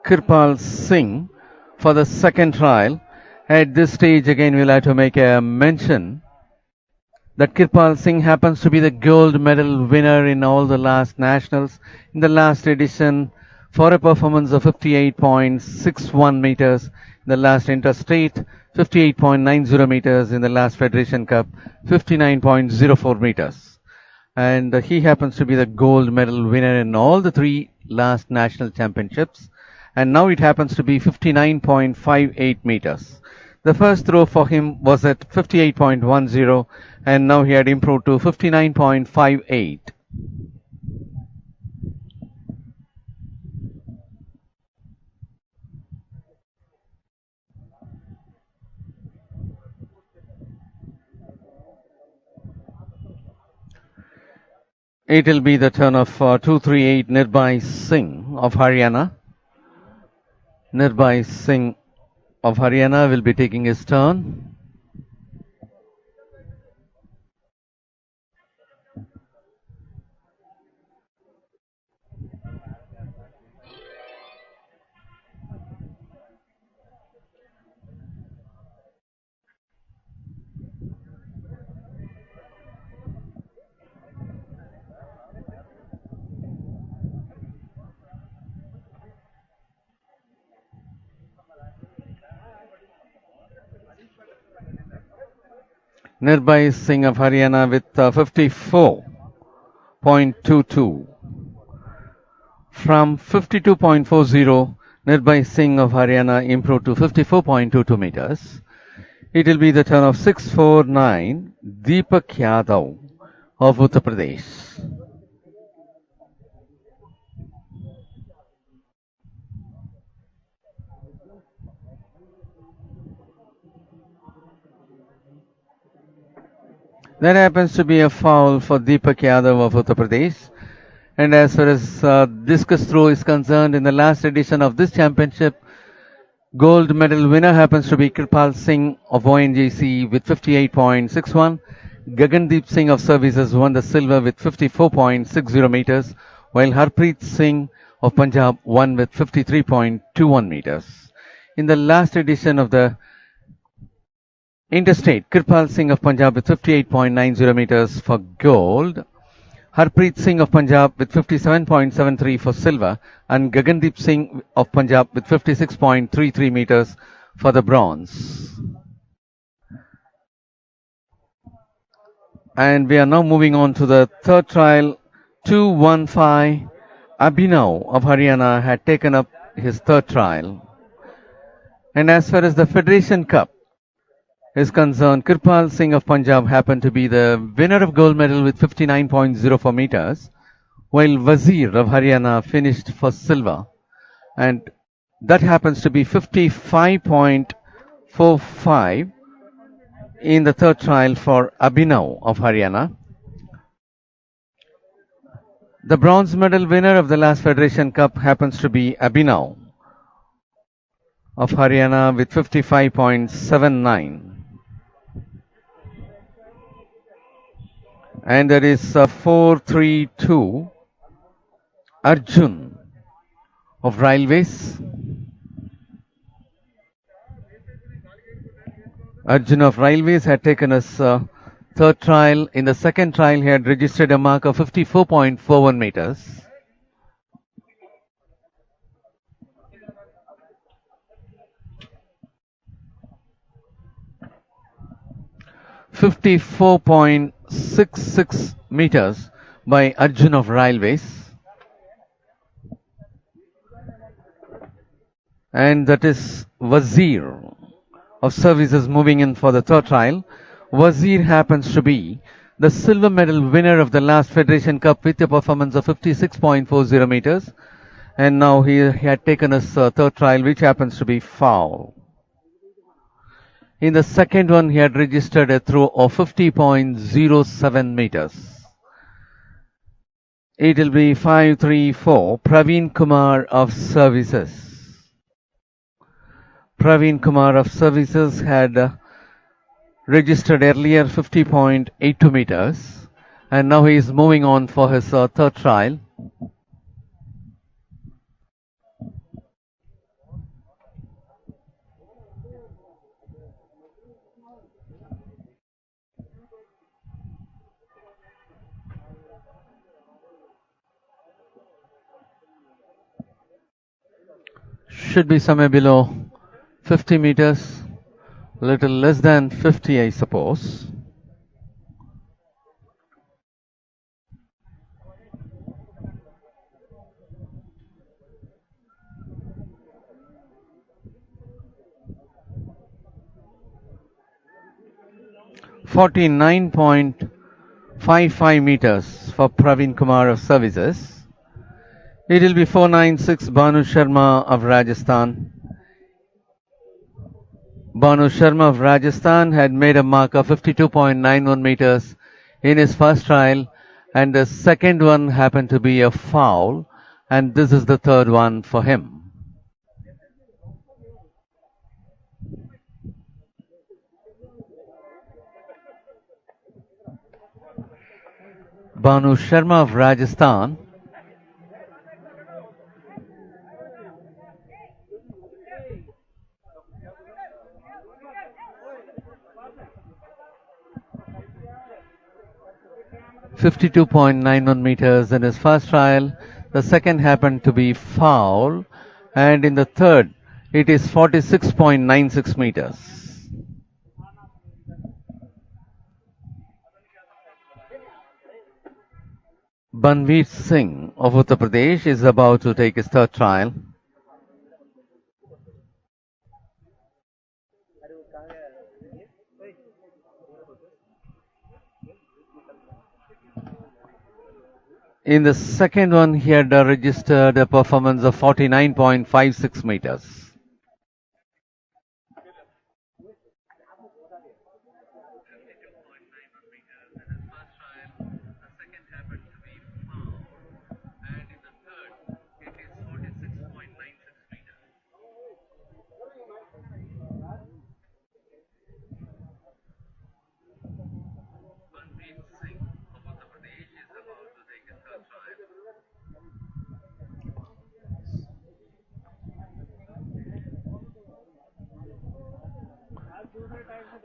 Kirpal Singh for the second trial. At this stage, again, we'll have to make a mention that Kirpal Singh happens to be the gold medal winner in all the last nationals in the last edition for a performance of 58.61 meters in the last interstate, 58.90 meters in the last Federation Cup, 59.04 meters. And he happens to be the gold medal winner in all the three last national championships. And now it happens to be 59.58 meters. The first throw for him was at 58.10, and now he had improved to 59.58. It will be the turn of 238 Nirbhai Singh of Haryana. Nirbhai Singh of Haryana will be taking his turn. Nirbhai Singh of Haryana with 54.22. From 52.40, Nirbhai Singh of Haryana improved to 54.22 meters. It will be the turn of 649 Deepak Yadav of Uttar Pradesh. That happens to be a foul for Deepak Yadav of Uttar Pradesh. And as far as discus throw is concerned, in the last edition of this championship, gold medal winner happens to be Kirpal Singh of ONGC with 58.61. Gagandeep Singh of Services won the silver with 54.60 meters, while Harpreet Singh of Punjab won with 53.21 meters. In the last edition of the interstate, Kirpal Singh of Punjab with 58.90 meters for gold, Harpreet Singh of Punjab with 57.73 for silver, and Gagandeep Singh of Punjab with 56.33 meters for the bronze. And we are now moving on to the third trial. 215 Abhinav of Haryana had taken up his third trial. And as far as the Federation Cup is concerned, Kirpal Singh of Punjab happened to be the winner of gold medal with 59.04 meters, while Wazir of Haryana finished for silver, and that happens to be 55.45 in the third trial for Abhinav of Haryana. The bronze medal winner of the last Federation Cup happens to be Abhinav of Haryana with 55.79. And there is 432 Arjun of Railways. Arjun of Railways had taken his third trial. In the second trial, he had registered a mark of 54.41 meters. .66 meters by Arjun of Railways. And that is Wazir of Services moving in for the third trial. Wazir happens to be the silver medal winner of the last Federation Cup with a performance of 56.40 meters. And now he had taken his third trial, which happens to be foul. In the second one, he had registered a throw of 50.07 meters. It will be 534 Praveen Kumar of Services. Praveen Kumar of Services had registered earlier 50.82 meters, and now he is moving on for his third trial. Should be somewhere below 50 meters, little less than 50, I suppose. .55 meters for Praveen Kumar of Services. It will be 496 Banu Sharma of Rajasthan. Banu Sharma of Rajasthan had made a mark of 52.91 meters in his first trial, and the second one happened to be a foul, and this is the third one for him. Banu Sharma of Rajasthan. .91 meters in his first trial. The second happened to be foul, and in the third, it is 46.96 meters. Banveer Singh of Uttar Pradesh is about to take his third trial. In the second one, he had registered a performance of 49.56 meters.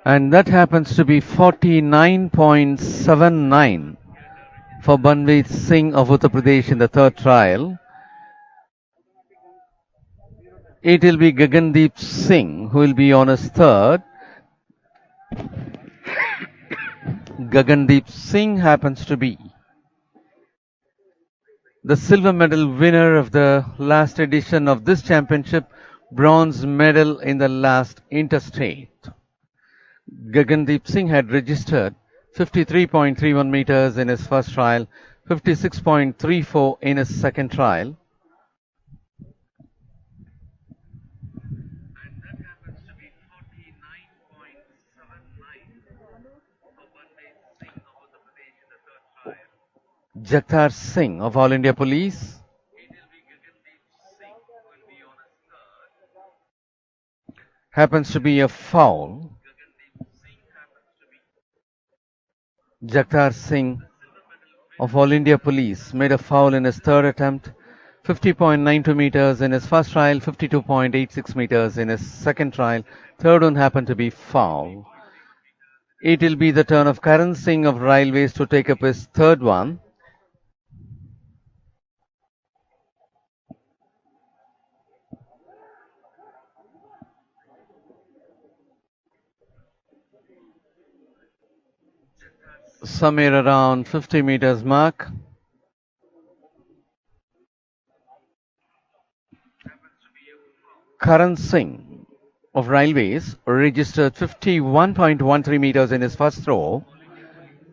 And that happens to be 49.79 for Banveer Singh of Uttar Pradesh in the third trial. It will be Gagandeep Singh who will be on his third. Gagandeep Singh happens to be the silver medal winner of the last edition of this championship, bronze medal in the last interstate. Gagandeep Singh had registered 53.31 meters in his first trial, 56.34 in his second trial. Jagtar Singh of All India Police. Happens to be a foul. Jagtar Singh of All India Police made a foul in his third attempt, 50.92 meters in his first trial, 52.86 meters in his second trial. Third one happened to be foul. It will be the turn of Karan Singh of Railways to take up his third one. Somewhere around 50 meters mark. Karan Singh of Railways registered 51.13 meters in his first throw,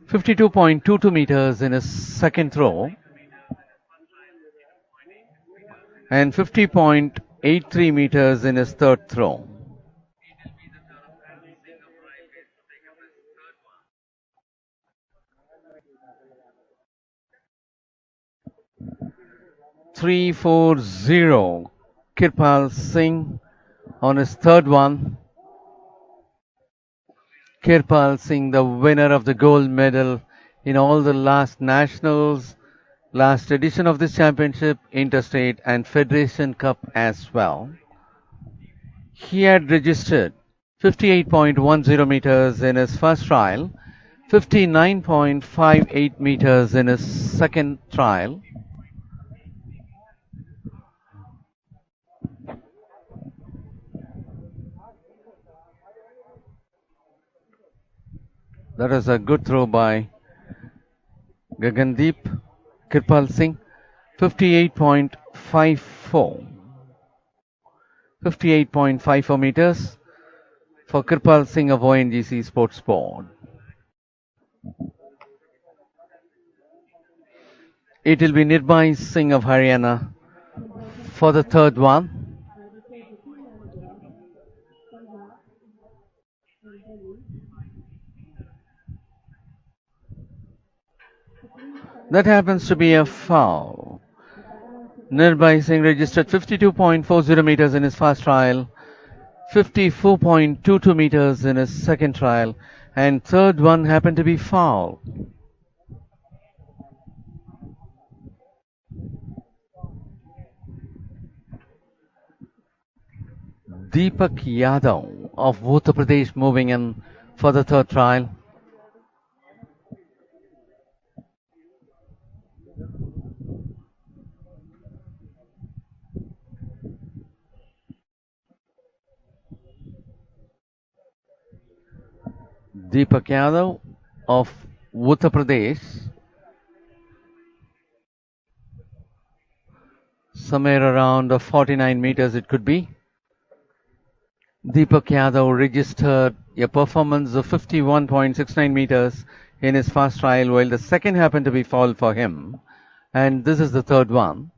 52.22 meters in his second throw, and 50.83 meters in his third throw. .340 Kirpal Singh on his third one. Kirpal Singh, the winner of the gold medal in all the last nationals, last edition of this championship, interstate and Federation Cup as well. He had registered 58.10 meters in his first trial, 59.58 meters in his second trial. That is a good throw by Gagandeep. Kirpal Singh, 58.54. 58.54 meters for Kirpal Singh of ONGC Sports Board. It will be Nirbhay Singh of Haryana for the third one. That happens to be a foul. Nirbhai Singh registered 52.40 meters in his first trial, 54.22 meters in his second trial, and third one happened to be foul. Deepak Yadav of Uttar Pradesh moving in for the third trial. Deepak Yadav of Uttar Pradesh, somewhere around 49 meters it could be. Deepak Yadav registered a performance of 51.69 meters in his first trial, while the second happened to be foul for him, and this is the third one.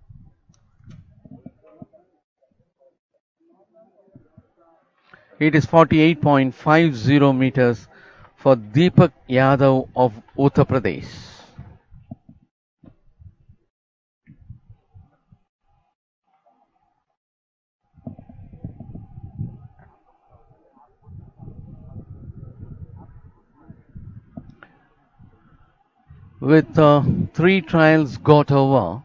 It is 48.50 meters for Deepak Yadav of Uttar Pradesh. With 3 trials got over,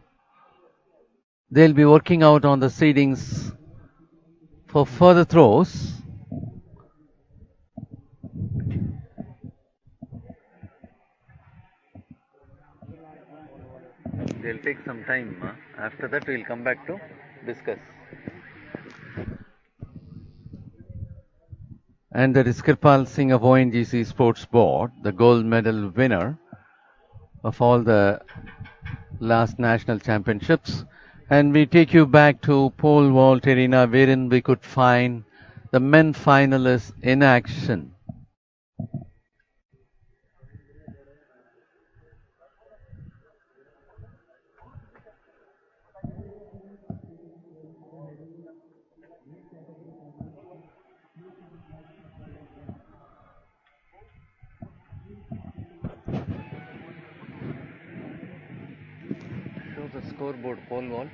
they'll be working out on the seedings for further throws. They'll take some time. After that, we'll come back to discuss. And that is Kirpal Singh of ONGC Sports Board, the gold medal winner of all the last national championships. And we take you back to pole vault arena, wherein we could find the men finalists in action. Show the scoreboard, pole vault.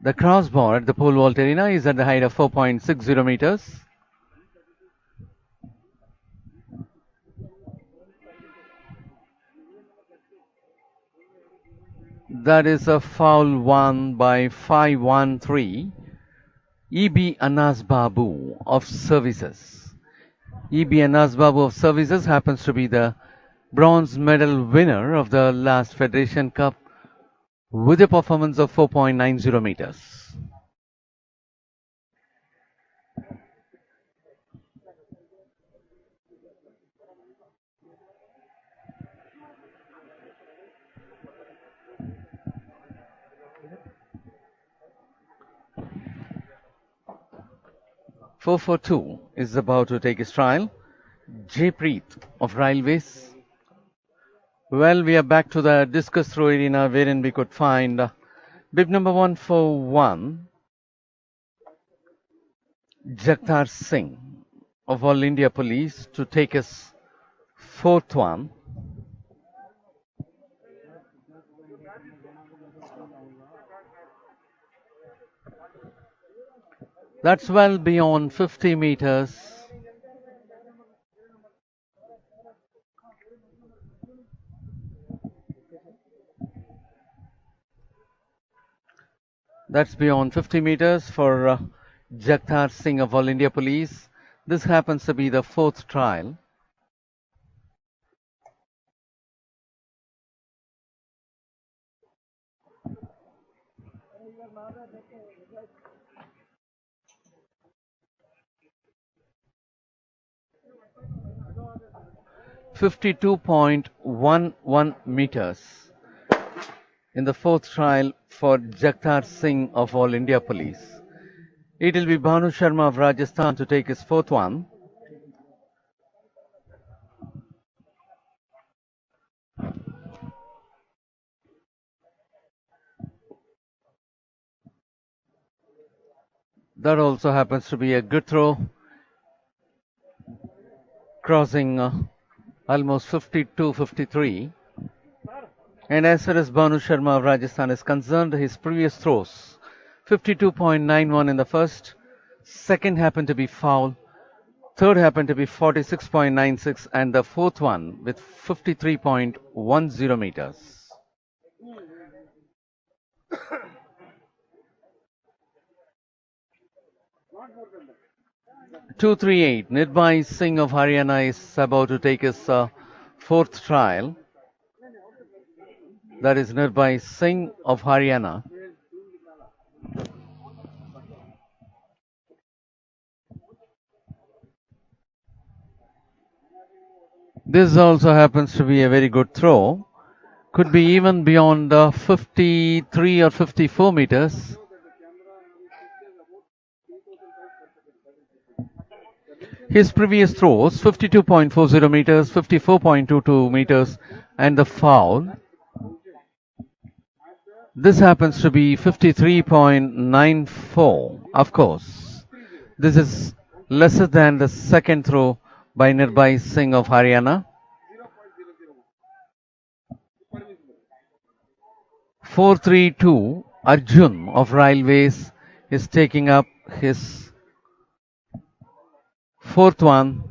The crossbar at the pole vault arena is at the height of 4.60 meters. That is a foul won by 513 E.B. Anas Babu of Services. E.B. Anas Babu of Services happens to be the bronze medal winner of the last Federation Cup with a performance of 4.90 meters. "442" is about to take his trial. Jaypreet of Railways. Well, we are back to the discus throw arena, wherein we could find bib number 141, Jagtar Singh of All India Police, to take his fourth one. That's well beyond 50 meters. That's beyond 50 meters for Jagtar Singh of All India Police. This happens to be the fourth trial. .11 meters in the fourth trial for Jagtar Singh of All India Police. It will be Bhanu Sharma of Rajasthan to take his fourth one. That also happens to be a good throw, crossing almost 52-53. And as far as Banu Sharma of Rajasthan is concerned, his previous throws 52.91 in the first, second happened to be foul, third happened to be 46.96, and the fourth one with 53.10 meters. 238. Nirbhai Singh of Haryana is about to take his fourth trial. That is Nirbhai Singh of Haryana. This also happens to be a very good throw. Could be even beyond 53 or 54 meters. His previous throws 52.40 meters, 54.22 meters, and the foul. This happens to be 53.94. Of course, this is lesser than the second throw by Nirbhai Singh of Haryana. 432. Arjun of Railways is taking up his fourth one.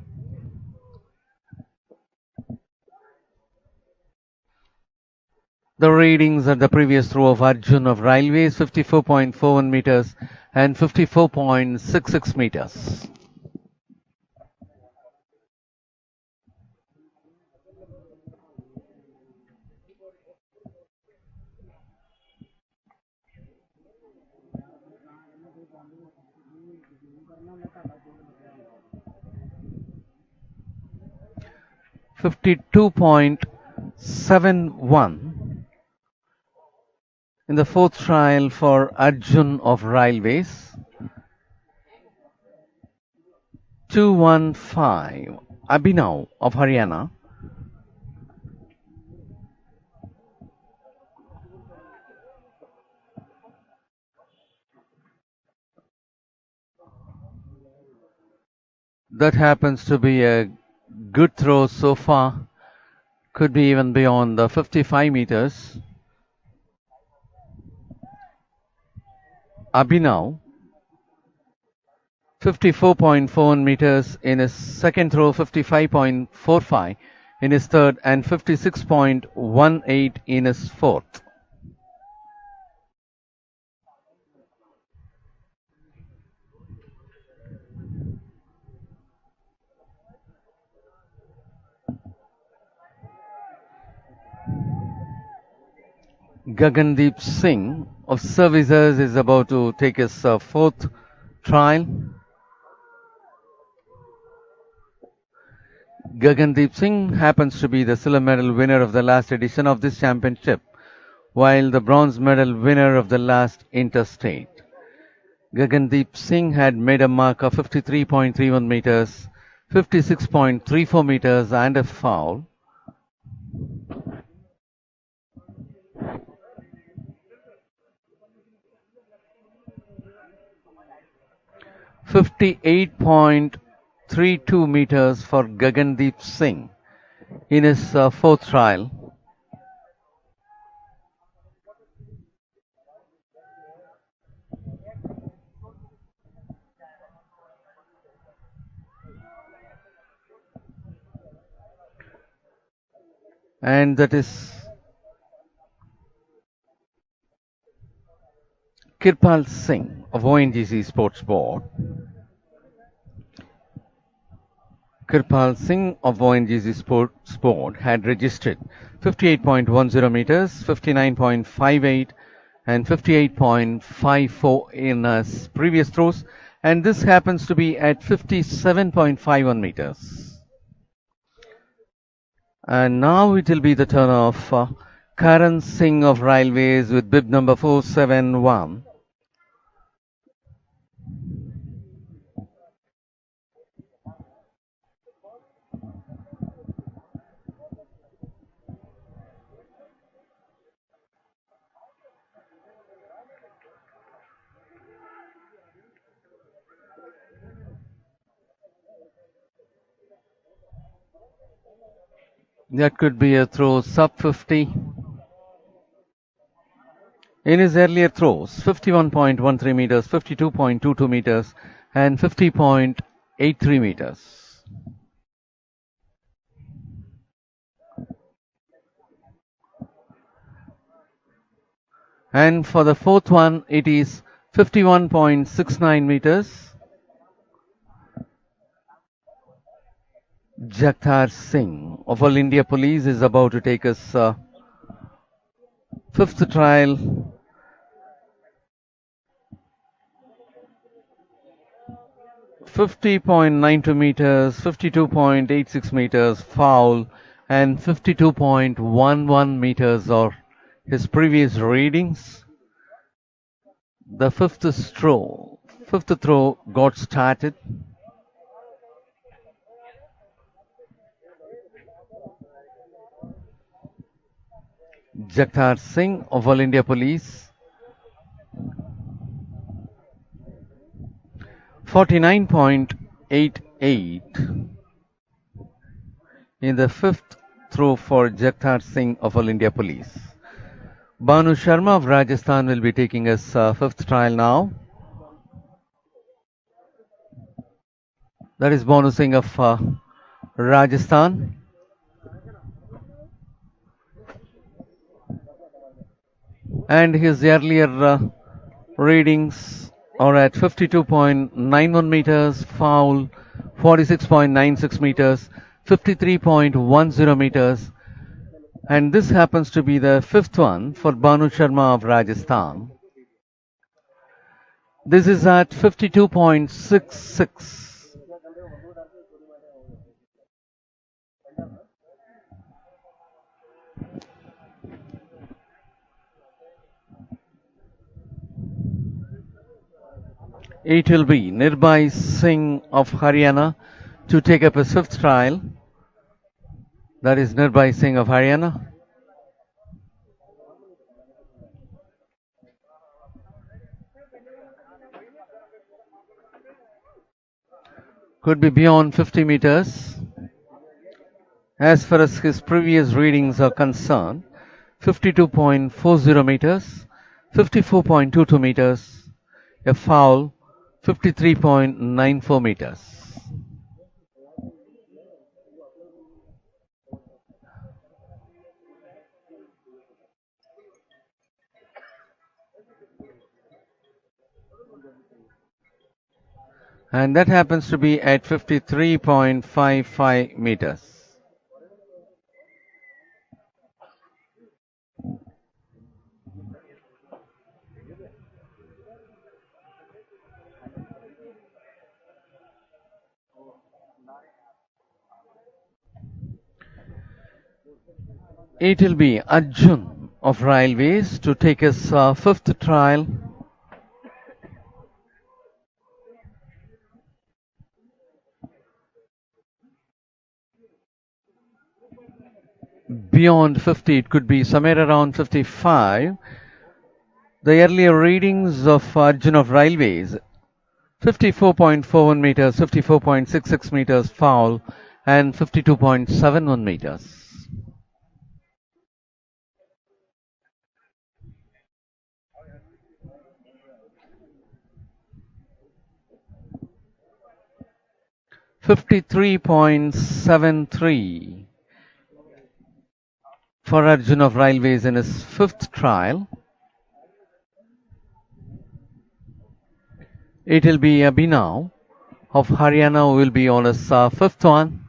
The readings at the previous throw of Arjun of Railways 54.41 meters and 54.66 meters. .71 in the fourth trial for Arjun of Railways. 215. Abhinav of Haryana. That happens to be a good throw so far. Could be even beyond the 55 meters. Abhinav 54.41 meters in his second throw, 55.45 in his third, and 56.18 in his fourth. Gagandeep Singh of Services is about to take his fourth trial. Gagandeep Singh happens to be the silver medal winner of the last edition of this championship, while the bronze medal winner of the last interstate. Gagandeep Singh had made a mark of 53.31 meters, 56.34 meters, and a foul. .32 meters for Gagandeep Singh in his fourth trial. And that is Kirpal Singh of ONGC Sports Board. Kirpal Singh of ONGC Sports Board had registered 58.10 meters, 59.58 and 58.54 in his previous throws, and this happens to be at 57.51 meters. And now it will be the turn of Karan Singh of Railways with bib number 471. That could be a throw sub 50. In his earlier throws, 51.13 meters, 52.22 meters, and 50.83 meters. And for the fourth one, it is 51.69 meters. Jagtar Singh of All India Police is about to take his fifth trial. .92 meters, 52.86 meters foul, and 52.11 meters are his previous readings. The fifth throw got started. Jagtar Singh of All India Police. 49.88 in the fifth throw for Jagtar Singh of All India Police. Banu Sharma of Rajasthan will be taking his fifth trial now. That is Banu Singh of Rajasthan. And his earlier readings are at 52.91 meters foul, 46.96 meters, 53.10 meters, and this happens to be the fifth one for Banu Sharma of Rajasthan. This is at 52.66. It will be Nirbhai Singh of Haryana to take up his fifth trial. That is Nirbhai Singh of Haryana. Could be beyond 50 meters. As far as his previous readings are concerned, 52.40 meters, 54.22 meters, a foul, 53.94 meters. And that happens to be at 53.55 meters. It will be Arjun of Railways to take his fifth trial. Beyond 50, it could be somewhere around 55. The earlier readings of Arjun of Railways, 54.41 meters, 54.66 meters foul, and 52.71 meters. .73 for Arjun of Railways in his fifth trial. It will be Abhinav of Haryana who will be on his fifth one.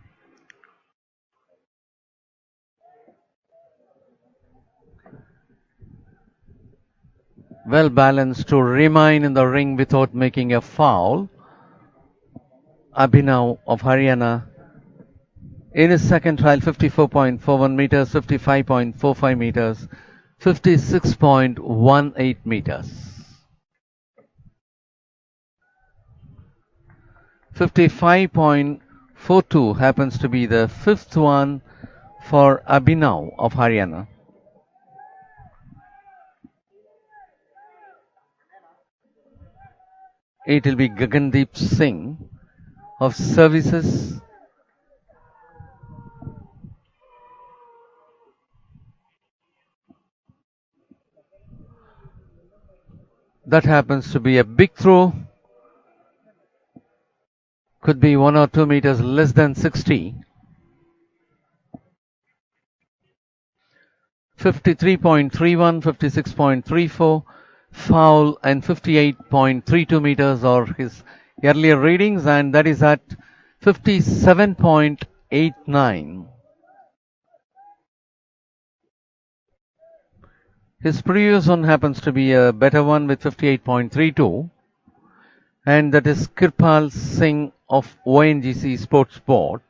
Well balanced to remain in the ring without making a foul. Abhinav of Haryana in his second trial, 54.41 meters, 55.45 meters, 56.18 meters. 55.42 happens to be the fifth one for Abhinav of Haryana. It will be Gagandeep Singh of Services. That happens to be a big throw. Could be 1 or 2 meters less than 60. 53.31, 56.34, foul, and 58.32 meters are his earlier readings, and that is at 57.89. His previous one happens to be a better one with 58.32, and that is Kirpal Singh of ONGC Sports Board.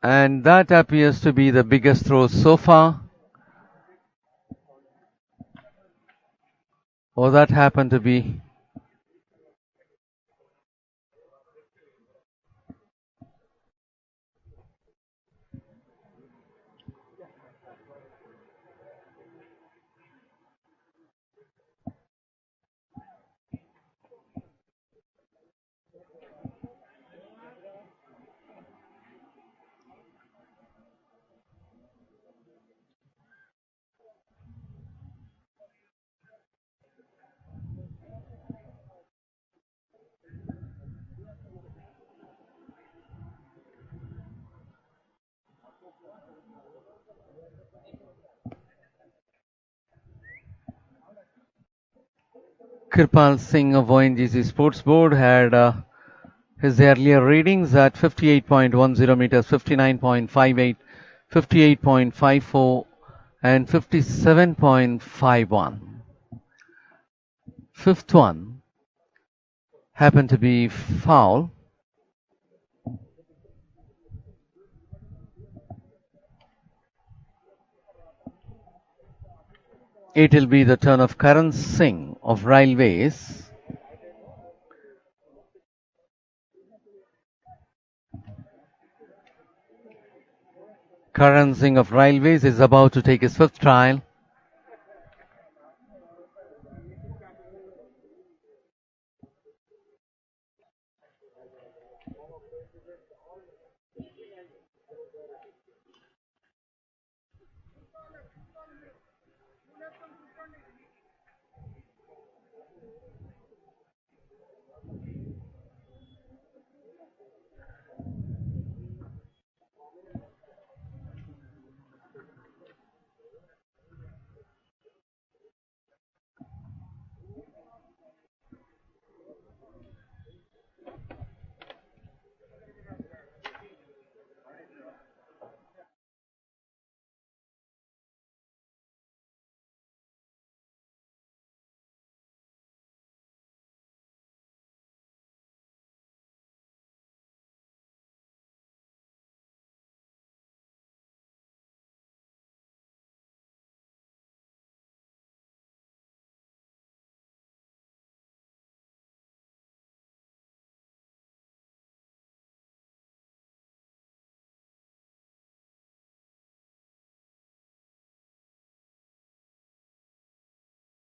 And that appears to be the biggest throw so far. Or that happened to be Kirpal Singh of ONGC Sports Board had his earlier readings at 58.10 meters, 59.58, 58.54, and 57.51. Fifth one happened to be foul. It will be the turn of Karan Singh of Railways. Karan Singh of Railways is about to take his fifth trial.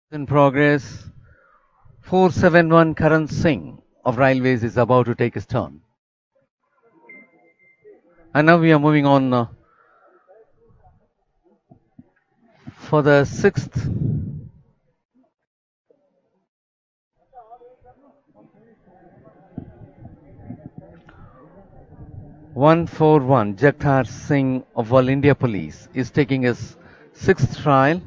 In progress, 471 Karan Singh of Railways is about to take his turn. And now we are moving on for the sixth. One four one Jagtar Singh of All India Police is taking his sixth trial.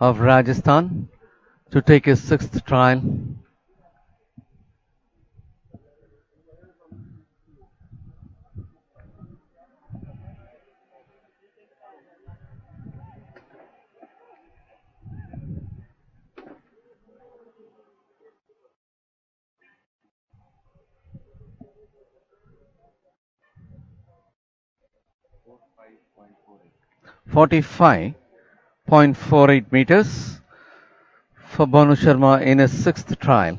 Of Rajasthan. to take his sixth trial. .48 meters for Bhanu Sharma in his sixth trial.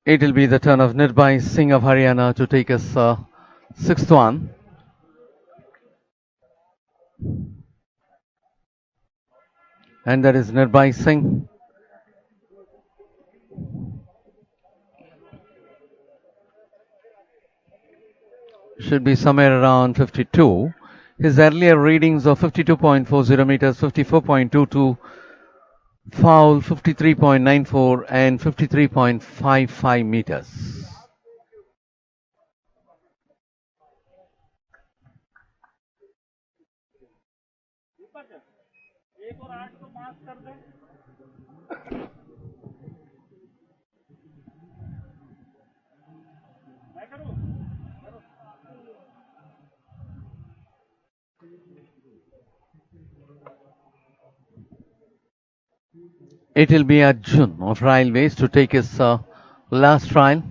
It will be the turn of Nirbhai Singh of Haryana to take his sixth one. And that is Nirbhai Singh. Should be somewhere around 52. His earlier readings of 52.40 meters, 54.22, foul 53.94 and 53.55 meters. It will be Arjun of Railways to take his last trial.